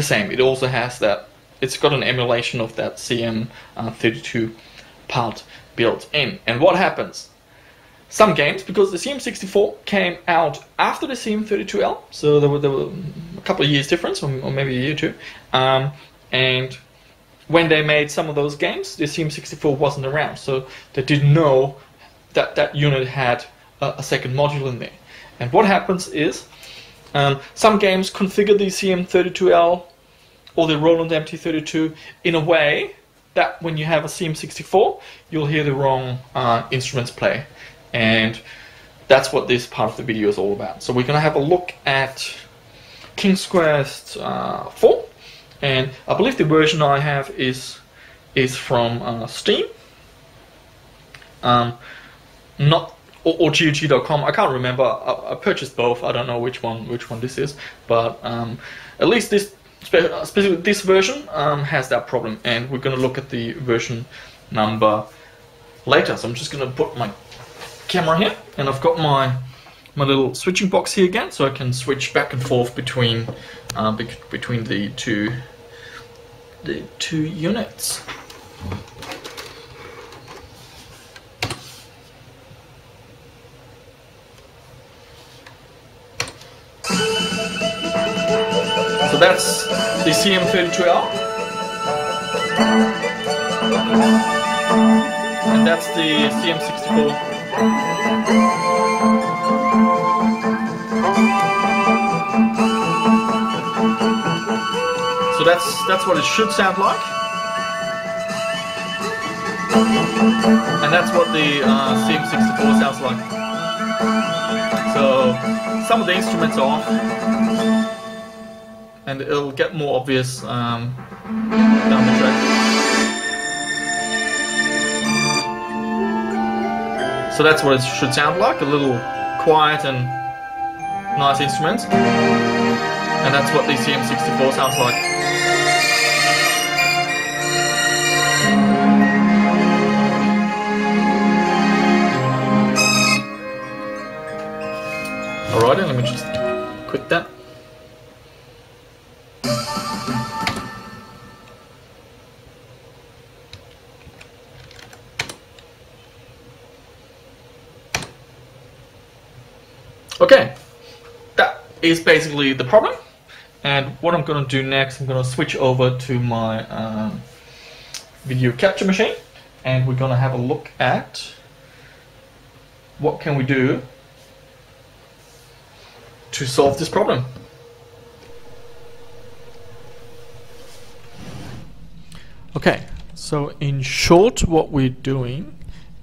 same. It also has that, it's got an emulation of that CM-32 part built in. And what happens? Some games, because the CM-64 came out after the CM-32L, so there were a couple of years difference, or maybe a year or two, and when they made some of those games, the CM-64 wasn't around, so they didn't know that that unit had a second module in there. And what happens is, some games configure the CM-32L or the Roland MT-32 in a way that when you have a CM-64, you'll hear the wrong instruments play. And that's what this part of the video is all about. So we're going to have a look at King's Quest 4, and I believe the version I have is from Steam, not or GOG.com. I can't remember. I purchased both. I don't know which one this is, but at least specifically this version has that problem, and we're going to look at the version number later. So I'm just going to put my camera here, and I've got my little switching box here again, so I can switch back and forth between the two units. So that's the CM-32L, and that's the CM-64. So that's what it should sound like, and that's what the CM-64 sounds like. So some of the instruments are off, and it'll get more obvious down the track. So that's what it should sound like, a little quiet and nice instruments, and that's what the CM-64 sounds like. Alright, let me just quit that. Okay, that is basically the problem, and what I'm going to do next, I'm going to switch over to my video capture machine, and we're going to have a look at what can we do to solve this problem. Okay, so in short, what we're doing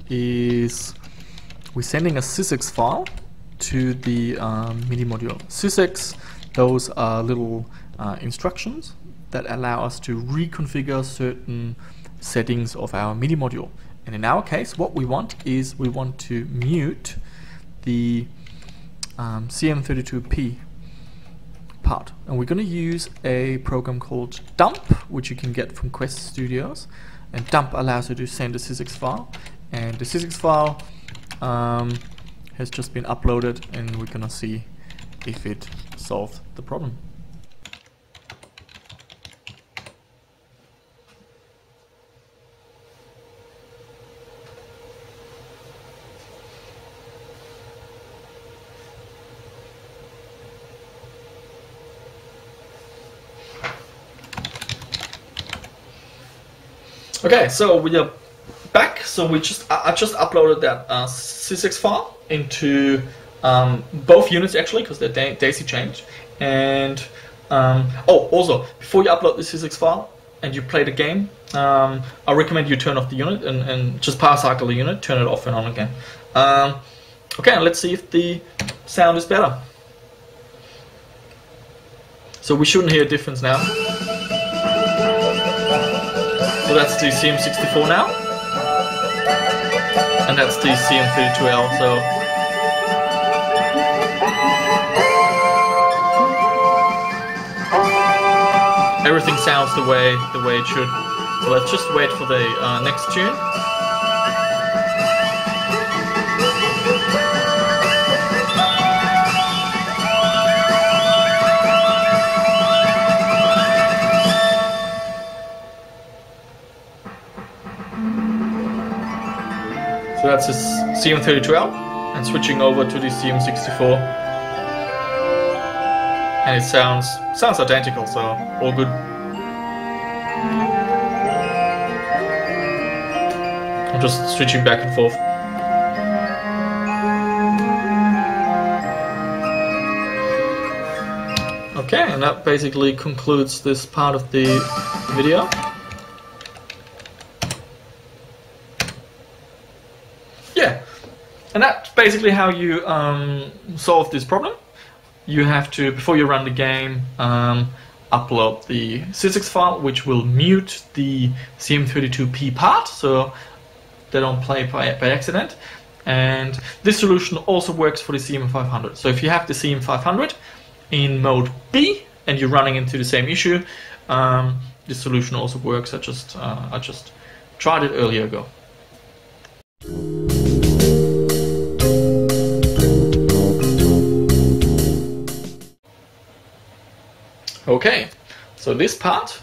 is we're sending a sysx file to the MIDI module. Sysx, those are little instructions that allow us to reconfigure certain settings of our MIDI module. And in our case, what we want is we want to mute the CM-32P part. And we're going to use a program called dump, which you can get from Quest Studios. And dump allows you to send a sysx file. And the sysx file has just been uploaded, and we're gonna see if it solved the problem. Okay, so we are back. So I just uploaded that sysx file into both units actually, because they're daisy chained. And also before you upload the sysx file and you play the game, I recommend you turn off the unit and just power cycle the unit, turn it off and on again. Okay, and let's see if the sound is better. So we shouldn't hear a difference now. So that's the CM-64 now, and that's the CM-32L. So everything sounds the way it should. So let's just wait for the next tune. So that's the CM-32L, and switching over to the CM-64, and it sounds identical, so all good. I'm just switching back and forth. Okay, and that basically concludes this part of the video. Yeah, and that's basically how you solve this problem. You have to, before you run the game, upload the sysx file, which will mute the CM-32P part, so they don't play by accident. And this solution also works for the CM-500. So if you have the CM-500 in mode B and you're running into the same issue, this solution also works. I just tried it earlier ago. Okay, so this part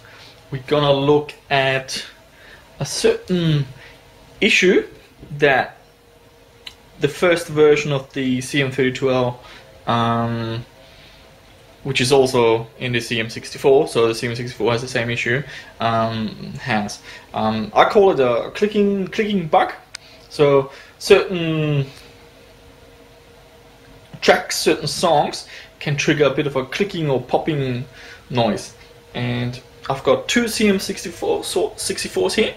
we're gonna look at a certain issue that the first version of the CM-32L, which is also in the CM-64, so the CM-64 has the same issue, has. I call it a clicking bug. So certain tracks, certain songs can trigger a bit of a clicking or popping noise, and I've got two CM-64s here.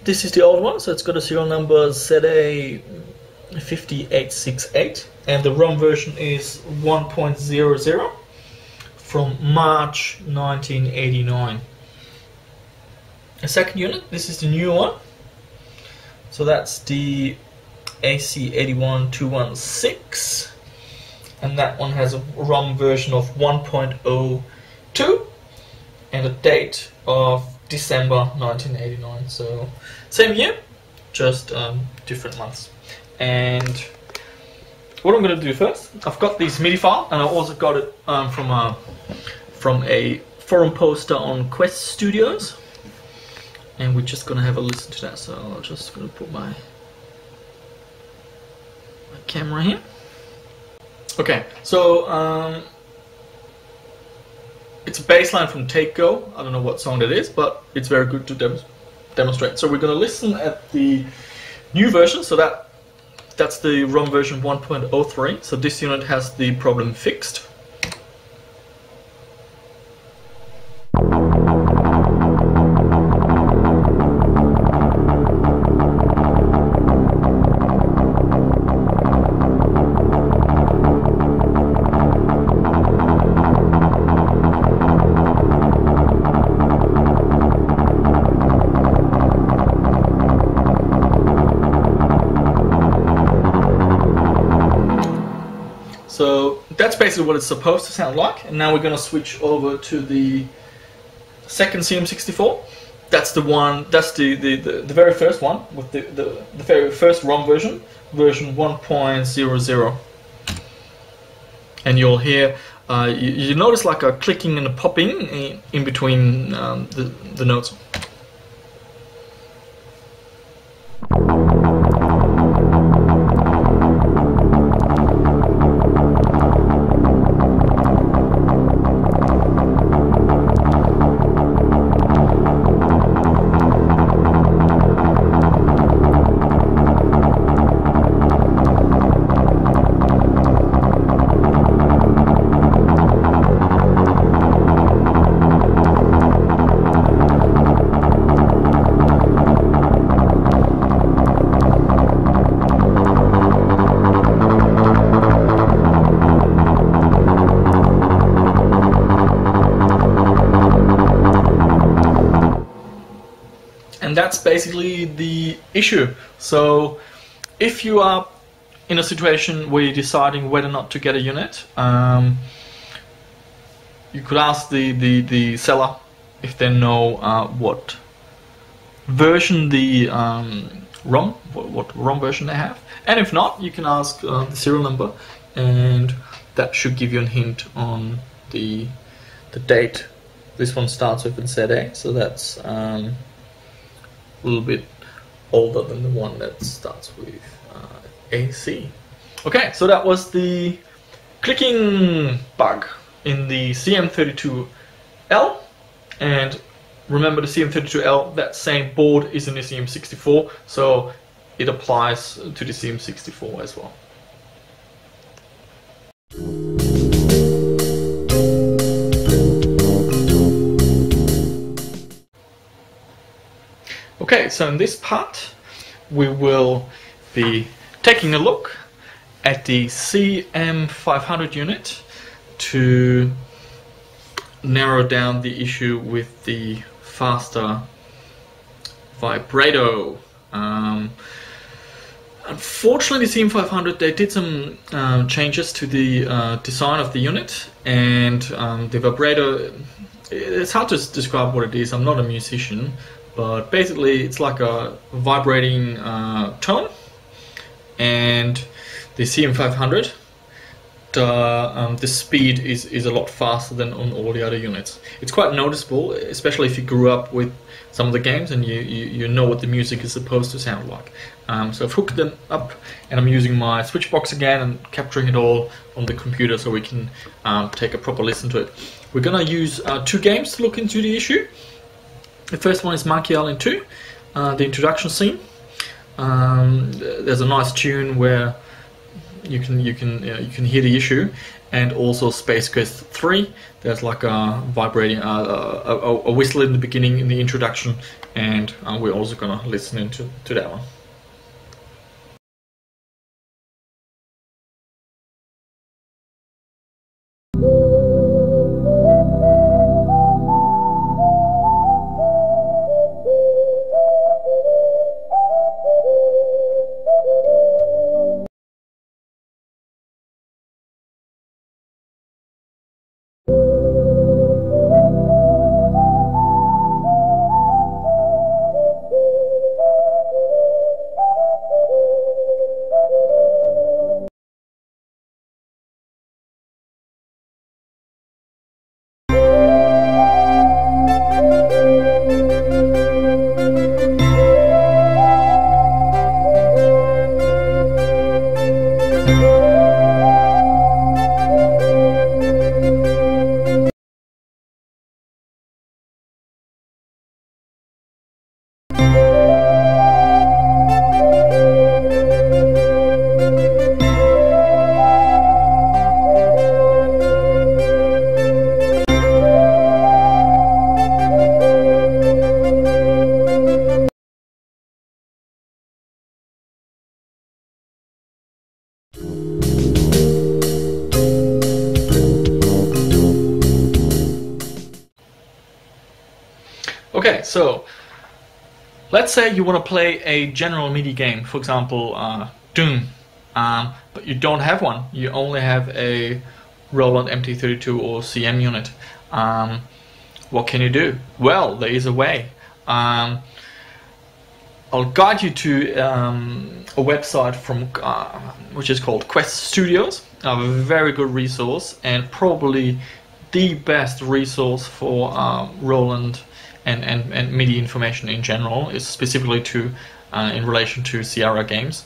This is the old one, so it's got a serial number ZA5868, and the ROM version is 1.00 from March 1989. A second unit, this is the new one, so that's the AC81216, and that one has a ROM version of 1.02 and a date of December 1989. So same year, just different months. And what I'm going to do first, I've got this MIDI file, and I also got it from a forum poster on Quest Studios, and we're just going to have a listen to that. So I'm just going to put my camera here. Okay, so it's a bass line from Take Go. I don't know what song that is, but it's very good to demonstrate. So we're going to listen at the new version, so that's the ROM version 1.03. So this unit has the problem fixed. So that's basically what it's supposed to sound like. And now we're going to switch over to the second CM-64. That's the one. That's the very first one with the very first ROM version 1.00. And you'll hear you notice like a clicking and a popping in between the notes. And that's basically the issue. So if you are in a situation where you're deciding whether or not to get a unit, you could ask the seller if they know what version the ROM, what ROM version they have, and if not, you can ask the serial number, and that should give you a hint on the date. This one starts with ZA, so that's a little bit older than the one that starts with AC. Okay, so that was the clicking bug in the CM-32L, and remember the CM-32L, that same board is in the CM-64, so it applies to the CM-64 as well. Okay, so in this part we will be taking a look at the CM-500 unit to narrow down the issue with the faster vibrato. Unfortunately, the CM-500, they did some changes to the design of the unit, and the vibrato, it's hard to describe what it is. I'm not a musician, but basically it's like a vibrating tone. And the CM-500, the speed is a lot faster than on all the other units. It's quite noticeable, especially if you grew up with some of the games and you know what the music is supposed to sound like. So I've hooked them up, and I'm using my switch box again and capturing it all on the computer so we can take a proper listen to it. We're gonna use 2 games to look into the issue. The first one is Monkey Island 2, the introduction scene. There's a nice tune where you can hear the issue, and also Space Quest 3. There's like a vibrating a whistle in the beginning in the introduction, and we're also gonna listen into that one. Okay, so let's say you want to play a general MIDI game, for example, Doom, but you don't have one. You only have a Roland MT-32 or CM unit. What can you do? Well, there is a way. I'll guide you to a website from which is called Quest Studios, a very good resource, and probably the best resource for Roland and MIDI information in general, is specifically to in relation to Sierra games.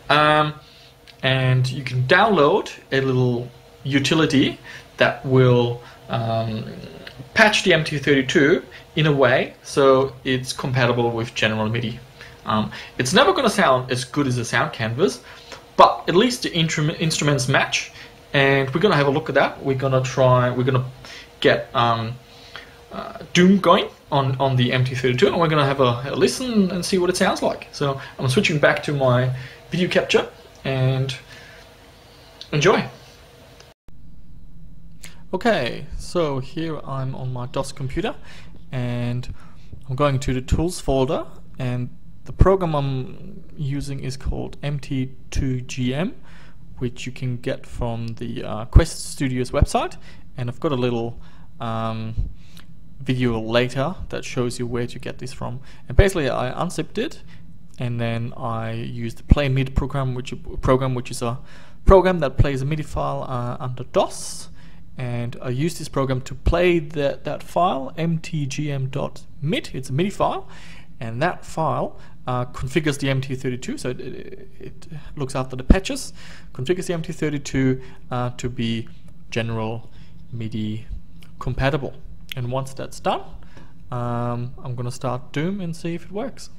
And you can download a little utility that will patch the MT-32 in a way so it's compatible with general MIDI. It's never going to sound as good as a sound canvas, but at least the instruments match, and we're going to have a look at that. We're going to get Doom going on the MT-32, and we're going to have a listen and see what it sounds like. So I'm switching back to my video capture, and enjoy. Okay, so here I'm on my DOS computer, and I'm going to the tools folder, and the program I'm using is called MT-2GM, which you can get from the Quest Studios website, and I've got a little video later that shows you where to get this from. And basically I unzipped it, and then I used the play MIDI program, which is a program that plays a MIDI file under DOS, and I used this program to play that file, mtgm.mid. It's a MIDI file, and that file configures the MT-32, so it looks after the patches, configures the MT-32 to be general MIDI compatible. And once that's done, I'm going to start Doom and see if it works.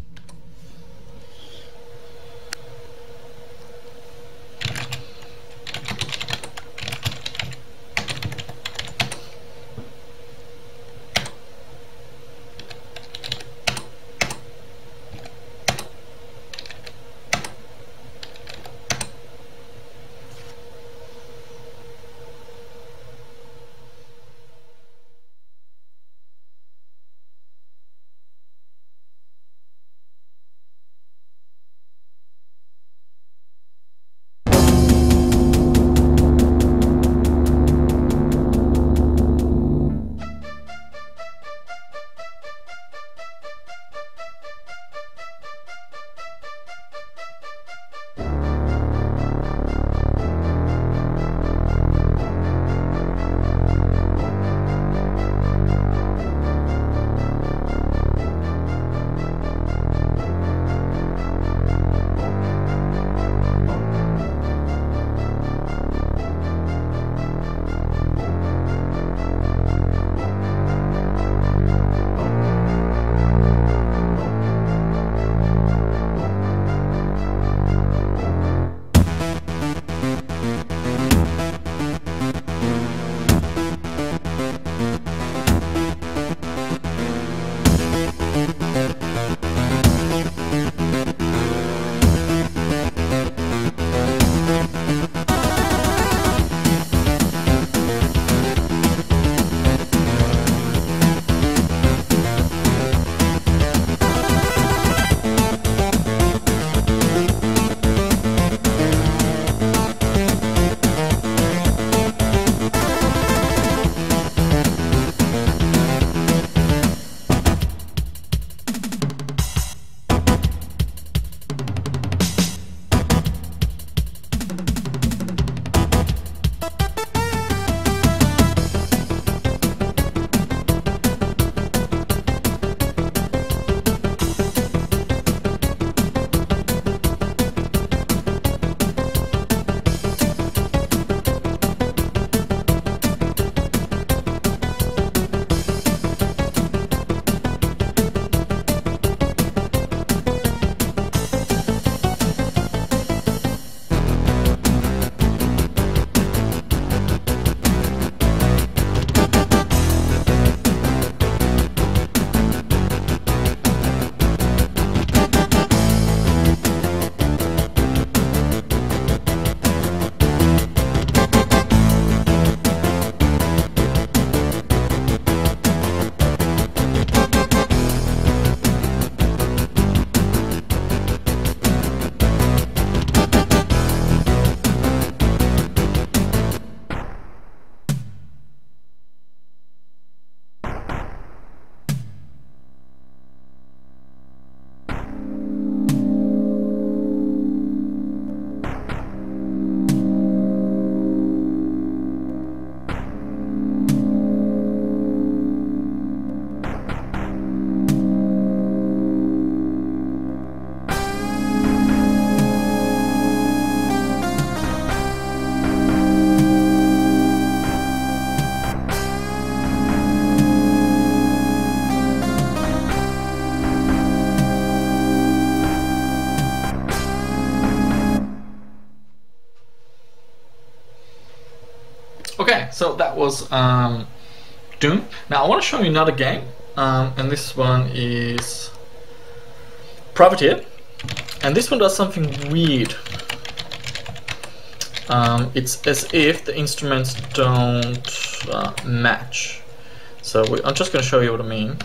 so that was Doom. Now I want to show you another game, and this one is Privateer, and this one does something weird. It's as if the instruments don't match. So I'm just going to show you what I mean.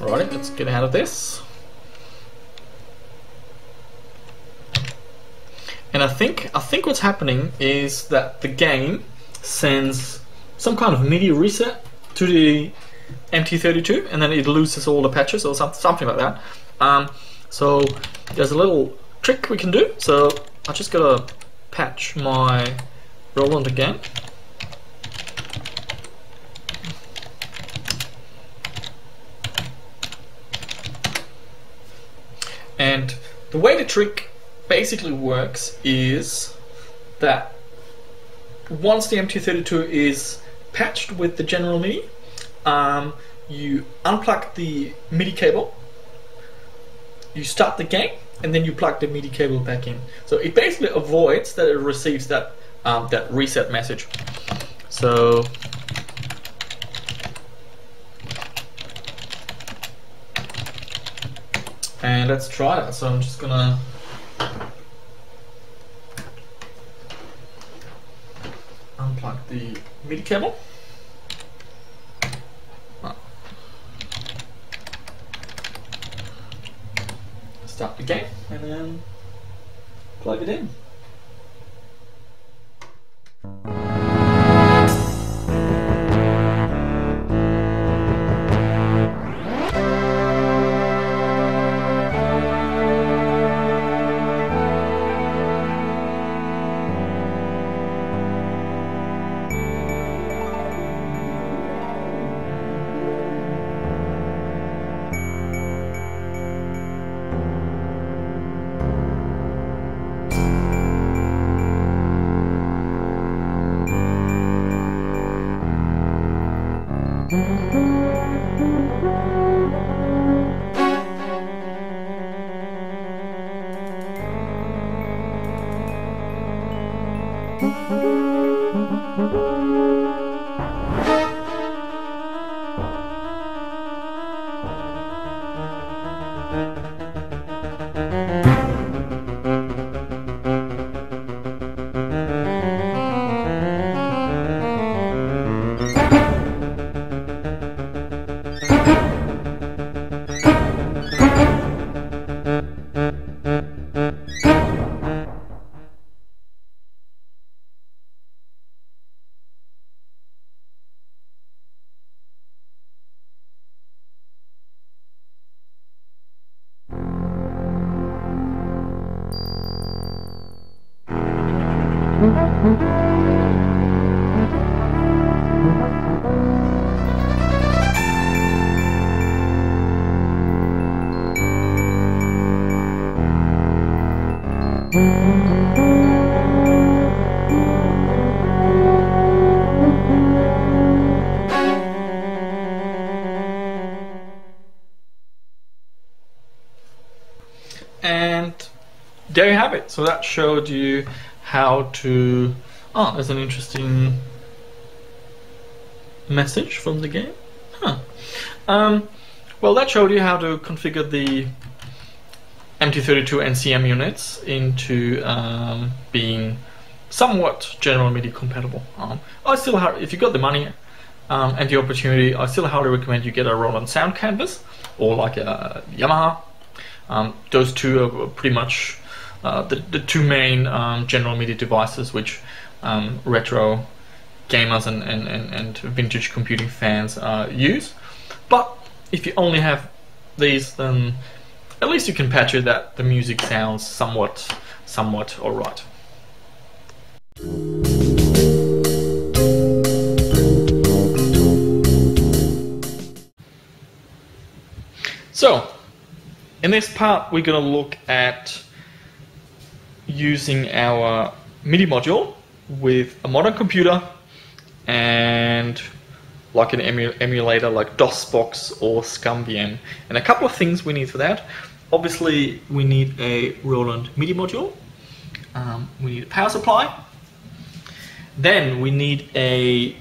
Alright, let's get out of this. And I think what's happening is that the game sends some kind of MIDI reset to the MT-32, and then it loses all the patches or something like that. So there's a little trick we can do. So I just gotta patch my Roland again. And the way the trick basically works is that once the MT-32 is patched with the general MIDI, you unplug the MIDI cable, you start the game, and then you plug the MIDI cable back in. So it basically avoids that it receives that that reset message. So and let's try that. So I'm just gonna unplug the MIDI cable. Start the game and then plug it in. And there you have it. So that showed you how to... Oh, there's an interesting message from the game. Well, that showed you how to configure the MT-32 and CM units into being somewhat general MIDI compatible. I still, if you got the money and the opportunity, I still highly recommend you get a Roland sound canvas or like a Yamaha. Those two are pretty much the two main general MIDI devices which retro gamers and vintage computing fans use. But if you only have these, then at least you can patch it that the music sounds somewhat alright. So, in this part we're going to look at using our MIDI module with a modern computer and like an emulator like Dosbox or ScumVM. And a couple of things we need for that. Obviously we need a Roland MIDI module, we need a power supply, then we need a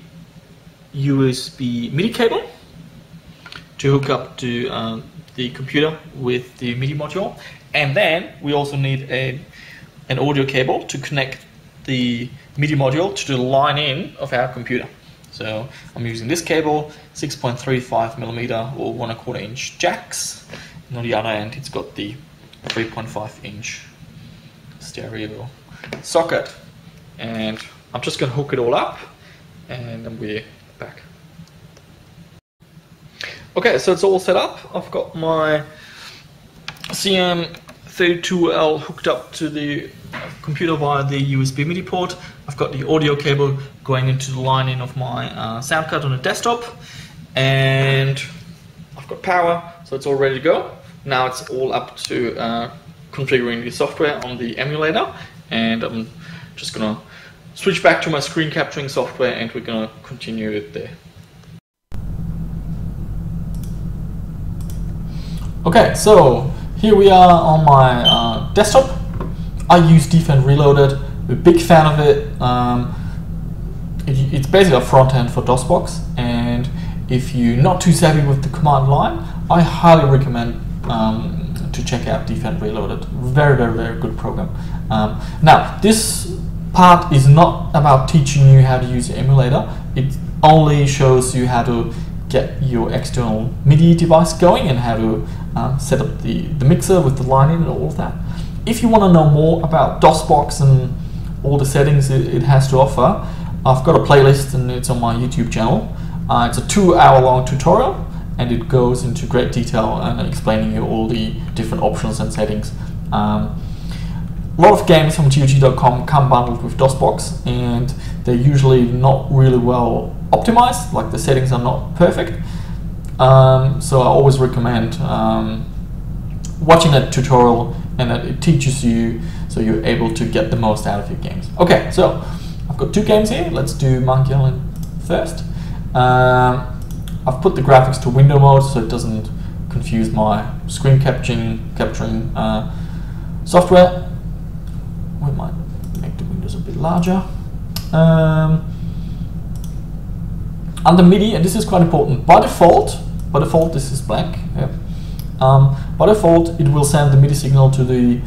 USB MIDI cable to hook up to the computer with the MIDI module, and then we also need an audio cable to connect the MIDI module to the line in of our computer. So I'm using this cable, 6.35mm or 1¼ inch jacks, and on the other end it's got the 3.5 inch stereo socket, and I'm just going to hook it all up and then we're back. Okay, so it's all set up. I've got my CM-32L hooked up to the computer via the USB MIDI port. I've got the audio cable going into the line in of my sound card on the desktop, and I've got power, so it's all ready to go. Now it's all up to configuring the software on the emulator, and I'm just gonna switch back to my screen capturing software and we're gonna continue it there. Okay, so here we are on my desktop. I use Defend Reloaded. I'm a big fan of it. It's basically a front end for Dosbox, and if you're not too savvy with the command line, I highly recommend to check out Defend Reloaded. Very, very, very good program. Now, this part is not about teaching you how to use the emulator. It only shows you how to get your external MIDI device going and how to set up the mixer with the line in and all of that. If you want to know more about Dosbox and all the settings it has to offer, I've got a playlist and it's on my YouTube channel. It's a 2-hour long tutorial and it goes into great detail and explaining you all the different options and settings. A lot of games from GOG.com come bundled with Dosbox, and they're usually not really well optimized, like the settings are not perfect. So I always recommend watching that tutorial, and that it teaches you so you're able to get the most out of your games. Okay, so I've got 2 games here. Let's do Monkey Island first. I've put the graphics to window mode so it doesn't confuse my screen capturing software. We might make the windows a bit larger. Under MIDI, and this is quite important, by default this is blank. Yeah. By default, it will send the MIDI signal to the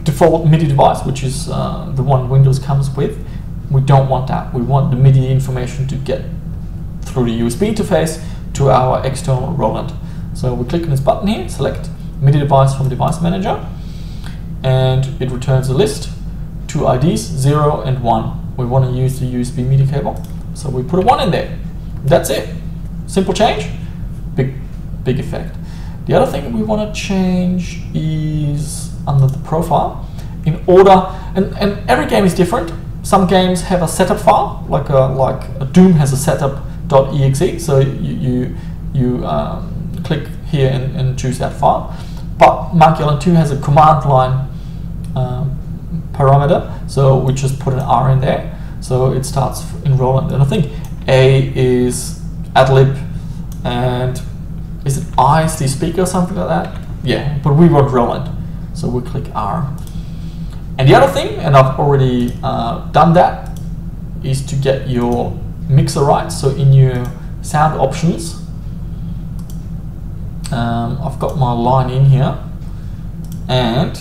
default MIDI device, which is the one Windows comes with. We don't want that. We want the MIDI information to get through the USB interface to our external Roland. So we click on this button here, select MIDI device from Device Manager, and it returns a list, 2 IDs, 0 and 1. We want to use the USB MIDI cable, so we put a 1 in there. That's it. Simple change, big effect. The other thing we want to change is under the profile. In order, and every game is different. Some games have a setup file, like a Doom has a setup.exe. So you click here and choose that file. But Monkey Island 2 has a command line parameter, so we just put an R in there. So it starts in Roland, and I think A is ad-lib, and is it I is the speaker or something like that? Yeah, but we want Roland, so we click R. And the other thing, and I've already done that, is to get your mixer right. So in your sound options, I've got my line in here, and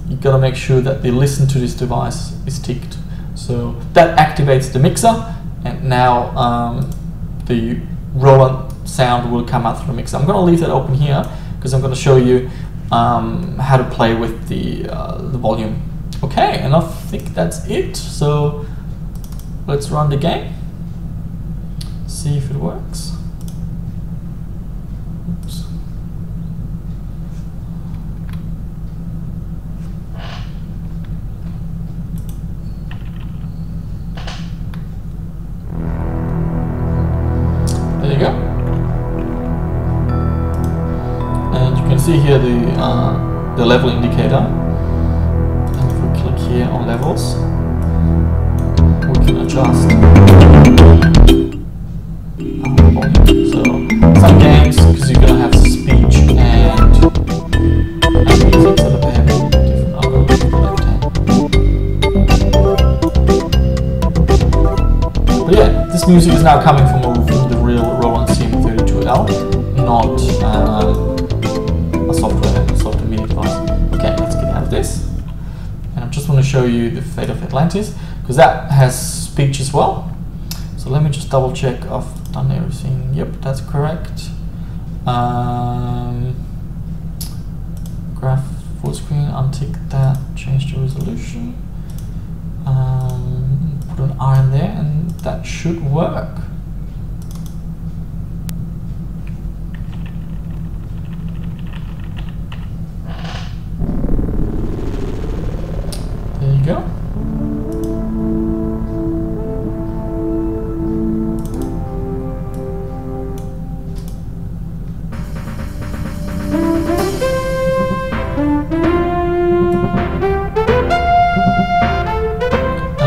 you've got to make sure that the listen to this device is ticked. So that activates the mixer, and now the Roland sound will come out through the mixer. I'm going to leave that open here because I'm going to show you how to play with the volume. Okay, and I think that's it. So let's run the game, see if it works. see here the level indicator. And if we click here on levels, we can adjust. So some games, because you're gonna have speech and music, so they have different algorithms for that. But yeah, this music is now coming from the real Roland CM-32L, not a software MIDI device. Okay, let's get out of this. And I just want to show you the Fate of Atlantis, because that has speech as well. So let me just double check I've done everything. Yep, that's correct. Graph full screen, untick that, change the resolution. Put an R in there and that should work. There you go.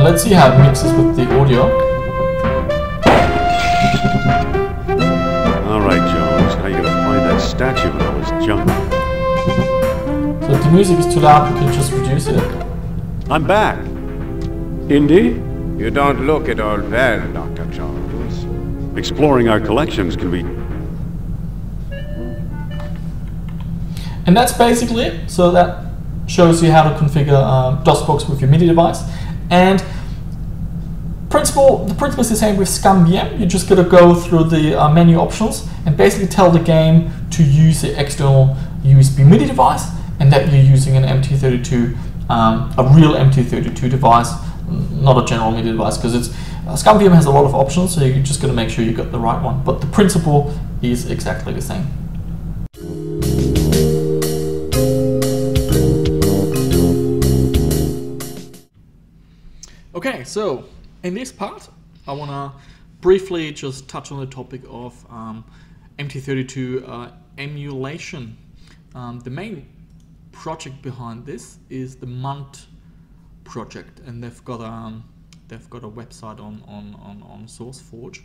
Let's see how it mixes with the audio. Alright, Jones, how you gonna find that statue in all this junk? So if the music is too loud, we can just reduce it. I'm back. Indy? You don't look at all well, Dr. Jones. Exploring our collections can be... And that's basically it. So that shows you how to configure Dosbox with your MIDI device. And the principle is the same with SCUM-VM. You just gotta go through the menu options and basically tell the game to use the external USB MIDI device, and that you're using an MT-32, a real MT-32 device, not a general MIDI device, because it's SCUM-VM has a lot of options, so you just gotta make sure you got the right one. But the principle is exactly the same. Okay, so in this part, I want to briefly just touch on the topic of MT-32 emulation. The main project behind this is the MUNT project, and they've got a website on SourceForge.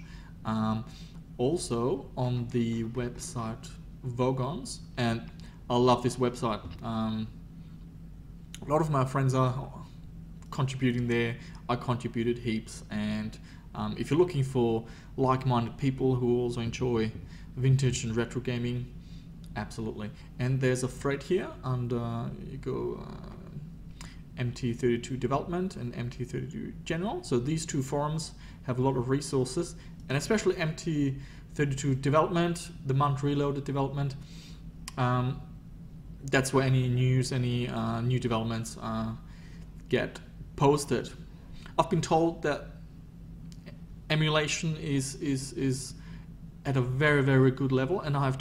Also on the website Vogons, and I love this website. A lot of my friends are contributing there. I contributed heaps, and if you're looking for like-minded people who also enjoy vintage and retro gaming, absolutely. And there's a thread here under you go MT-32 development and MT-32 general. So these two forums have a lot of resources, and especially MT-32 development, the MUNT Reloaded development. That's where any news, any new developments get posted. I've been told that emulation is at a very, very good level, and I have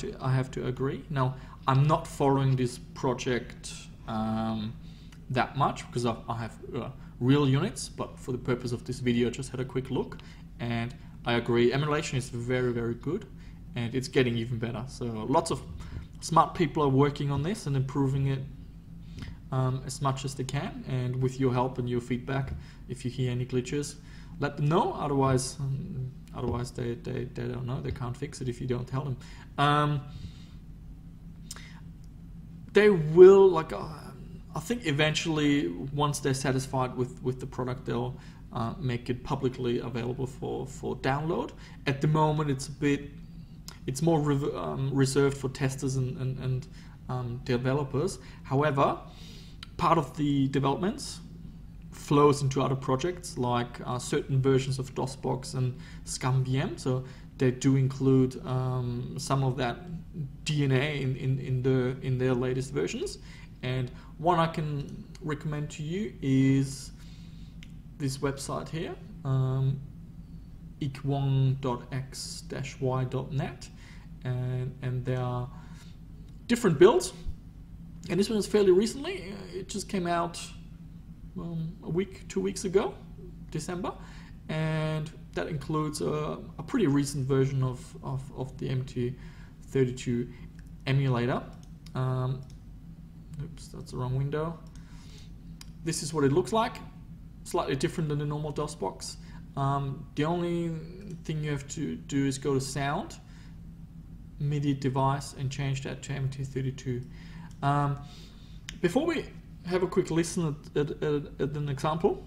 to agree. Now, I'm not following this project that much because I have real units, but for the purpose of this video, I just had a quick look, and I agree. Emulation is very, very good, and it's getting even better. So lots of smart people are working on this and improving it as much as they can, and with your help and your feedback, if you hear any glitches, let them know. Otherwise they don't know, they can't fix it if you don't tell them. They will, like I think eventually, once they're satisfied with the product, they'll make it publicly available for download. At the moment, it's more reserved for testers and developers. However, part of the developments flows into other projects, like certain versions of Dosbox and SCUM-VM. So they do include some of that DNA in their latest versions. And one I can recommend to you is this website here, ikwong.x-y.net, and there are different builds. And this one is fairly recently. It just came out a week, 2 weeks ago, December, and that includes a pretty recent version of the MT-32 emulator. Oops, that's the wrong window. This is what it looks like. Slightly different than the normal Dosbox. The only thing you have to do is go to Sound, MIDI device, and change that to MT-32. Before we have a quick listen at an example,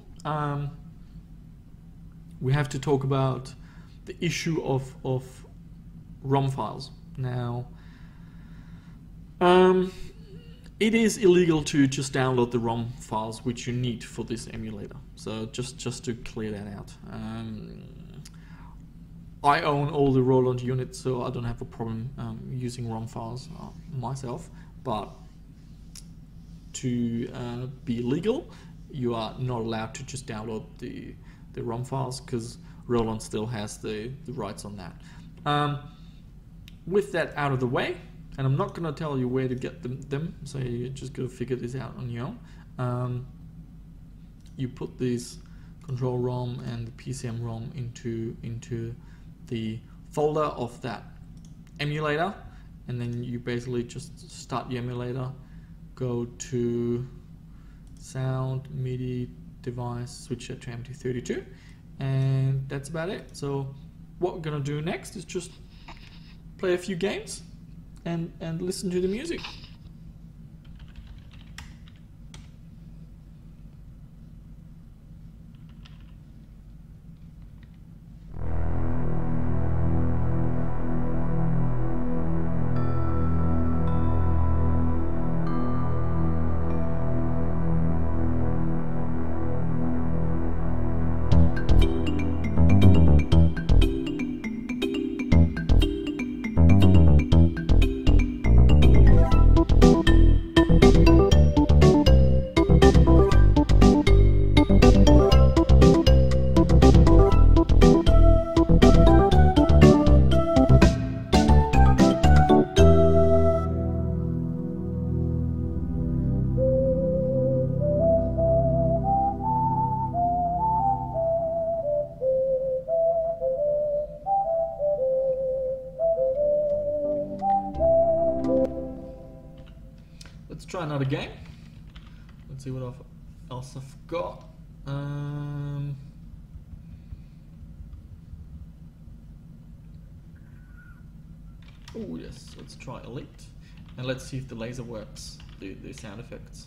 we have to talk about the issue of ROM files. Now, it is illegal to just download the ROM files which you need for this emulator. So just to clear that out. I own all the Roland units, so I don't have a problem using ROM files myself. But to be legal, you are not allowed to just download the ROM files, because Roland still has the rights on that. With that out of the way, and I'm not going to tell you where to get them, so you just got to figure this out on your own. You put this control ROM and the PCM ROM into the folder of that emulator, and then you basically just start the emulator, go to Sound, MIDI device, switch it to MT-32, and that's about it. So what we're going to do next is just play a few games and listen to the music. Let's try another game. Let's see what else I've got. Oh yes, let's try Elite, and let's see if the laser works, the sound effects.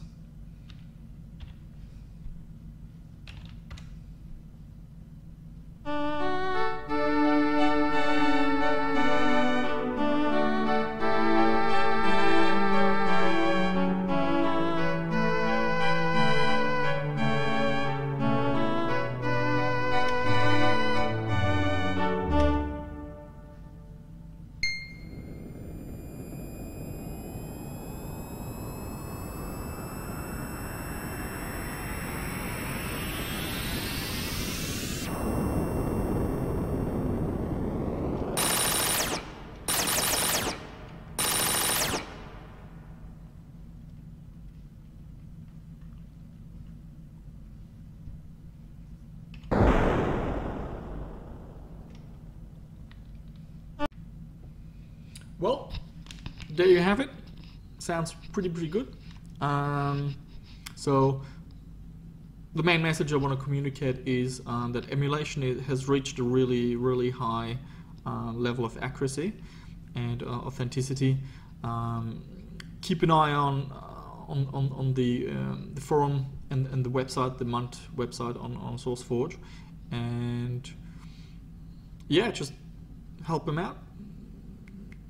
Well, there you have it. Sounds pretty good. So the main message I want to communicate is that emulation has reached a really high level of accuracy and authenticity. Keep an eye on the forum and the website, the MUNT website on SourceForge, and yeah, just help them out.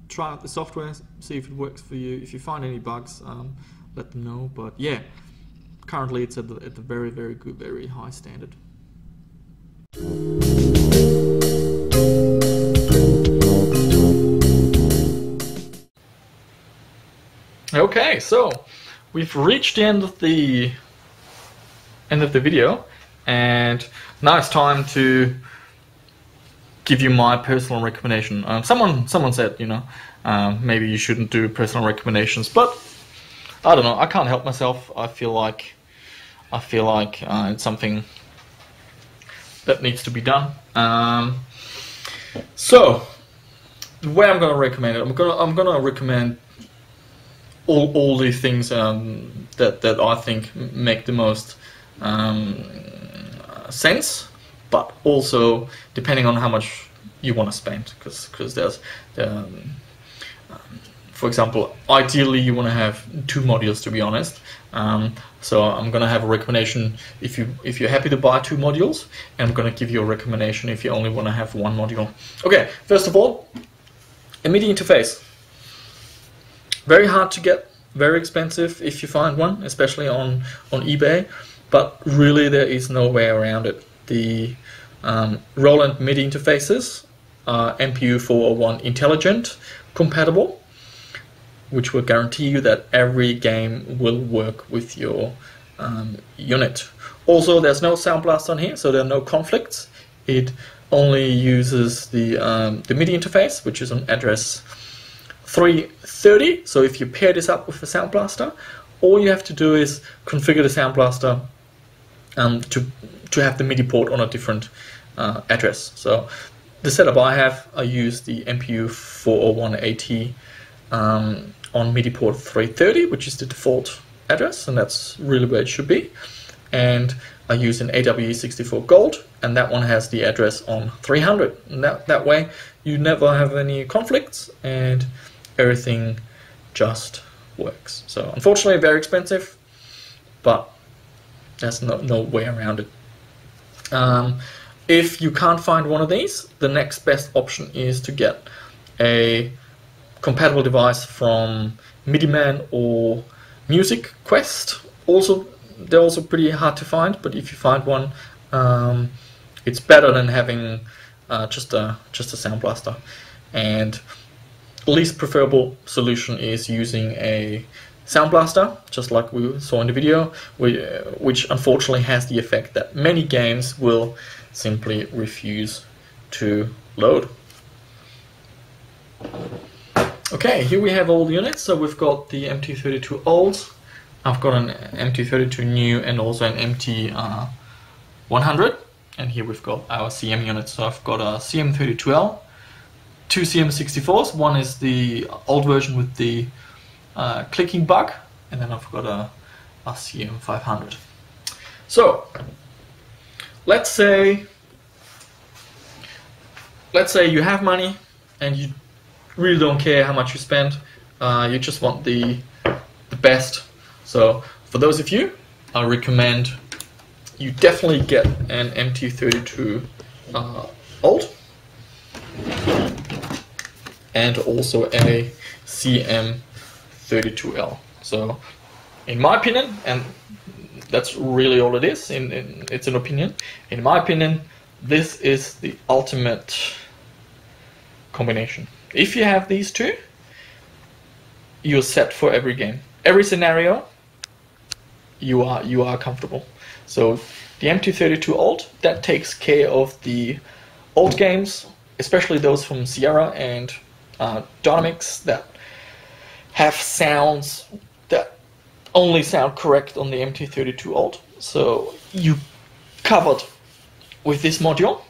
Try out the software, see if it works for you. If you find any bugs, let them know. But yeah, currently it's at the very good, very high standard. Okay, so we've reached the end of the video, and now it's time to give you my personal recommendation. Someone said, you know, maybe you shouldn't do personal recommendations, but I don't know. I can't help myself. I feel like it's something that needs to be done. So the way I'm going to recommend it, I'm going to recommend all the things that I think make the most sense, but also depending on how much you want to spend, because there's for example, ideally you want to have 2 modules, to be honest. So I'm going to have a recommendation if you're happy to buy 2 modules, and I'm going to give you a recommendation if you only want to have 1 module. Okay, first of all, a MIDI interface. Very hard to get, very expensive if you find one, especially on eBay, but really there is no way around it. The Roland MIDI interfaces are MPU-401 intelligent compatible, which will guarantee you that every game will work with your unit. Also, there's no sound blast on here, so there are no conflicts. It only uses the MIDI interface, which is on address 330. So if you pair this up with a sound blaster, all you have to do is configure the sound blaster to have the MIDI port on a different address. So the setup I use the MPU-401 AT on MIDI port 330, which is the default address, and that's really where it should be. And I use an AWE64 Gold, and that one has the address on 300. And that way you never have any conflicts, and everything just works. So unfortunately very expensive, but there's no way around it. If you can't find one of these, the next best option is to get a compatible device from MIDI-Man or Music Quest. Also, they're also pretty hard to find, but if you find one, it's better than having just a sound blaster. And least preferable solution is using a sound blaster, just like we saw in the video, which unfortunately has the effect that many games will simply refuse to load. Okay, here we have all the units. So we've got the MT-32 old, I've got an MT-32 new, and also an MT-100. And here we've got our CM units. So I've got a CM-32L, 2 CM-64s. One is the old version with the clicking bug, and then I've got a CM-500. So let's say you have money and you really don't care how much you spend. You just want the best. So for those of you, I recommend you definitely get an MT-32 old, and also a CM-32L. So in my opinion, and that's really all it is, it's an opinion, in my opinion, this is the ultimate combination. If you have these two, you're set for every game. Every scenario, you are comfortable. So the MT-32 old, that takes care of the old games, especially those from Sierra and Dynamics that have sounds that only sound correct on the MT-32 old. So you covered with this module,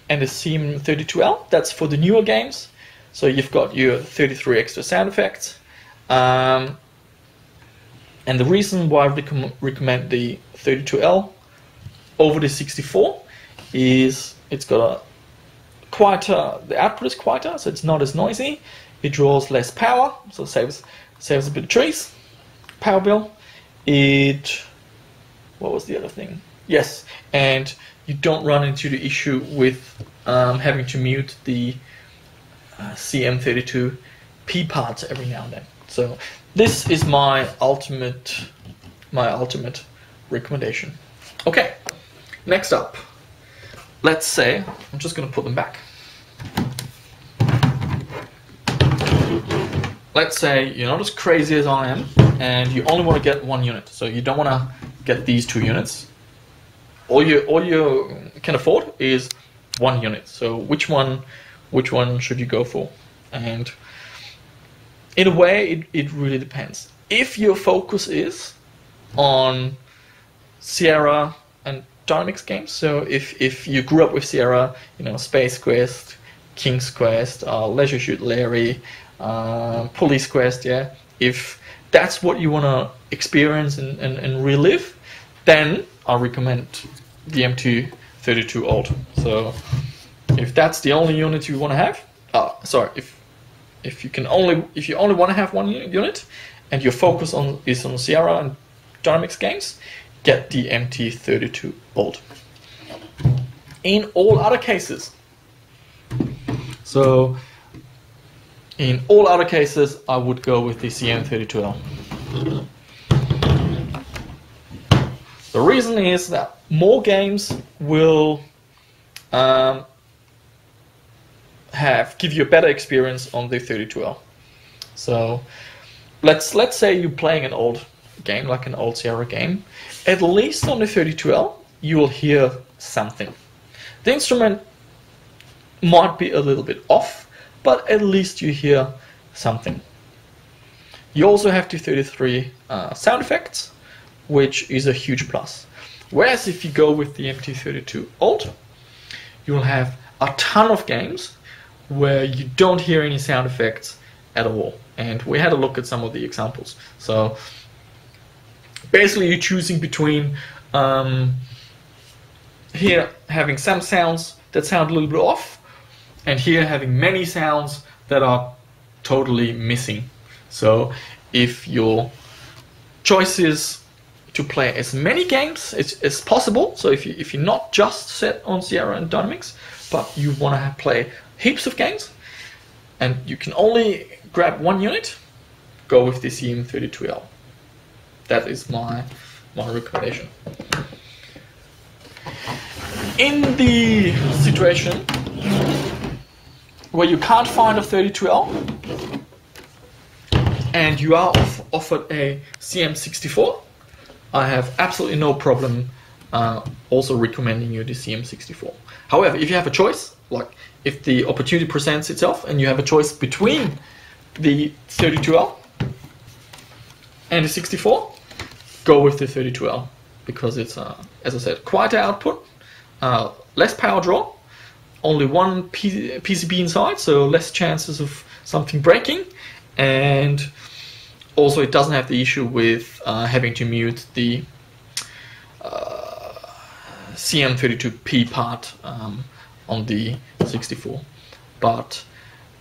and the CM-32L, that's for the newer games. So you've got your 33 extra sound effects. And the reason why I recommend the 32L over the 64 is it's got a quieter, the output is quieter, so it's not as noisy. It draws less power, so saves a bit of trees, power bill. What was the other thing? Yes, and you don't run into the issue with having to mute the CM32 P parts every now and then. So this is my ultimate recommendation. Okay, next up, let's say, I'm just going to put them back. Let's say you're not as crazy as I am, and you only want to get one unit. So you don't want to get these two units. All you can afford is one unit. So which one should you go for? And in a way, it really depends. If your focus is on Sierra and Dynamics games, so if you grew up with Sierra, you know, Space Quest, King's Quest, Leisure Suit Larry, Police Quest, yeah. If that's what you want to experience and relive, then I recommend the MT-32 old. So if that's the only unit you want to have, if you only want to have one unit, and your focus is on Sierra and Dynamics games, get the MT-32 old. In all other cases, I would go with the CM-32L. The reason is that more games will give you a better experience on the 32L. So let's say you're playing an old game, like an old Sierra game. At least on the 32L, you will hear something. The instrument might be a little bit off, but at least you hear something. You also have the 33 sound effects, which is a huge plus. Whereas if you go with the MT-32 old, you'll have a ton of games where you don't hear any sound effects at all. And we had a look at some of the examples. So basically you're choosing between here having some sounds that sound a little bit off, and here having many sounds that are totally missing. So if your choice is to play as many games as possible, so if you're not just set on Sierra and Dynamics, but you want to play heaps of games, and you can only grab one unit, go with the CM-32L. That is my recommendation. In the situation where you can't find a 32L and you are offered a CM-64, I have absolutely no problem also recommending you the CM-64. However, if you have a choice, like if the opportunity presents itself and you have a choice between the 32L and the 64, go with the 32L, because it's, as I said, quieter output, less power draw, only one PCB inside, so less chances of something breaking, and also it doesn't have the issue with having to mute the CM-32P part on the 64. But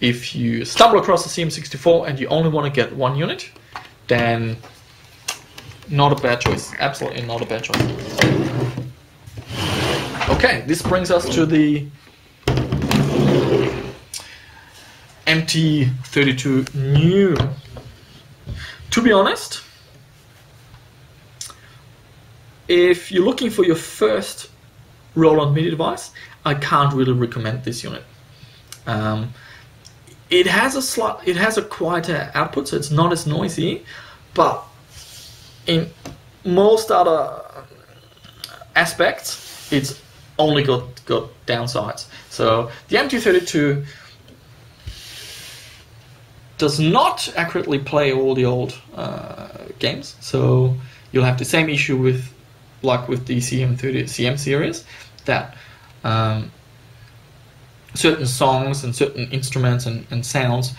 if you stumble across the CM-64 and you only want to get one unit, then not a bad choice. Absolutely not a bad choice. Okay, this brings us to the MT-32 new. To be honest, if you're looking for your first Roland MIDI device, I can't really recommend this unit. It has a quieter output, so it's not as noisy, but in most other aspects, it's only got downsides. So the MT-32 does not accurately play all the old games, so you'll have the same issue with the CM series, that certain songs and certain instruments and sounds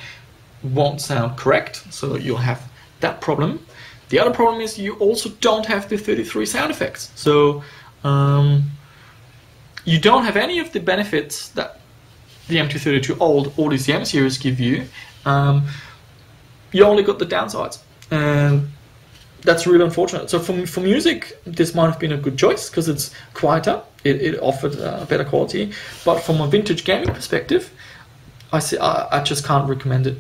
won't sound correct, so you'll have that problem. The other problem is you also don't have the 33 sound effects, so you don't have any of the benefits that the MT-32 old or the CM series give you. You only got the downsides, and that's really unfortunate. So for music, this might have been a good choice because it's quieter. It offered better quality. But from a vintage gaming perspective, I just can't recommend it.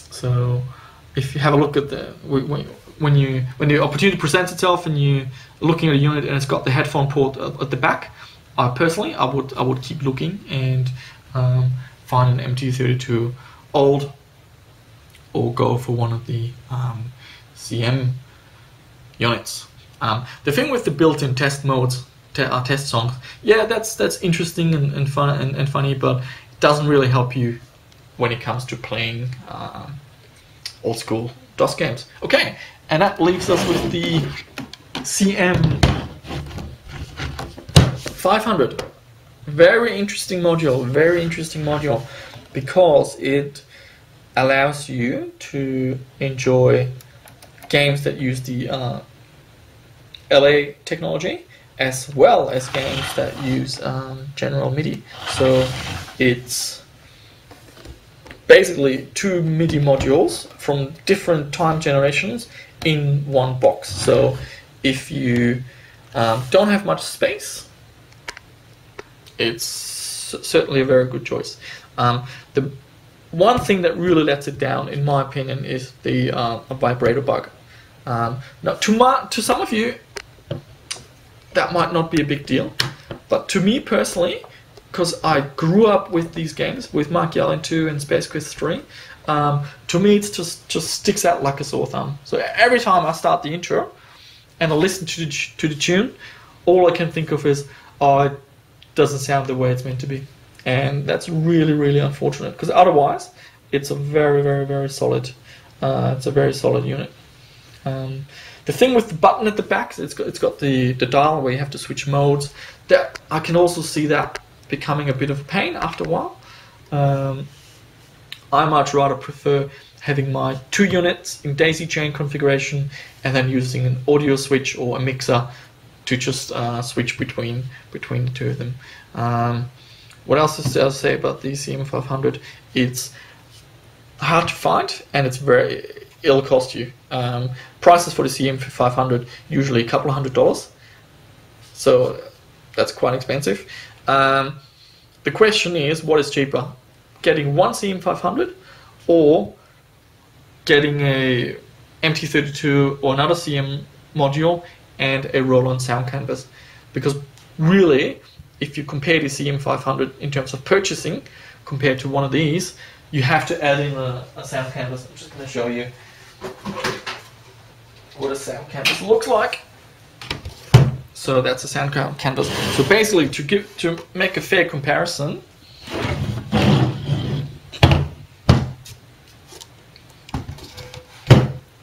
So if you have a look at when the opportunity presents itself and you're looking at a unit and it's got the headphone port at the back, I would keep looking and find an MT-32 old, or go for one of the CM units. The thing with the built-in test modes, test songs, yeah, that's interesting and fun and funny, but it doesn't really help you when it comes to playing old school DOS games. Okay, and that leaves us with the CM-500. Very interesting module, because it allows you to enjoy games that use the LA technology, as well as games that use general MIDI. So it's basically 2 MIDI modules from different time generations in one box. So if you don't have much space, it's certainly a very good choice. The one thing that really lets it down, in my opinion, is the vibrato bug. Now, to some of you, that might not be a big deal, but to me personally, because I grew up with these games, with Monkey Island 2 and Space Quest 3, to me it just sticks out like a sore thumb. So every time I start the intro and I listen to the tune, all I can think of is, oh, it doesn't sound the way it's meant to be. And that's really, really unfortunate, because otherwise it's a very, very, very solid, it's a very solid unit. The thing with the button at the back, it's got the dial where you have to switch modes. That I can also see that becoming a bit of a pain after a while. I much rather prefer having my 2 units in daisy chain configuration and then using an audio switch or a mixer to just switch between the 2 of them. What else is there to say about the CM-500? It's hard to find, and it'll cost you. Prices for the CM-500 usually a couple of $100, so that's quite expensive. The question is, what is cheaper? Getting one CM-500 or getting a MT-32 or another CM module and a Roland sound canvas? Because really, if you compare the CM-500 in terms of purchasing compared to one of these, you have to add in a sound canvas. I'm just going to show you what a sound canvas looks like. So that's a sound canvas. So basically, to make a fair comparison,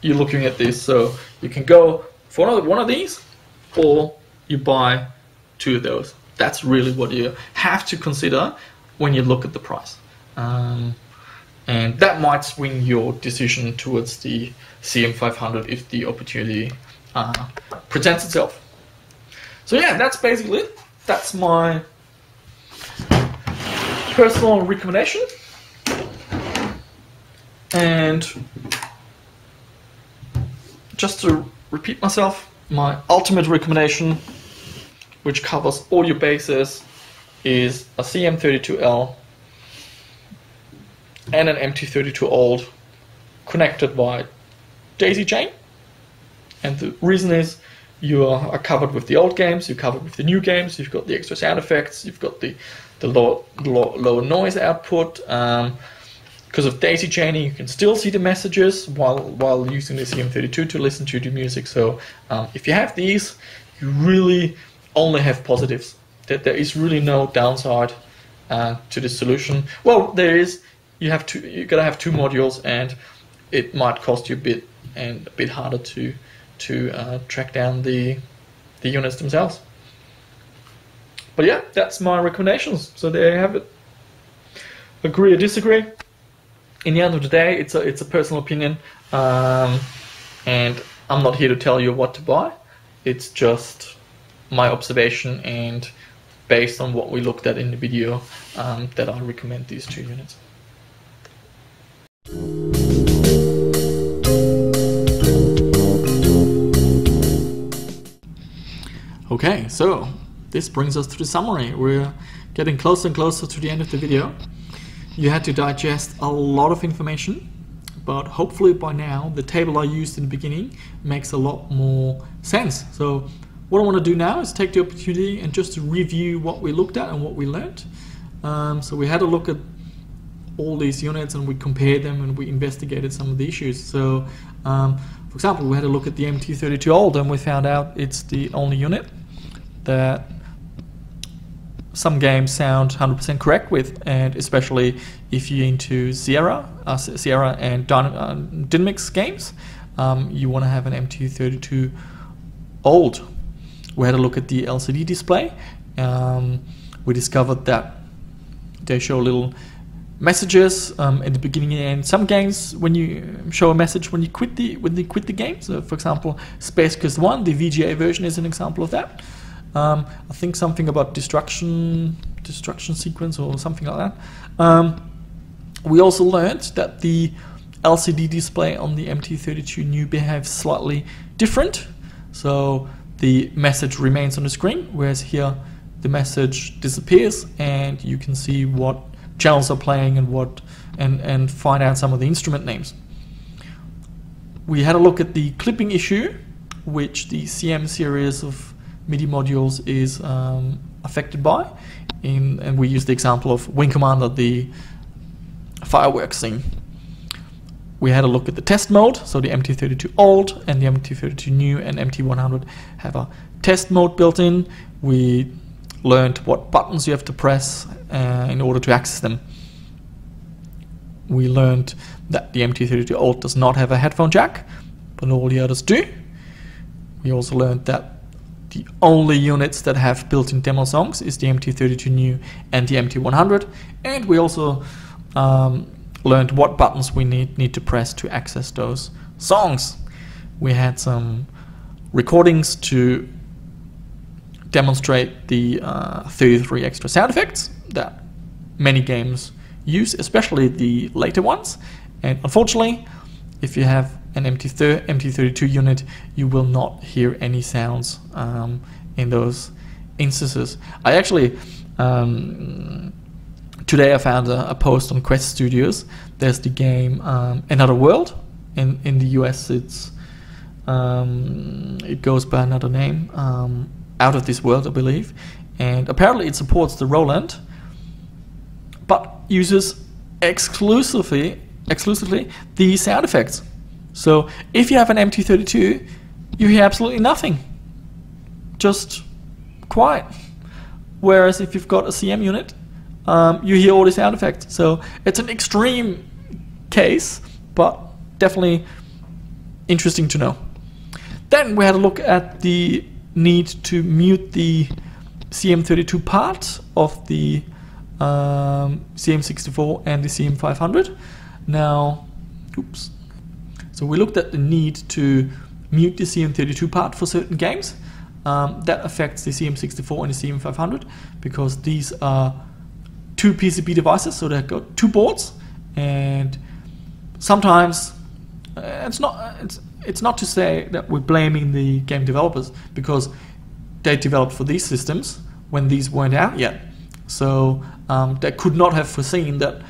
you're looking at this. So you can go for one of these, or you buy 2 of those. That's really what you have to consider when you look at the price. And that might swing your decision towards the CM-500 if the opportunity presents itself. So yeah, that's basically it. That's my personal recommendation. And just to repeat myself, my ultimate recommendation, which covers all your bases, is a CM-32L and an MT-32 old connected by daisy chain. And the reason is you are covered with the old games, you're covered with the new games, you've got the extra sound effects, you've got the low noise output. Because of daisy chaining, you can still see the messages while using the CM-32 to listen to the music. So if you have these, you really only have positives. There is really no downside to this solution. Well, there is. You gotta have 2 modules, and it might cost you a bit harder to track down the units themselves. But yeah, that's my recommendations. So there you have it. Agree or disagree? In the end of the day, it's a personal opinion, and I'm not here to tell you what to buy. It's just my observation, and based on what we looked at in the video, that I recommend these 2 units. Okay, so this brings us to the summary. We're getting closer and closer to the end of the video. You had to digest a lot of information, but hopefully by now the table I used in the beginning makes a lot more sense. So what I want to do now is take the opportunity and just to review what we looked at and what we learned. So we had a look at all these units and we compared them and we investigated some of the issues. So for example, we had a look at the MT-32 old and we found out it's the only unit that some games sound 100% correct with, and especially if you're into Sierra and Dynamics games, you want to have an MT-32 old. We had a look at the LCD display. We discovered that they show little messages in the beginning and end. Some games, when you show a message when you quit the game. So, for example, Space Quest 1, the VGA version, is an example of that. I think something about destruction sequence or something like that. We also learned that the LCD display on the MT-32 new behaves slightly different. So the message remains on the screen, whereas here the message disappears, and you can see what channels are playing and find out some of the instrument names. We had a look at the clipping issue, which the CM series of MIDI modules is affected by, and we used the example of Wing Commander, the fireworks scene. We had a look at the test mode, so the MT-32 old and the MT-32 new and MT-100 have a test mode built in. We learned what buttons you have to press in order to access them. We learned that the MT-32 old does not have a headphone jack, but all the others do. We also learned that the only units that have built-in demo songs is the MT-32 new and the MT-100, and we also learned what buttons we need to press to access those songs. We had some recordings to demonstrate the 33 extra sound effects that many games use, especially the later ones. And unfortunately, if you have an MT-32 unit, you will not hear any sounds in those instances. I actually today I found a post on Quest Studios. There's the game Another World. In the US, it goes by another name, Out of This World, I believe. And apparently it supports the Roland, but uses exclusively the sound effects. So if you have an MT-32, you hear absolutely nothing, just quiet. Whereas if you've got a CM unit, you hear all the sound effects. So it's an extreme case, but definitely interesting to know. Then we had a look at the need to mute the CM-32 part of the CM-64 and the CM-500. Now, oops. So we looked at the need to mute the CM-32 part for certain games. That affects the CM-64 and the CM-500 because these are two PCB devices, so they've got two boards, and sometimes it's not to say that we're blaming the game developers, because they developed for these systems when these weren't out yet. So they could not have foreseen that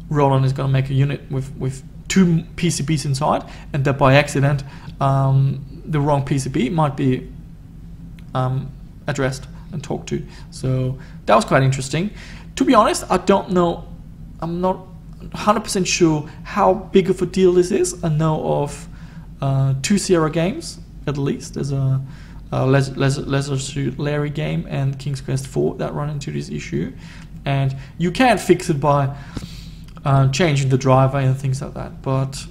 Roland is going to make a unit with two PCBs inside, and that by accident the wrong PCB might be addressed and talked to. So that was quite interesting. To be honest, I don't know, I'm not 100% sure how big of a deal this is. I know of two Sierra games, at least. There's a Leisure Suit Larry game and King's Quest 4 that run into this issue. And you can fix it by changing the driver and things like that. But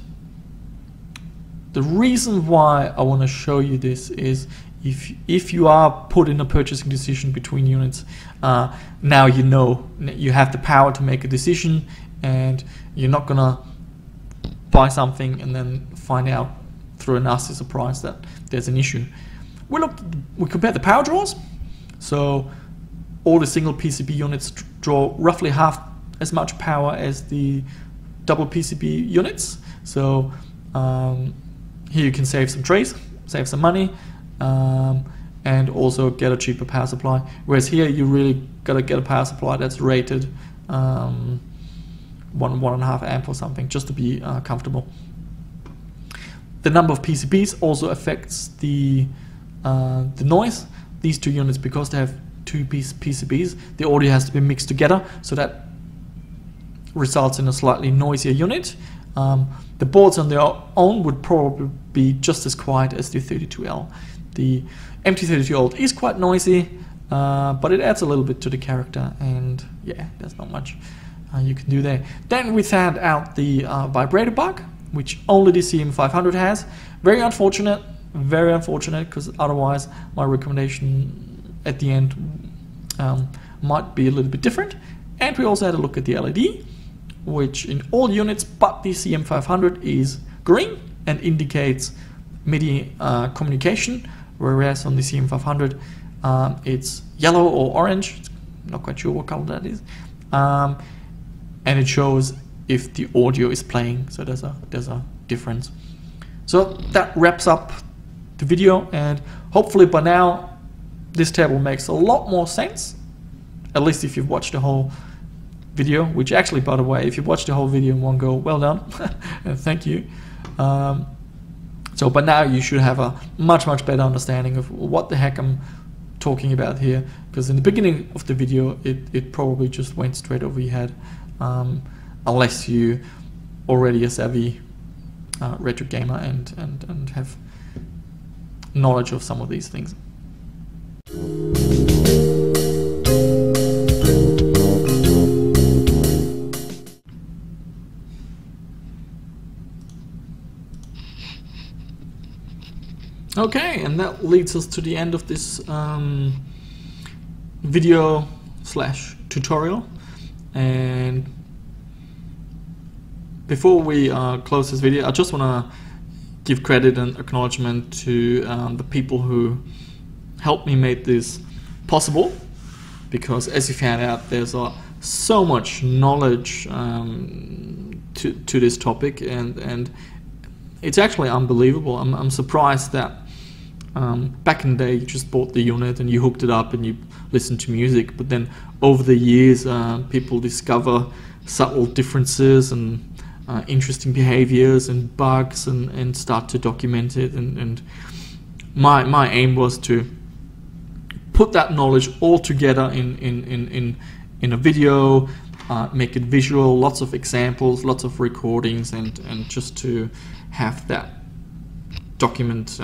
the reason why I want to show you this is if you are put in a purchasing decision between units, now you know you have the power to make a decision, and you're not gonna buy something and then find out through a nasty surprise that there's an issue. We compared the power draws. So all the single PCB units draw roughly half as much power as the double PCB units. So here you can save some trees, save some money, and also get a cheaper power supply. Whereas here you really gotta get a power supply that's rated 1.5 amp or something, just to be comfortable. The number of PCBs also affects the noise. These two units, because they have two PCBs, the audio has to be mixed together, so that results in a slightly noisier unit. The boards on their own would probably be just as quiet as the 32L. The MT-32 old is quite noisy, but it adds a little bit to the character, and yeah, there's not much you can do there. Then we found out the vibrato bug, which only the CM-500 has. Very unfortunate, because otherwise my recommendation at the end might be a little bit different. And we also had a look at the LED, which in all units but the CM-500 is green and indicates MIDI communication, whereas on the CM-500 it's yellow or orange. Not quite sure what color that is, and it shows if the audio is playing. So there's a difference. So that wraps up the video, and hopefully by now this table makes a lot more sense, at least if you've watched the whole video, which actually, by the way, if you watched the whole video in one go, well done. Thank you. So by now you should have a much better understanding of what the heck I'm talking about here, because in the beginning of the video it probably just went straight over your head, unless you already a savvy retro gamer and have knowledge of some of these things. Okay, and that leads us to the end of this video slash tutorial. And before we close this video, I just want to give credit and acknowledgement to the people who helped me make this possible, because as you found out, there's so much knowledge to this topic, and it's actually unbelievable. I'm surprised that back in the day you just bought the unit and you hooked it up and you listened to music, but then over the years people discover subtle differences and interesting behaviors and bugs and start to document it, and my aim was to put that knowledge all together in a video, make it visual, lots of examples, lots of recordings, and just to have that document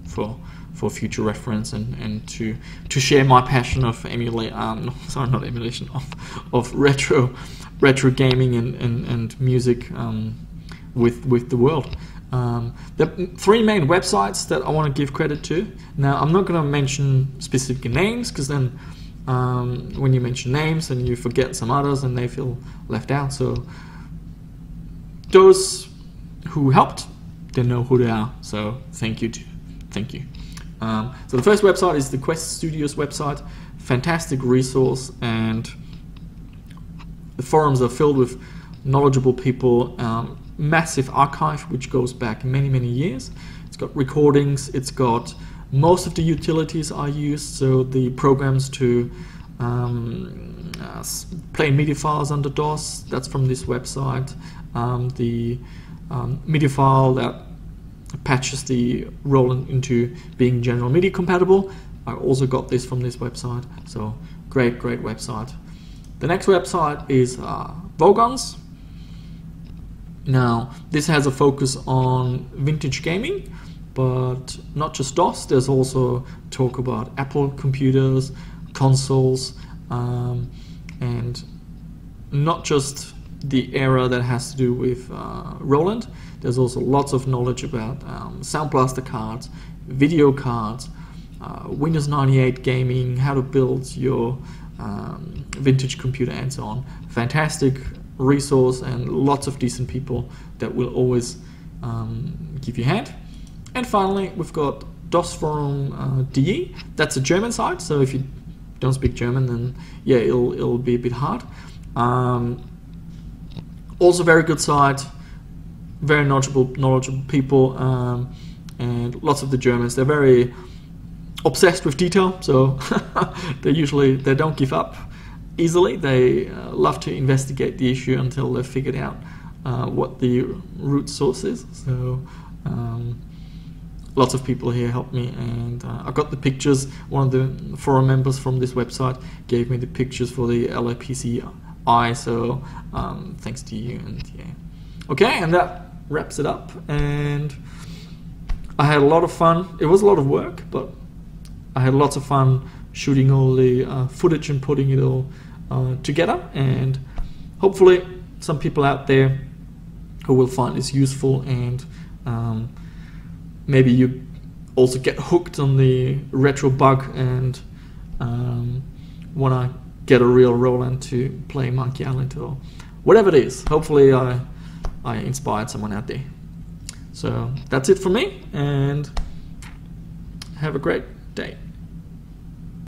for future reference, and to share my passion of of retro gaming and music with the world. There are three main websites that I want to give credit to. Now, I'm not going to mention specific names, because then when you mention names and you forget some others and they feel left out. So those who helped, they know who they are. So thank you. So the first website is the Quest Studios website. Fantastic resource, and the forums are filled with knowledgeable people. Massive archive which goes back many years. It's got recordings, it's got most of the utilities are used, so the programs to play MIDI files under DOS, that's from this website. The MIDI file that patches the Roland into being general MIDI compatible, I also got this from this website. So great website. The next website is Vogons. Now, this has a focus on vintage gaming, but not just DOS. There's also talk about Apple computers, consoles, and not just the era that has to do with Roland. There's also lots of knowledge about Sound Blaster cards, video cards, Windows 98 gaming, how to build your vintage computer, and so on. Fantastic resource, and lots of decent people that will always give you a hand. And finally, we've got DOSforum.de. That's a German site, so if you don't speak German, then yeah, it'll be a bit hard. Also very good site, very knowledgeable people, and lots of the Germans, they're very obsessed with detail, so they don't give up easily. They love to investigate the issue until they've figured out what the root source is. So lots of people here helped me, and I got the pictures. One of the forum members from this website gave me the pictures for the LAPC-I, so thanks to you. And yeah, okay, and that wraps it up, and I had a lot of fun. It was a lot of work, but I had lots of fun shooting all the footage and putting it all together, and hopefully some people out there who will find this useful, and maybe you also get hooked on the retro bug and want to get a real Roland to play Monkey Island whatever it is. Hopefully I inspired someone out there. So that's it from me, and have a great day.